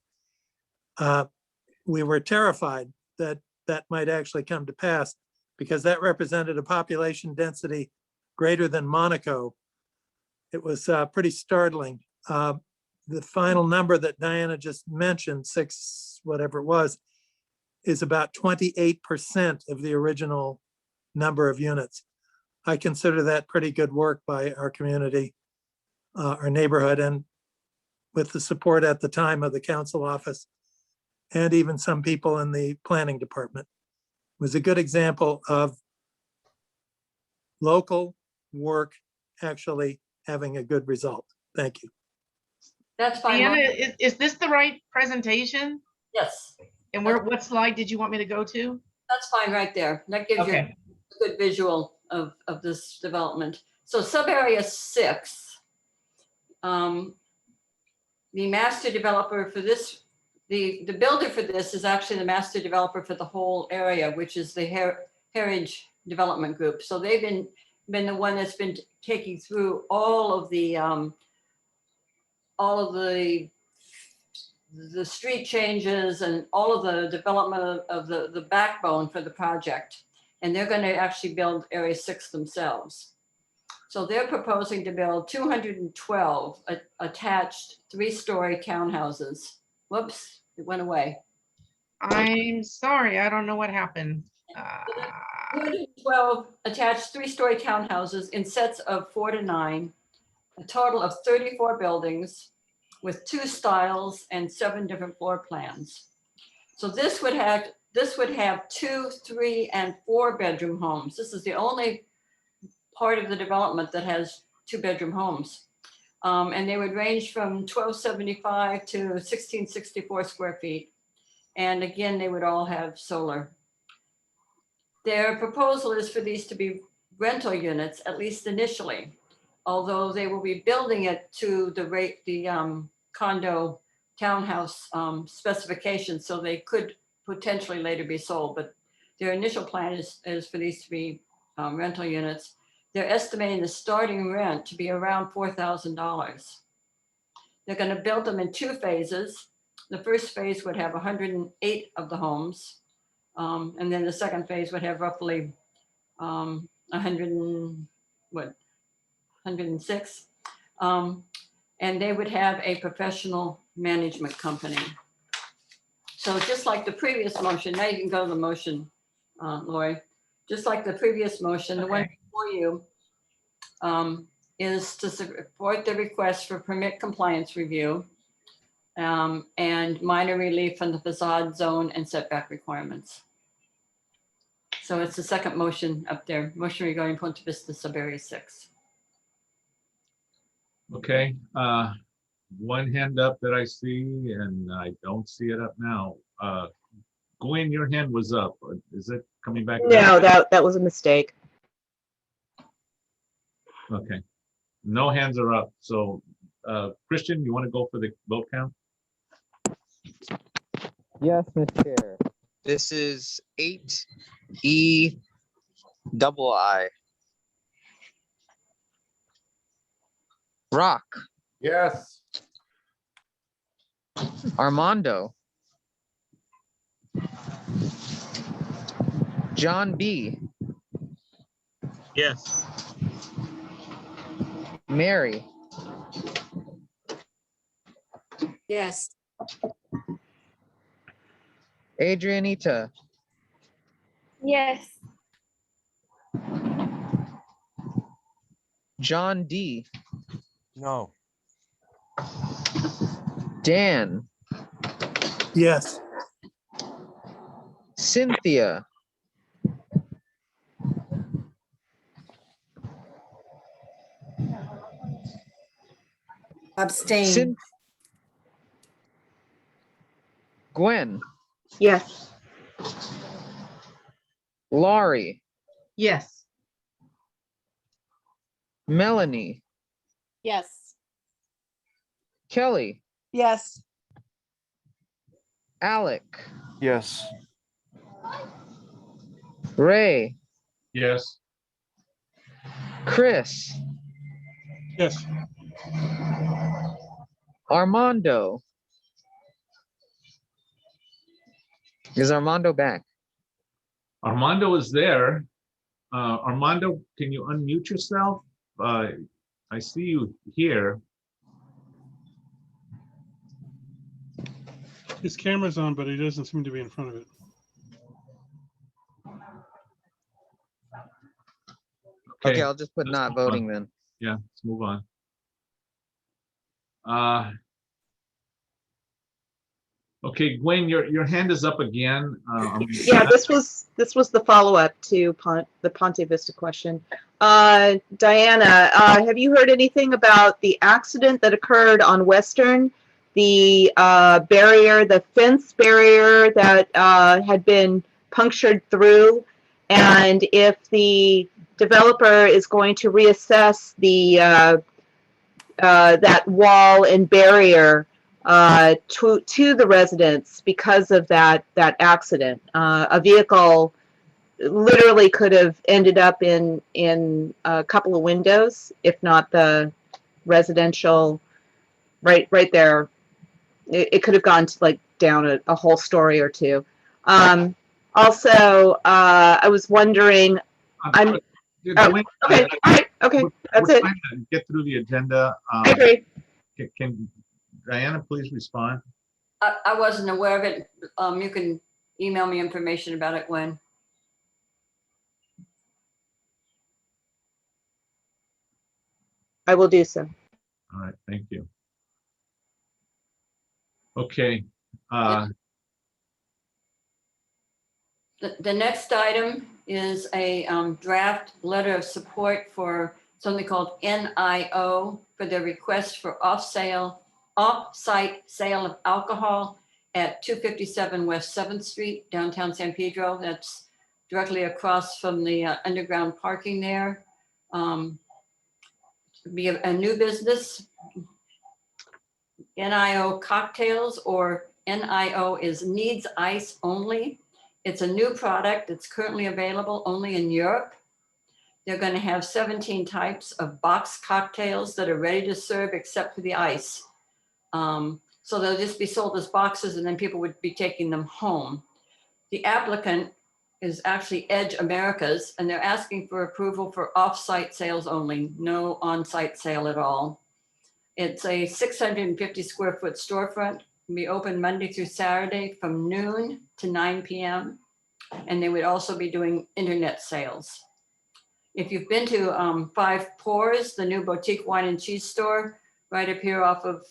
We were terrified that that might actually come to pass because that represented a population density greater than Monaco. It was pretty startling. The final number that Diana just mentioned, 6, whatever it was, is about 28% of the original number of units. I consider that pretty good work by our community, our neighborhood, and with the support at the time of the council office and even some people in the planning department. It was a good example of local work actually having a good result. Thank you. That's fine. Diana, is this the right presentation? Yes. And what slide did you want me to go to? That's fine right there. That gives you Okay. a good visual of this development. So sub-area 6, the master developer for this, the builder for this is actually the master developer for the whole area, which is the Heritage Development Group. So they've been the one that's been taking through all of the street changes and all of the development of the backbone for the project. And they're going to actually build Area 6 themselves. So they're proposing to build 212 attached 3-story townhouses. Whoops, it went away. I'm sorry, I don't know what happened. 212 attached 3-story townhouses in sets of 4 to 9, a total of 34 buildings with 2 styles and 7 different floor plans. So this would have 2, 3, and 4 bedroom homes. This is the only part of the development that has 2-bedroom homes. And they would range from 1275 to 1664 square feet. And again, they would all have solar. Their proposal is for these to be rental units, at least initially, although they will be building it to the condo townhouse specifications, so they could potentially later be sold. But their initial plan is for these to be rental units. They're estimating the starting rent to be around $4,000. They're going to build them in 2 phases. The first phase would have 108 of the homes. And then the second phase would have roughly 106. And they would have a professional management company. So just like the previous motion, now you can go to the motion, Lori. Just like the previous motion, the one before you is to support the request for permit compliance review and minor relief from the facade zone and setback requirements. So it's the second motion up there, motion regarding Ponte Vista sub-area 6. Okay, one hand up that I see, and I don't see it up now. Gwen, your hand was up. Is it coming back? No, that was a mistake. Okay, no hands are up. So, Christian, you want to go for the vote count? Yes, Mr. Chair. This is 8E double I. Rock. Yes. Armando. John B. Yes. Mary. Yes. Adrianita. Yes. John D. No. Dan. Yes. Cynthia. Abstain. Gwen. Yes. Laurie. Yes. Melanie. Yes. Kelly. Yes. Alec. Yes. Ray. Yes. Chris. Yes. Armando. Is Armando back? Armando is there. Armando, can you unmute yourself? I see you here. His camera's on, but he doesn't seem to be in front of it. Okay, I'll just put not voting then. Yeah, let's move on. Okay, Gwen, your hand is up again. Yeah, this was the follow-up to the Ponte Vista question. Diana, have you heard anything about the accident that occurred on Western? The barrier, the fence barrier that had been punctured through, and if the developer is going to reassess the that wall and barrier to the residents because of that accident. A vehicle literally could have ended up in a couple of windows, if not the residential right there. It could have gone to like down a whole story or two. Also, I was wondering. Okay. All right. Okay. That's it. We're trying to get through the agenda. I agree. Can Diana please respond? I wasn't aware of it. You can email me information about it when. I will do so. All right, thank you. Okay. The next item is a draft letter of support for something called NIO for their request for off-site sale of alcohol at 257 West 7th Street, downtown San Pedro. That's directly across from the underground parking there. Be a new business. NIO Cocktails, or NIO is Needs Ice Only. It's a new product that's currently available only in Europe. They're going to have 17 types of box cocktails that are ready to serve except for the ice. So they'll just be sold as boxes and then people would be taking them home. The applicant is actually Edge Americas, and they're asking for approval for off-site sales only, no on-site sale at all. It's a 650 square foot storefront, can be open Monday through Saturday from noon to 9 p.m. And they would also be doing internet sales. If you've been to Five Pours, the new boutique wine and cheese store, right up here off of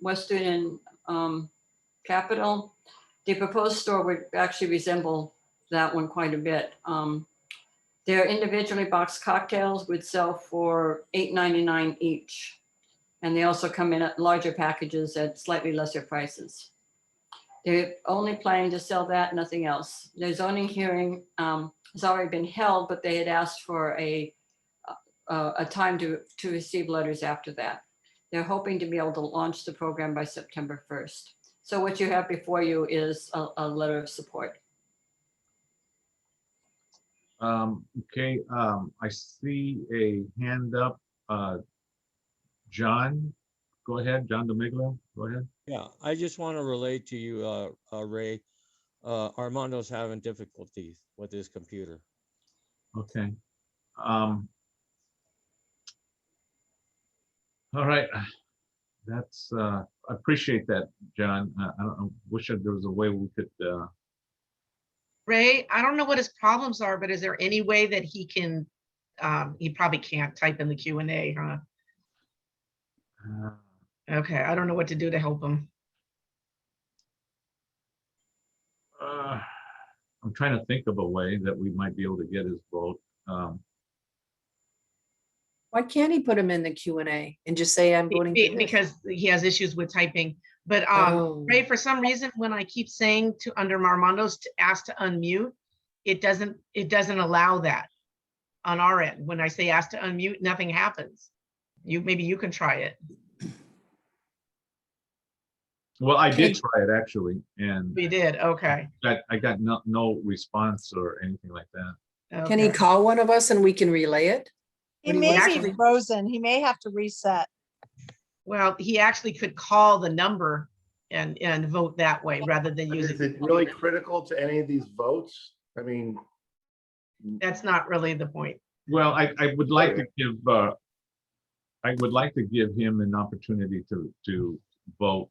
Western and Capitol, the proposed store would actually resemble that one quite a bit. Their individually boxed cocktails would sell for $8.99 each. And they also come in at larger packages at slightly lesser prices. They're only planning to sell that, nothing else. Their zoning hearing has already been held, but they had asked for a time to receive letters after that. They're hoping to be able to launch the program by September 1st. So what you have before you is a letter of support. Okay, I see a hand up. John, go ahead. John DeMiglio, go ahead. Yeah, I just want to relate to you, Ray. Armando's having difficulties with his computer. Okay. All right. That's I appreciate that, John. I don't know, wish there was a way we could Ray, I don't know what his problems are, but is there any way that he can, he probably can't type in the Q&A, huh? Okay, I don't know what to do to help him. I'm trying to think of a way that we might be able to get his vote. Why can't he put them in the Q&A and just say I'm voting for this? Because he has issues with typing. But Ray, for some reason, when I keep saying to under Armando's to ask to unmute, it doesn't allow that on our end. When I say ask to unmute, nothing happens. Maybe you can try it. Well, I did try it actually, and we did. Okay. I got no response or anything like that. Okay. Can he call one of us and we can relay it? He may be frozen. He may have to reset. Well, he actually could call the number and vote that way rather than using. Is it really critical to any of these votes? I mean, that's not really the point. Well, I would like to give him an opportunity to vote.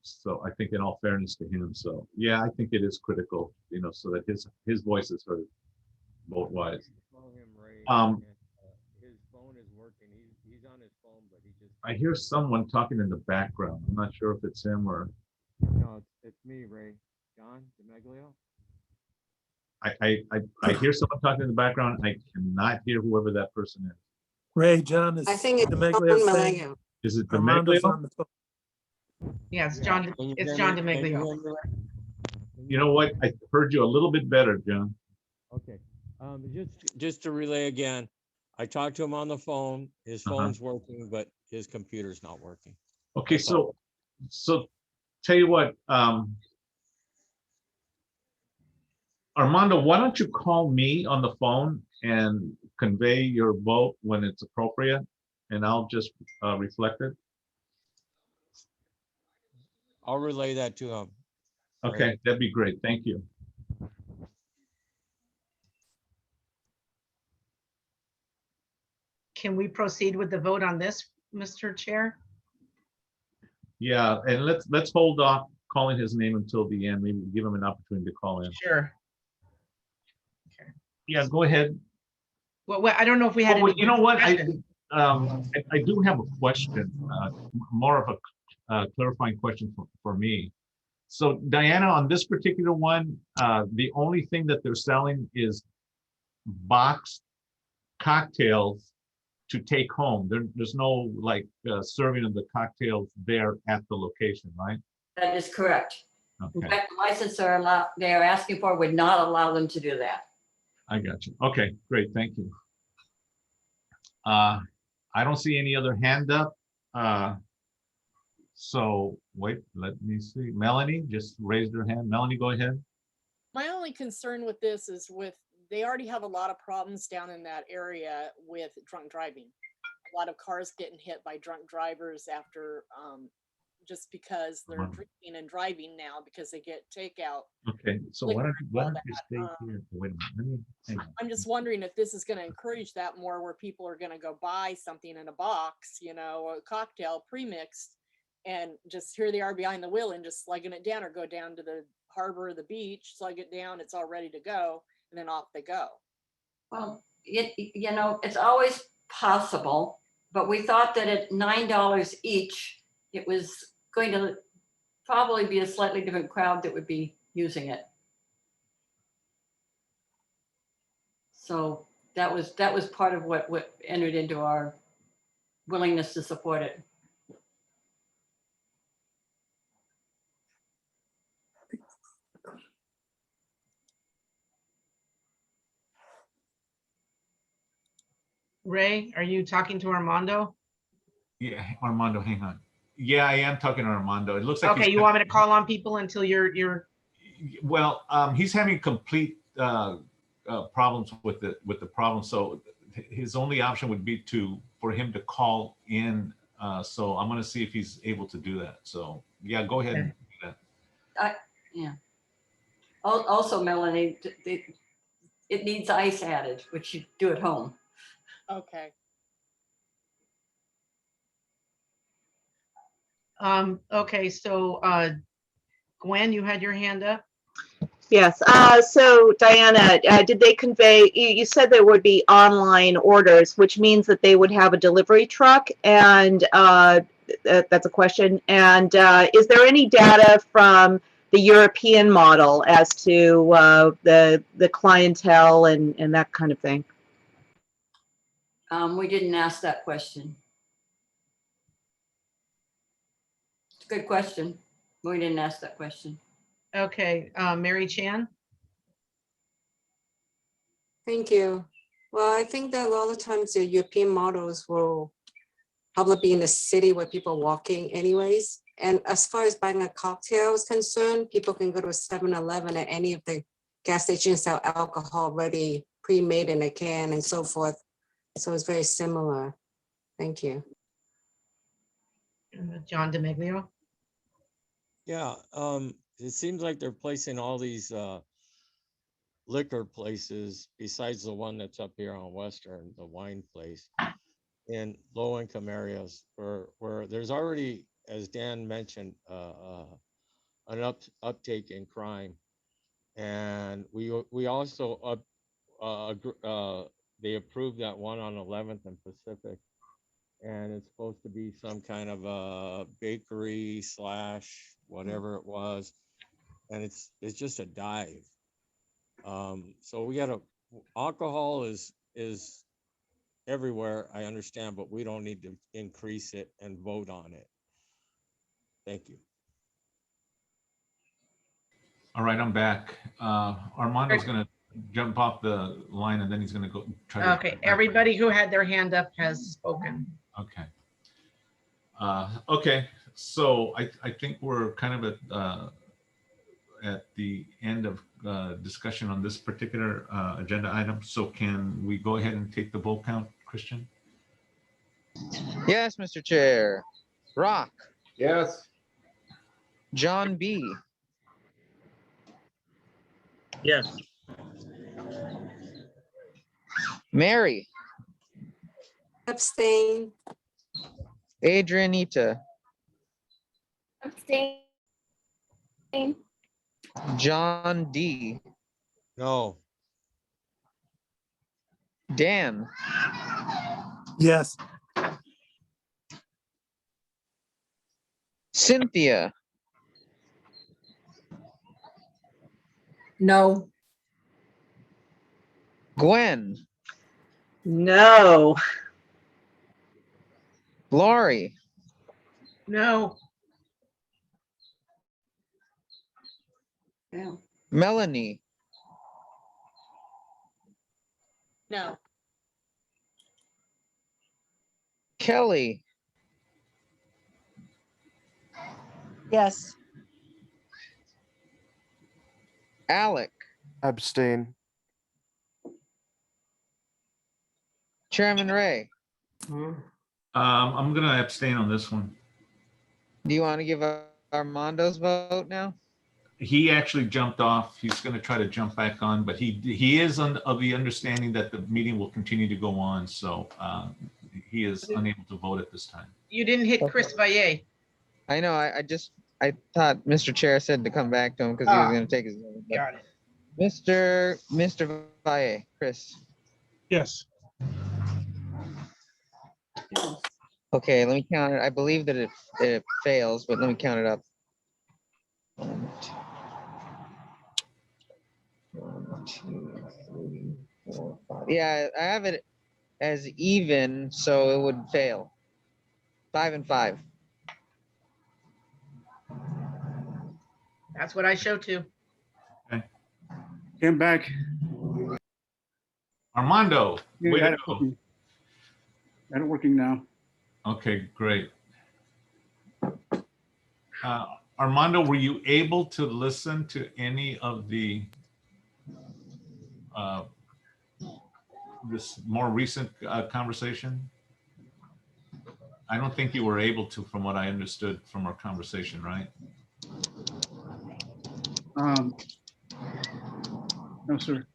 So I think in all fairness to him. So yeah, I think it is critical, so that his voice is heard vote wise. His phone is working. He's on his phone, but he just. I hear someone talking in the background. I'm not sure if it's him or. No, it's me, Ray. John DeMiglio. I hear someone talking in the background. I cannot hear whoever that person is. Ray, John is. I think it's DeMiglio. Is it Armando's DeMiglio? on the phone. Yeah, it's John. It's John DeMiglio. You know what? I heard you a little bit better, John. Okay. Just to relay again, I talked to him on the phone. His phone's working, but his computer's not working. Okay, That's all. so tell you what, Armando, why don't you call me on the phone and convey your vote when it's appropriate, and I'll just reflect it. I'll relay that to him. Okay, Right. that'd be great. Thank you. Can we proceed with the vote on this, Mr. Chair? Yeah, and let's hold off calling his name until the end. Maybe give him an opportunity to call in. Sure. Yeah, go ahead. Well, I don't know if we had. Well, any you know what? I discussion. do have a question, more of a clarifying question for me. So Diana, on this particular one, the only thing that they're selling is boxed cocktails to take home. There's no like serving of the cocktails there at the location, right? That is correct. In Okay, fact, the license they are asking for would not allow them to do that. I got you. Okay, great, thank you. I don't see any other hand up. So wait, let me see. Melanie just raised her hand. Melanie, go ahead. My only concern with this is they already have a lot of problems down in that area with drunk driving. A lot of cars getting hit by drunk drivers after just because they're drinking and driving now because they get takeout. Okay, so why don't you stay here? Wait a minute. Let me hang on. I'm just wondering if this is going to encourage that more, where people are going to go buy something in a box, you know, a cocktail pre-mixed, and just here they are behind the wheel and just slugging it down, or go down to the harbor or the beach, slug it down, it's all ready to go, and then off they go. Well, you know, it's always possible, but we thought that at $9 each, it was going to probably be a slightly different crowd that would be using it. So that was part of what entered into our willingness to support it. Ray, are you talking to Armando? Yeah, Armando, hang on. Yeah, I am talking to Armando. It looks like Okay, you want me to call on people until you're. Well, he's having complete problems with the problem. So his only option would be for him to call in. So I'm going to see if he's able to do that. So yeah, go ahead and do that. Yeah. Also, Melanie, it needs ice added, which you do at home. Okay. Okay, so Gwen, you had your hand up. Yes. So Diana, did they convey, you said there would be online orders, which means that they would have a delivery truck, and that's a question. And is there any data from the European model as to the clientele and that kind of thing? We didn't ask that question. It's a good question. We didn't ask that question. Okay, Mary Chan. Thank you. Well, I think that a lot of times the European models will probably be in the city where people are walking anyways. And as far as buying a cocktail is concerned, people can go to a 7-Eleven at any of the gas stations sell alcohol already pre-made in a can and so forth. So it's very similar. Thank you. John DeMaglio. Yeah, it seems like they're placing all these liquor places besides the one that's up here on Western, the wine place, in low-income areas where there's already, as Dan mentioned, an uptake in crime, and we also they approved that one on 11th and Pacific, and it's supposed to be some kind of a bakery / whatever it was, and it's just a dive. So we gotta, alcohol is everywhere, I understand, but we don't need to increase it and vote on it. Thank you. All right, I'm back. Armando's going to jump off the line and then he's gonna go try to. Okay, everybody who had their hand up has spoken. Okay. Okay, so I think we're kind of at the end of discussion on this particular agenda item. So can we go ahead and take the vote count, Christian? Yes, Mr. Chair. Rock, Yes. John B. Yes. Mary, Abstain. Adrianita, Abstain. John D. No. Dan, Yes. Cynthia, No. Gwen, No. Laurie, No. Yeah. Melanie, No. Kelly, Yes. Alec, Abstain. Chairman Ray. I'm gonna abstain on this one. Do you want to give Armando's vote now? He actually jumped off. He's gonna try to jump back on, but he is of the understanding that the meeting will continue to go on. So he is unable to vote at this time. You didn't hit Chris Valle. I know. I thought Mr. Chair said to come back to him because he was going to take his vote. but- Got it. Mr. Valle, Chris. Yes. Okay, let me count it. I believe that it fails, but let me count it up. 1, 2, 3, 4, 5. Yeah, I have it as even, so it would fail. 5 and 5. That's what I show too. Came back. Armando, way Got to it go. working. Got it working now. Okay, great. Armando, were you able to listen to any of the this more recent conversation? I don't think you were able to, from what I understood from our conversation, right? No, sir.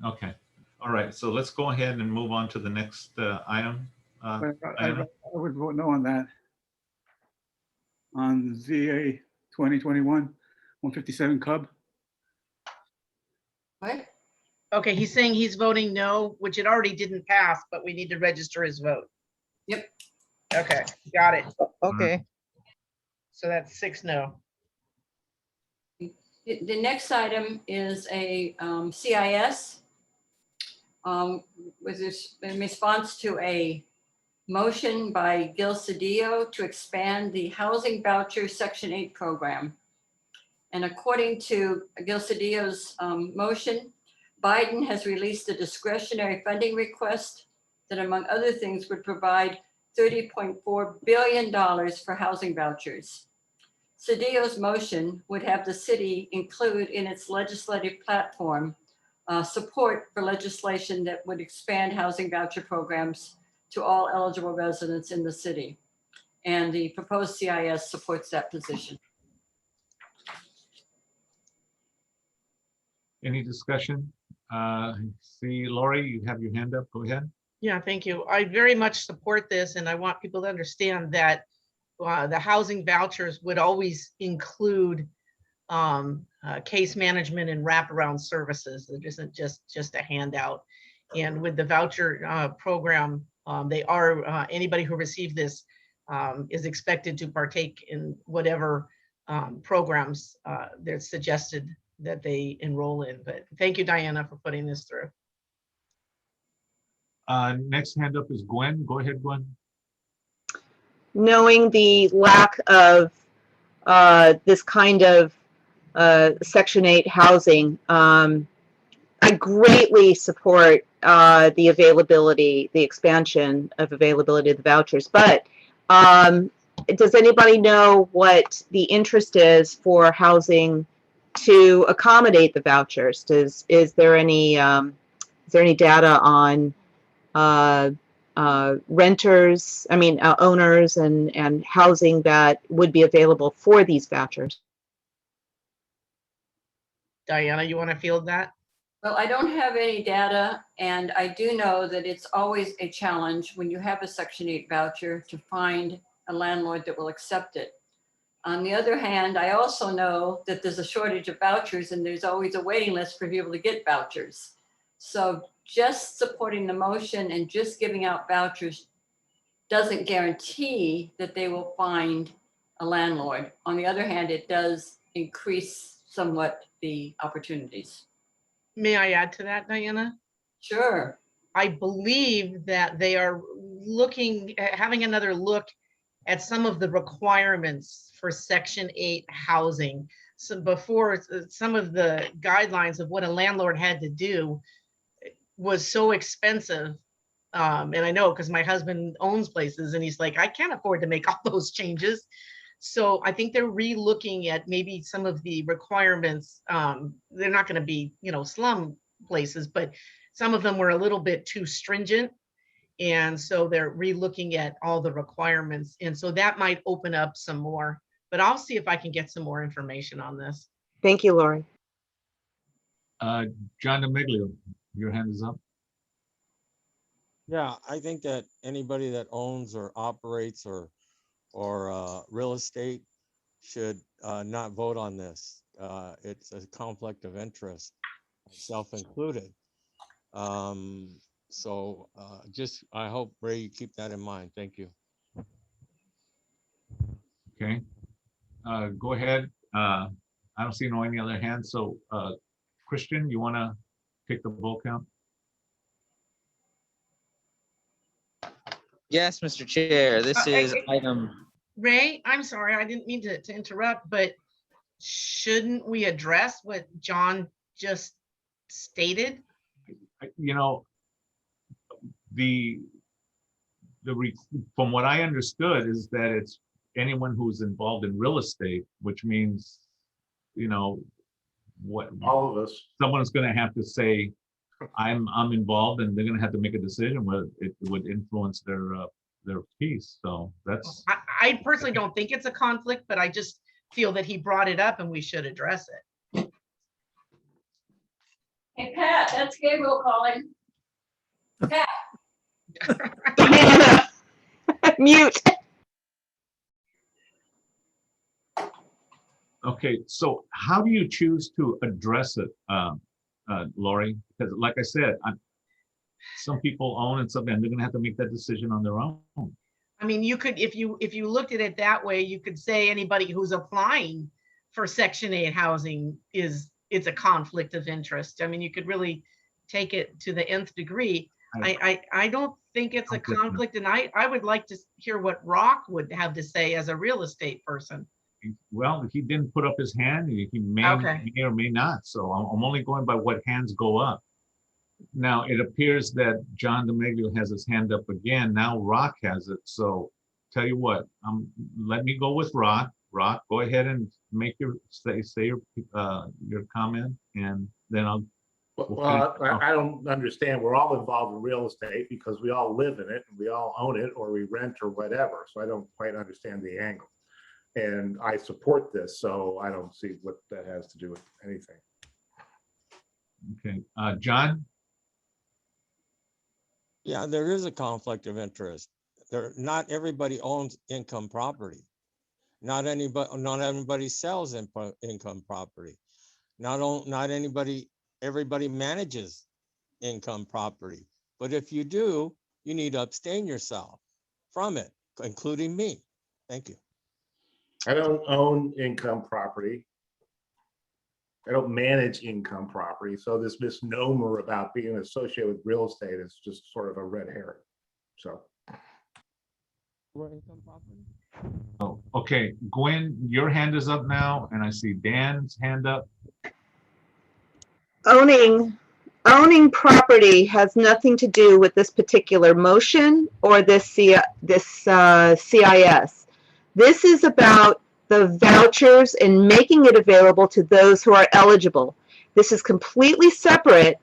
Okay. All right. So let's go ahead and move on to the next item. I Diana? would vote no on that. On ZA 2021-157 Cub. What? Okay, he's saying he's voting no, which it already didn't pass, but we need to register his vote. Yep. Okay, got it. Okay. So that's 6 no. The next item is a CIS with this in response to a motion by Gil Cedillo to expand the housing voucher Section 8 program. And according to Gil Cedillo's motion, Biden has released a discretionary funding request that, among other things, would provide $30.4 billion for housing vouchers. Cedillo's motion would have the city include in its legislative platform support for legislation that would expand housing voucher programs to all eligible residents in the city. And the proposed CIS supports that position. Any discussion? See, Lori, you have your hand up. Go ahead. Yeah, thank you. I very much support this, and I want people to understand that the housing vouchers would always include case management and wraparound services. It isn't just a handout. And with the voucher program, they are anybody who received this is expected to partake in whatever programs they're suggested that they enroll in. But thank you, Diana, for putting this through. Next hand up is Gwen. Go ahead, Gwen. Knowing the lack of this kind of Section 8 housing, I I greatly support the availability, the expansion of availability of the vouchers. But does anybody know what the interest is for housing to accommodate the vouchers? Is there any data on renters, owners and housing that would be available for these vouchers? Diana, you want to field that? Well, I don't have any data, and I do know that it's always a challenge when you have a Section 8 voucher to find a landlord that will accept it. On the other hand, I also know that there's a shortage of vouchers and there's always a waiting list for people to get vouchers. So just supporting the motion and just giving out vouchers doesn't guarantee that they will find a landlord. On the other hand, it does increase somewhat the opportunities. May I add to that, Diana? Sure. I believe that they are having another look at some of the requirements for Section 8 housing. So before, some of the guidelines of what a landlord had to do was so expensive. And I know because my husband owns places and he's like, I can't afford to make all those changes. So I think they're re-looking at maybe some of the requirements. They're not going to be, slum places, but some of them were a little bit too stringent. And so they're re-looking at all the requirements. And so that might open up some more, but I'll see if I can get some more information on this. Thank you, Lori. John DeMiglio, your hand is up. Yeah, I think that anybody that owns or operates or real estate should not vote on this. It's a conflict of interest, self-included. So I hope, Ray, you keep that in mind. Thank you. Okay. Go ahead. I don't see any other hands. So Christian, you want to take the vote count? Yes, Mr. Chair, this is item. Ray, I'm sorry, I didn't mean to interrupt, but shouldn't we address what John just stated? From what I understood is that it's anyone who's involved in real estate, which means, what all of us, someone's going to have to say, I'm involved, and they're going to have to make a decision whether it would influence their piece. So that's. I personally don't think it's a conflict, but I just feel that he brought it up and we should address it. Hey, Pat, that's Gabriel calling. Pat. Mute. Okay, so how do you choose to address it, Lori? Because like I said, some people own and some, and they're gonna have to make that decision on their own. I mean, you could, if you looked at it that way, you could say anybody who's applying for Section 8 housing it's a conflict of interest. I mean, you could really take it to the nth degree. I don't think it's a conflict, and I would like to hear what Rock would have to say as a real estate person. Well, he didn't put up his hand. He may or may not. So I'm only going by what hands go up. Now it appears that John DeMaglio has his hand up again. Now Rock has it. So tell you what, let me go with Rock. Rock, go ahead and make your say your comment, and then I'll. Well, I don't understand. We're all involved in real estate because we all live in it and we all own it or we rent or whatever. So I don't quite understand the angle. And I support this, so I don't see what that has to do with anything. Okay, John? Yeah, there is a conflict of interest. Not everybody owns income property. Not everybody sells income property. Everybody manages income property. But if you do, you need to abstain yourself from it, including me. Thank you. I don't own income property. I don't manage income property. So this misnomer about being associated with real estate is just sort of a red herring. So. Oh, okay, Gwen, your hand is up now, and I see Dan's hand up. Owning owning property has nothing to do with this particular motion or this CIS. This is about the vouchers and making it available to those who are eligible. This is completely separate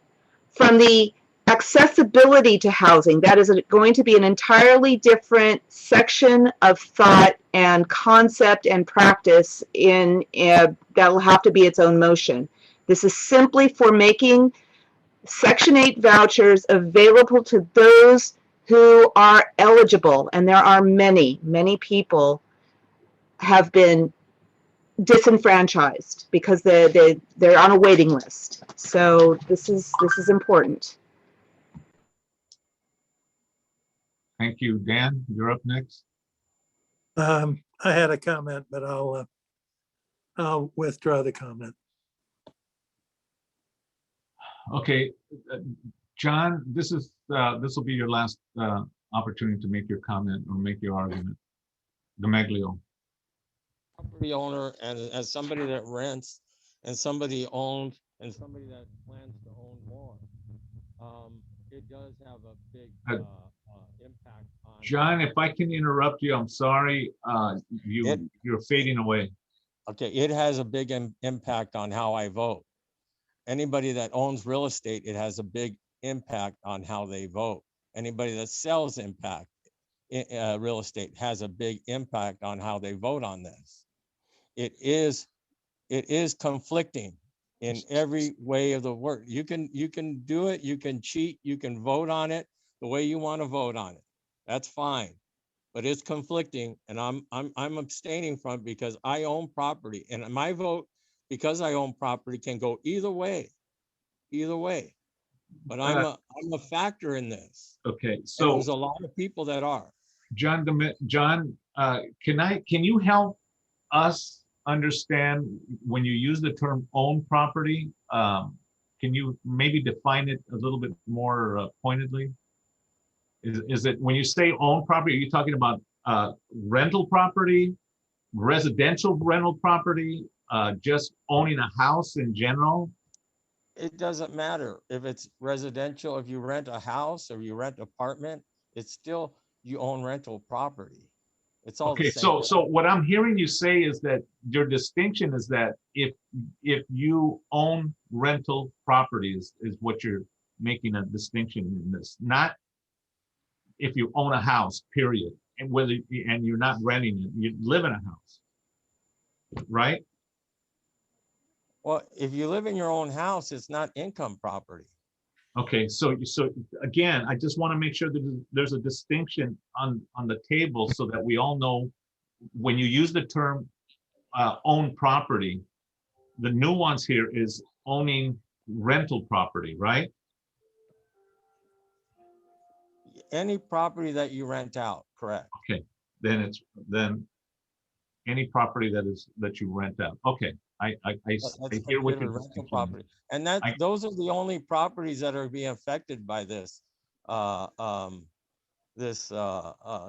from the accessibility to housing. That is going to be an entirely different section of thought and concept and practice that'll have to be its own motion. This is simply for making Section 8 vouchers available to those who are eligible. And there are many, many people have been disenfranchised because they're on a waiting list. So this is important. Thank you. Dan, you're up next. I had a comment, but I'll withdraw the comment. Okay, John, this will be your last opportunity to make your comment or make your argument. Gameglio. Property owner and as somebody that rents and somebody owns and somebody that plans to own more, it does have a big impact on. John, if I can interrupt you, I'm sorry. You're fading away. Okay, it has a big impact on how I vote. Anybody that owns real estate, it has a big impact on how they vote. Anybody that sells real estate has a big impact on how they vote on this. It is conflicting in every way of the word. You can do it, you can cheat, you can vote on it the way you want to vote on it. That's fine. But it's conflicting, and I'm abstaining from it because I own property, and my vote, because I own property, can go either way. But I'm a factor in this. Okay, And so there's a lot of people that are. John, can you help us understand when you use the term own property? Can you maybe define it a little bit more pointedly? Is it when you say own property, are you talking about rental property, residential rental property, just owning a house in general? It doesn't matter if it's residential, if you rent a house or you rent an apartment, it's still, you own rental property. It's all Okay, the same. so what I'm hearing you say is that your distinction is that if you own rental properties is what you're making a distinction in this, not if you own a house, period, and and you're not renting it, you live in a house, right? Well, if you live in your own house, it's not income property. Okay, so again, I just want to make sure that there's a distinction on the table so that we all know when you use the term own property, the nuance here is owning rental property, right? Any property that you rent out, correct? Okay, then any property that you rent out. Okay, I hear what you're rental property, and those are the only properties that are being affected by this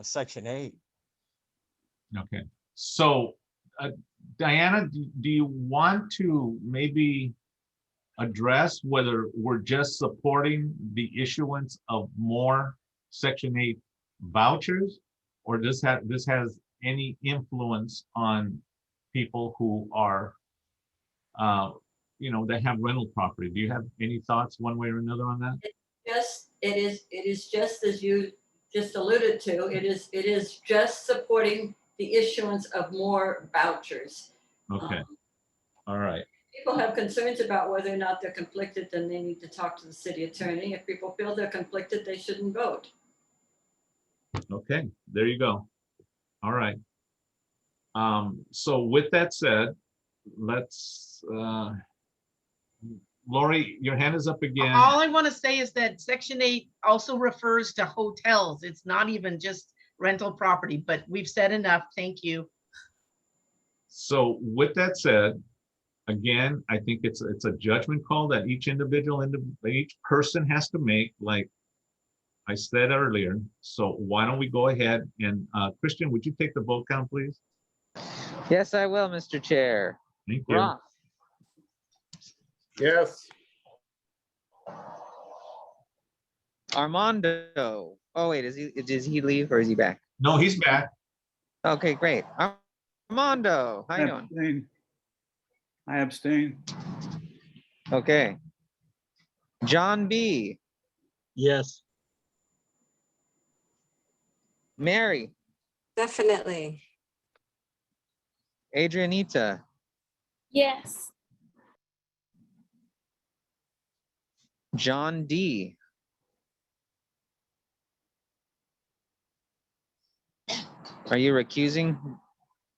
Section 8. Okay, so Diana, do you want to maybe address whether we're just supporting the issuance of more Section 8 vouchers, or this has any influence on people who are that have rental property? Do you have any thoughts one way or another on that? It is just as you just alluded to. It is just supporting the issuance of more vouchers. Okay. All right. People have concerns about whether or not they're conflicted, then they need to talk to the city attorney. If people feel they're conflicted, they shouldn't vote. Okay, there you go. All right. So with that said, let's Lori, your hand is up again. All I want to say is that Section 8 also refers to hotels. It's not even just rental property, but we've said enough. Thank you. So with that said, again, I think it's a judgment call that each each person has to make, like I said earlier. So why don't we go ahead and Christian, would you take the vote count, please? Yes, I will, Mr. Chair. Thank you. Roth, Yes. Armando. Oh wait, does he leave or is he back? No, he's back. Okay, great. Armando, how I you doing? abstain. I abstain. Okay. John B. Yes. Mary. Definitely. Adrianita. Yes. John D. Are you recusing,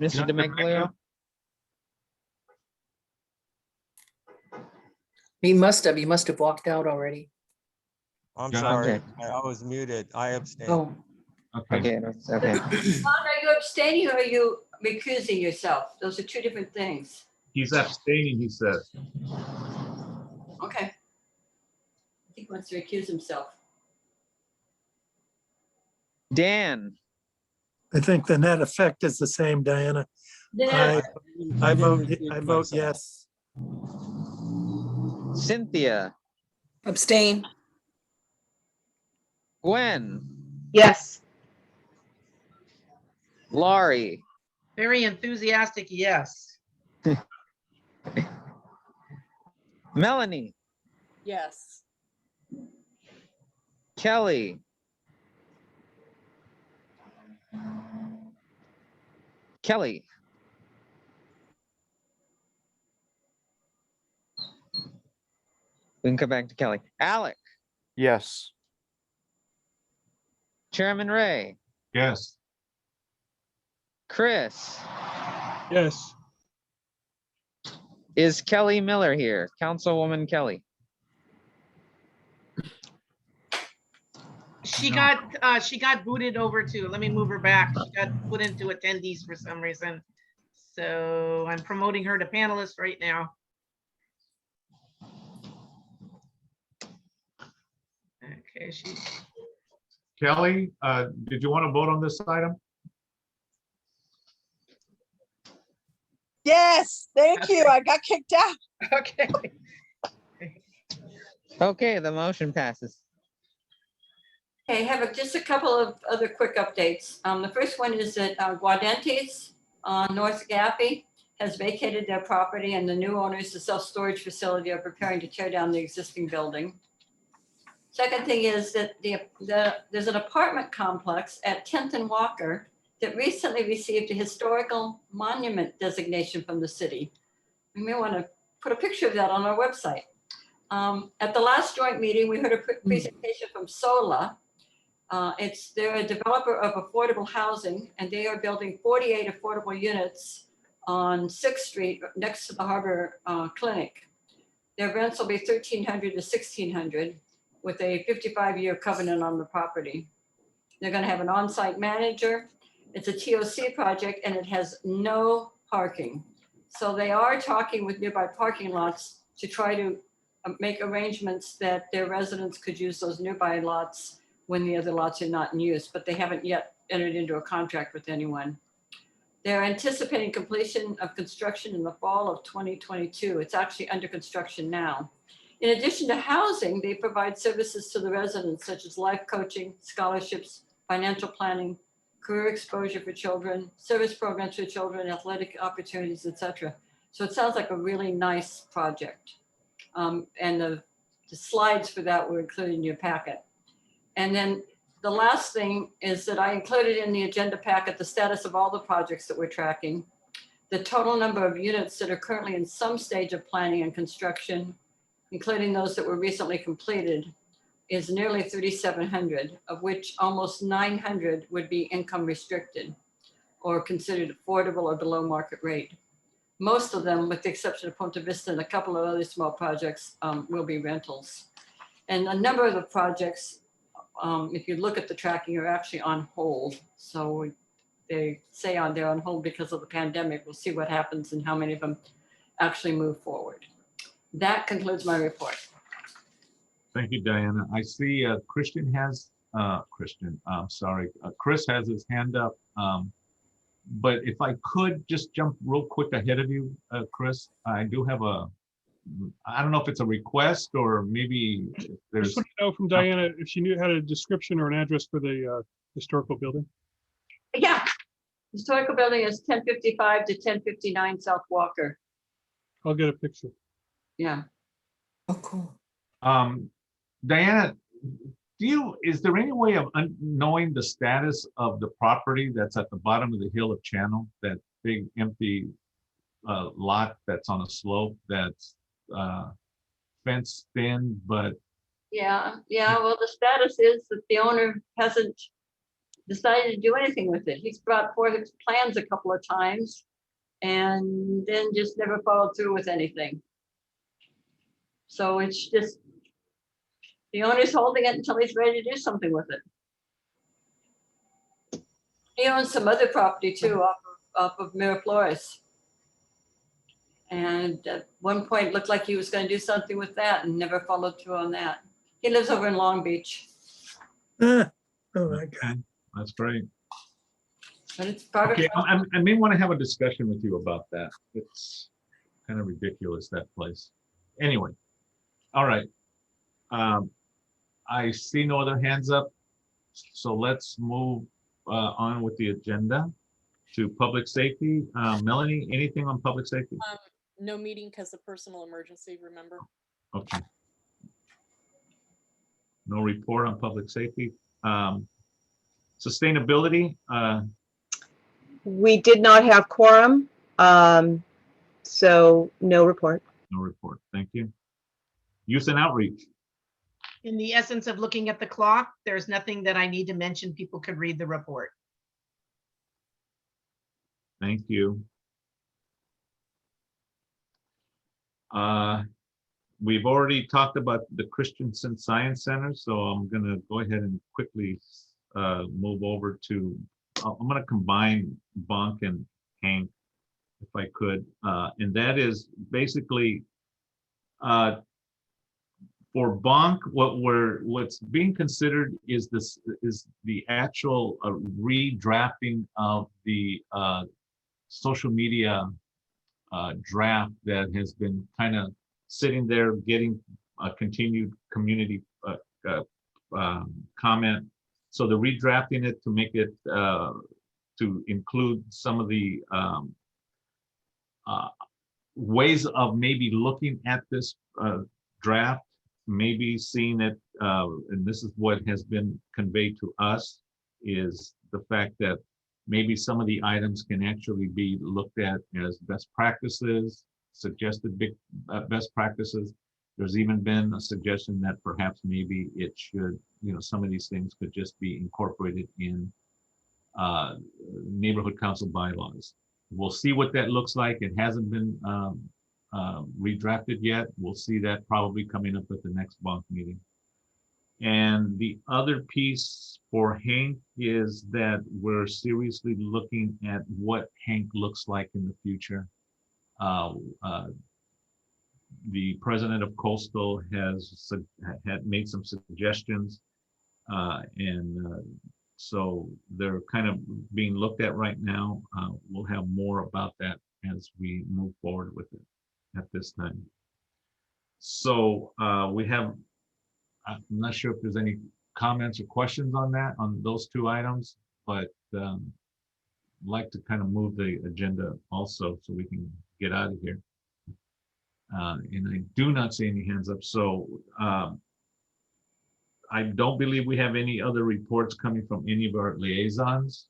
Mr. John DeMaglio? He must have. He must have walked out already. I'm John, sorry. okay. I was muted. I abstained. Oh, Okay. Okay, okay. Ron, are you abstaining or are you recusing yourself? Those are two different things. He's abstaining, he says. Okay. I think he wants to recuse himself. Dan. I think the net effect is the same, Diana. Yeah. I vote yes. Cynthia. abstain. Gwen. Yes. Laurie. Very enthusiastic, yes. Melanie. Yes. Kelly. Kelly. We can come back to Kelly. Alec. Yes. Chairman Ray. Yes. Chris. Yes. Is Kelly Miller here? Councilwoman Kelly. She got booted over to, let me move her back. She got put into attendees for some reason. So I'm promoting her to panelist right now. Okay, Kelly, did you want to vote on this item? Yes, thank you. I got kicked out. Okay. Okay, the motion passes. Okay, I have just a couple of other quick updates. The first one is that Guadentes on North Gaffey has vacated their property and the new owners, the self-storage facility, are preparing to tear down the existing building. Second thing is that there's an apartment complex at 10th and Walker that recently received a historical monument designation from the city. We may want to put a picture of that on our website. At the last joint meeting, we heard a presentation from SOLA. They're a developer of affordable housing, and they are building 48 affordable units on 6th Street next to the Harbor Clinic. Their rents will be $1,300 to $1,600 with a 55-year covenant on the property. They're going to have an on-site manager. It's a TOC project, and it has no parking. So they are talking with nearby parking lots to try to make arrangements that their residents could use those nearby lots when the other lots are not in use, but they haven't yet entered into a contract with anyone. They're anticipating completion of construction in the fall of 2022. It's actually under construction now. In addition to housing, they provide services to the residents such as life coaching, scholarships, financial planning, career exposure for children, service programs for children, athletic opportunities, etc. So it sounds like a really nice project. And the slides for that were included in your packet. And then the last thing is that I included in the agenda packet the status of all the projects that we're tracking, the total number of units that are currently in some stage of planning and construction, including those that were recently completed, is nearly 3,700, of which almost 900 would be income restricted or considered affordable or below market rate. Most of them, with the exception of Ponte Vista and a couple of other small projects, will be rentals. And a number of the projects, if you look at the tracking, are actually on hold. So they say they're on hold because of the pandemic. We'll see what happens and how many of them actually move forward. That concludes my report. Thank you, Diana. I see Chris has his hand up. But if I could just jump real quick ahead of you, Chris, I do have I don't know if it's a request or maybe if I just there's, want to know from Diana if she had a description or an address for the historical building. Yeah. Historical building is 1055 to 1059 South Walker. I'll get a picture. Yeah. Oh, cool. Diana, is there any way of knowing the status of the property that's at the bottom of the hill of Channel, that big empty lot that's on a slope that's fenced in, but Yeah, well, the status is that the owner hasn't decided to do anything with it. He's brought forth his plans a couple of times and then just never followed through with anything. So it's just, the owner's holding it until he's ready to do something with it. He owns some other property too, off of Miraflores. And at one point looked like he was going to do something with that and never followed through on that. He lives over in Long Beach. Oh my God. that's great. But it's private. Okay, I may want to have a discussion with you about that. It's kind of ridiculous, that place. Anyway, all right. I see no other hands up. So let's move on with the agenda to public safety. Melanie, anything on public safety? No meeting because of personal emergency, remember? Okay. No report on public safety. Sustainability. We did not have quorum, so no report. No report. Thank you. Youth and outreach. In the essence of looking at the clock, there's nothing that I need to mention. People could read the report. Thank you. We've already talked about the Christensen Science Center, so I'm going to go ahead and quickly move over to, I'm going to combine Bonk and Hank, if I could. And that is basically, for Bonk, what's being considered is the actual redrafting of the social media draft that has been kind of sitting there getting a continued community comment. So they're redrafting it to make it to include some of the ways of maybe looking at this draft, maybe seeing it, and this is what has been conveyed to us, is the fact that maybe some of the items can actually be looked at as best practices, suggested best practices. There's even been a suggestion that perhaps maybe it should, some of these things could just be incorporated in neighborhood council bylaws. We'll see what that looks like. It hasn't been redrafted yet. We'll see that probably coming up at the next Bonk meeting. And the other piece for Hank is that we're seriously looking at what Hank looks like in the future. The president of Coastal had made some suggestions, so they're kind of being looked at right now. We'll have more about that as we move forward with it at this time. So we have, I'm not sure if there's any comments or questions on that, on those two items, but I'd like to kind of move the agenda also so we can get out of here. And I do not see any hands up. So I don't believe we have any other reports coming from any of our liaisons.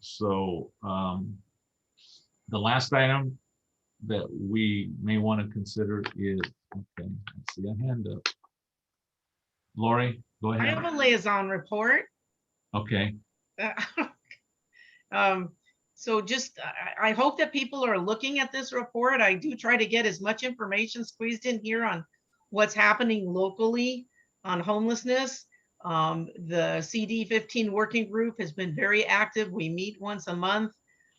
So the last item that we may want to consider is, okay, I see a hand up. Lori, go I ahead. have a liaison report. Okay. So just, I hope that people are looking at this report. I do try to get as much information squeezed in here on what's happening locally on homelessness. The CD15 working group has been very active. We meet once a month.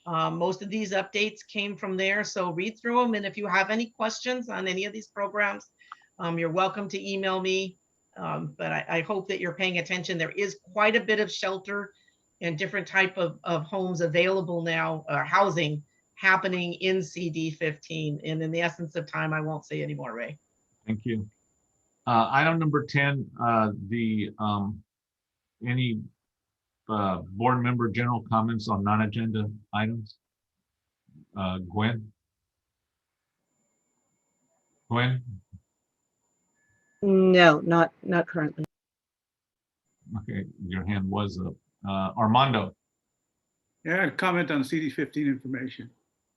Most of these updates came from there, so read through them. And if you have any questions on any of these programs, you're welcome to email me. But I hope that you're paying attention. There is quite a bit of shelter and different type of homes available now, housing happening in CD 15. And in the essence of time, I won't say any more, Ray. Thank you. Item number 10, any board member general comments on non-agenda items? Gwen? Gwen? No, not currently. Okay, your hand was up. Armando? Yeah, I had a comment on CD 15 information.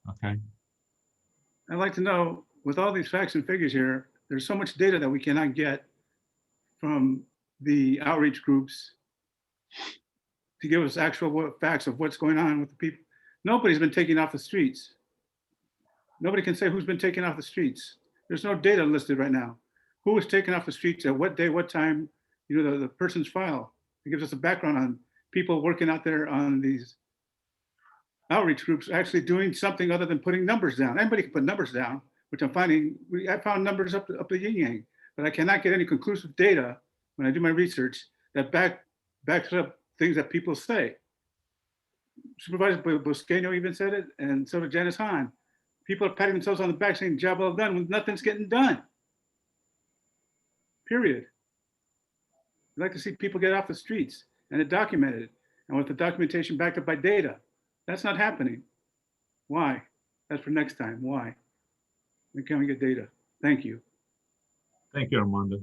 Okay. I'd like to know, with all these facts and figures here, there's so much data that we cannot get from the outreach groups to give us actual facts of what's going on with the people. Nobody's been taken off the streets. Nobody can say who's been taken off the streets. There's no data listed right now. Who was taken off the streets at what day, what time, you know, the person's file. It gives us a background on people working out there on these outreach groups actually doing something other than putting numbers down. Anybody can put numbers down, which I'm finding, I found numbers up the yin yang, but I cannot get any conclusive data when I do my research that backs up things that people say. Supervisor Busqueño even said it, and so did Janice Hahn. People are patting themselves on the back saying, job well done, when nothing's getting done. Period. I'd like to see people get off the streets and it documented, and with the documentation backed up by data. That's not happening. Why? That's for next time. Why? We can't get data. Thank you. Thank you, Armando.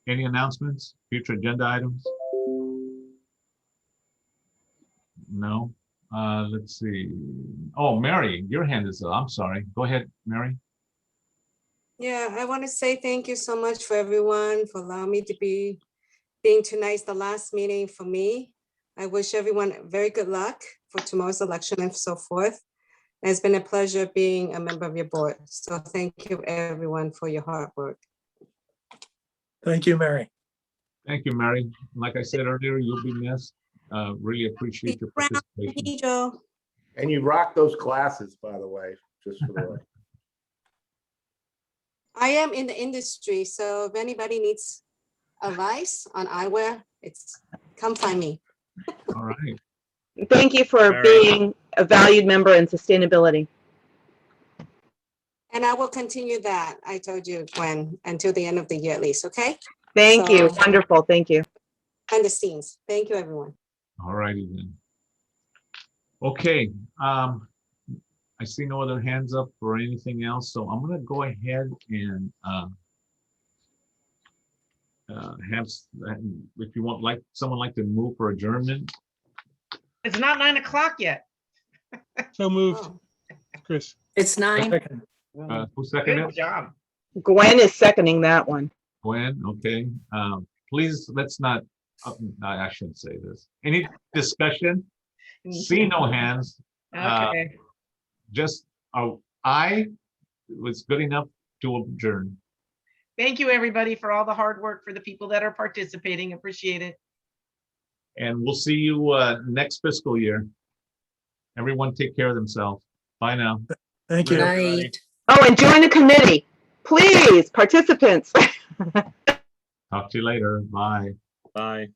Any announcements, future agenda items? No. Let's see. Oh, Mary, your hand is up. I'm sorry. Go ahead, Mary. Yeah, I want to say thank you so much for everyone for allowing me to being tonight's the last meeting for me. I wish everyone very good luck for tomorrow's election and so forth. And it's been a pleasure being a member of your board. So thank you everyone for your hard work. Thank you, Mary. Thank you, Mary. Like I said earlier, you'll be missed. Really appreciate your participation. Pedro. And you rock those glasses, by the way, just for the record. I am in the industry, so if anybody needs advice on eyewear, come find me. All right. Thank you for being a valued member in sustainability. And I will continue that. I told you, Gwen, until the end of the year at least, okay? Thank you. Wonderful. Thank you. Behind the scenes. Thank you, everyone. All righty then. Okay. I see no other hands up or anything else, so I'm going to go ahead and have, if you want, someone like to move for adjournment. It's not 9 o'clock yet. So moved. Chris. It's 9. Who seconded Good it? job. Gwen is seconding that one. Gwen, okay. Please, let's not, I shouldn't say this. Any discussion? See no hands. Okay. Just, I was good enough to adjourn. Thank you, everybody, for all the hard work for the people that are participating. Appreciate it. And we'll see you next fiscal year. Everyone take care of themselves. Bye now. Thank you. Good night. Oh, and join the committee. Please, participants. Talk to you later. Bye. Bye.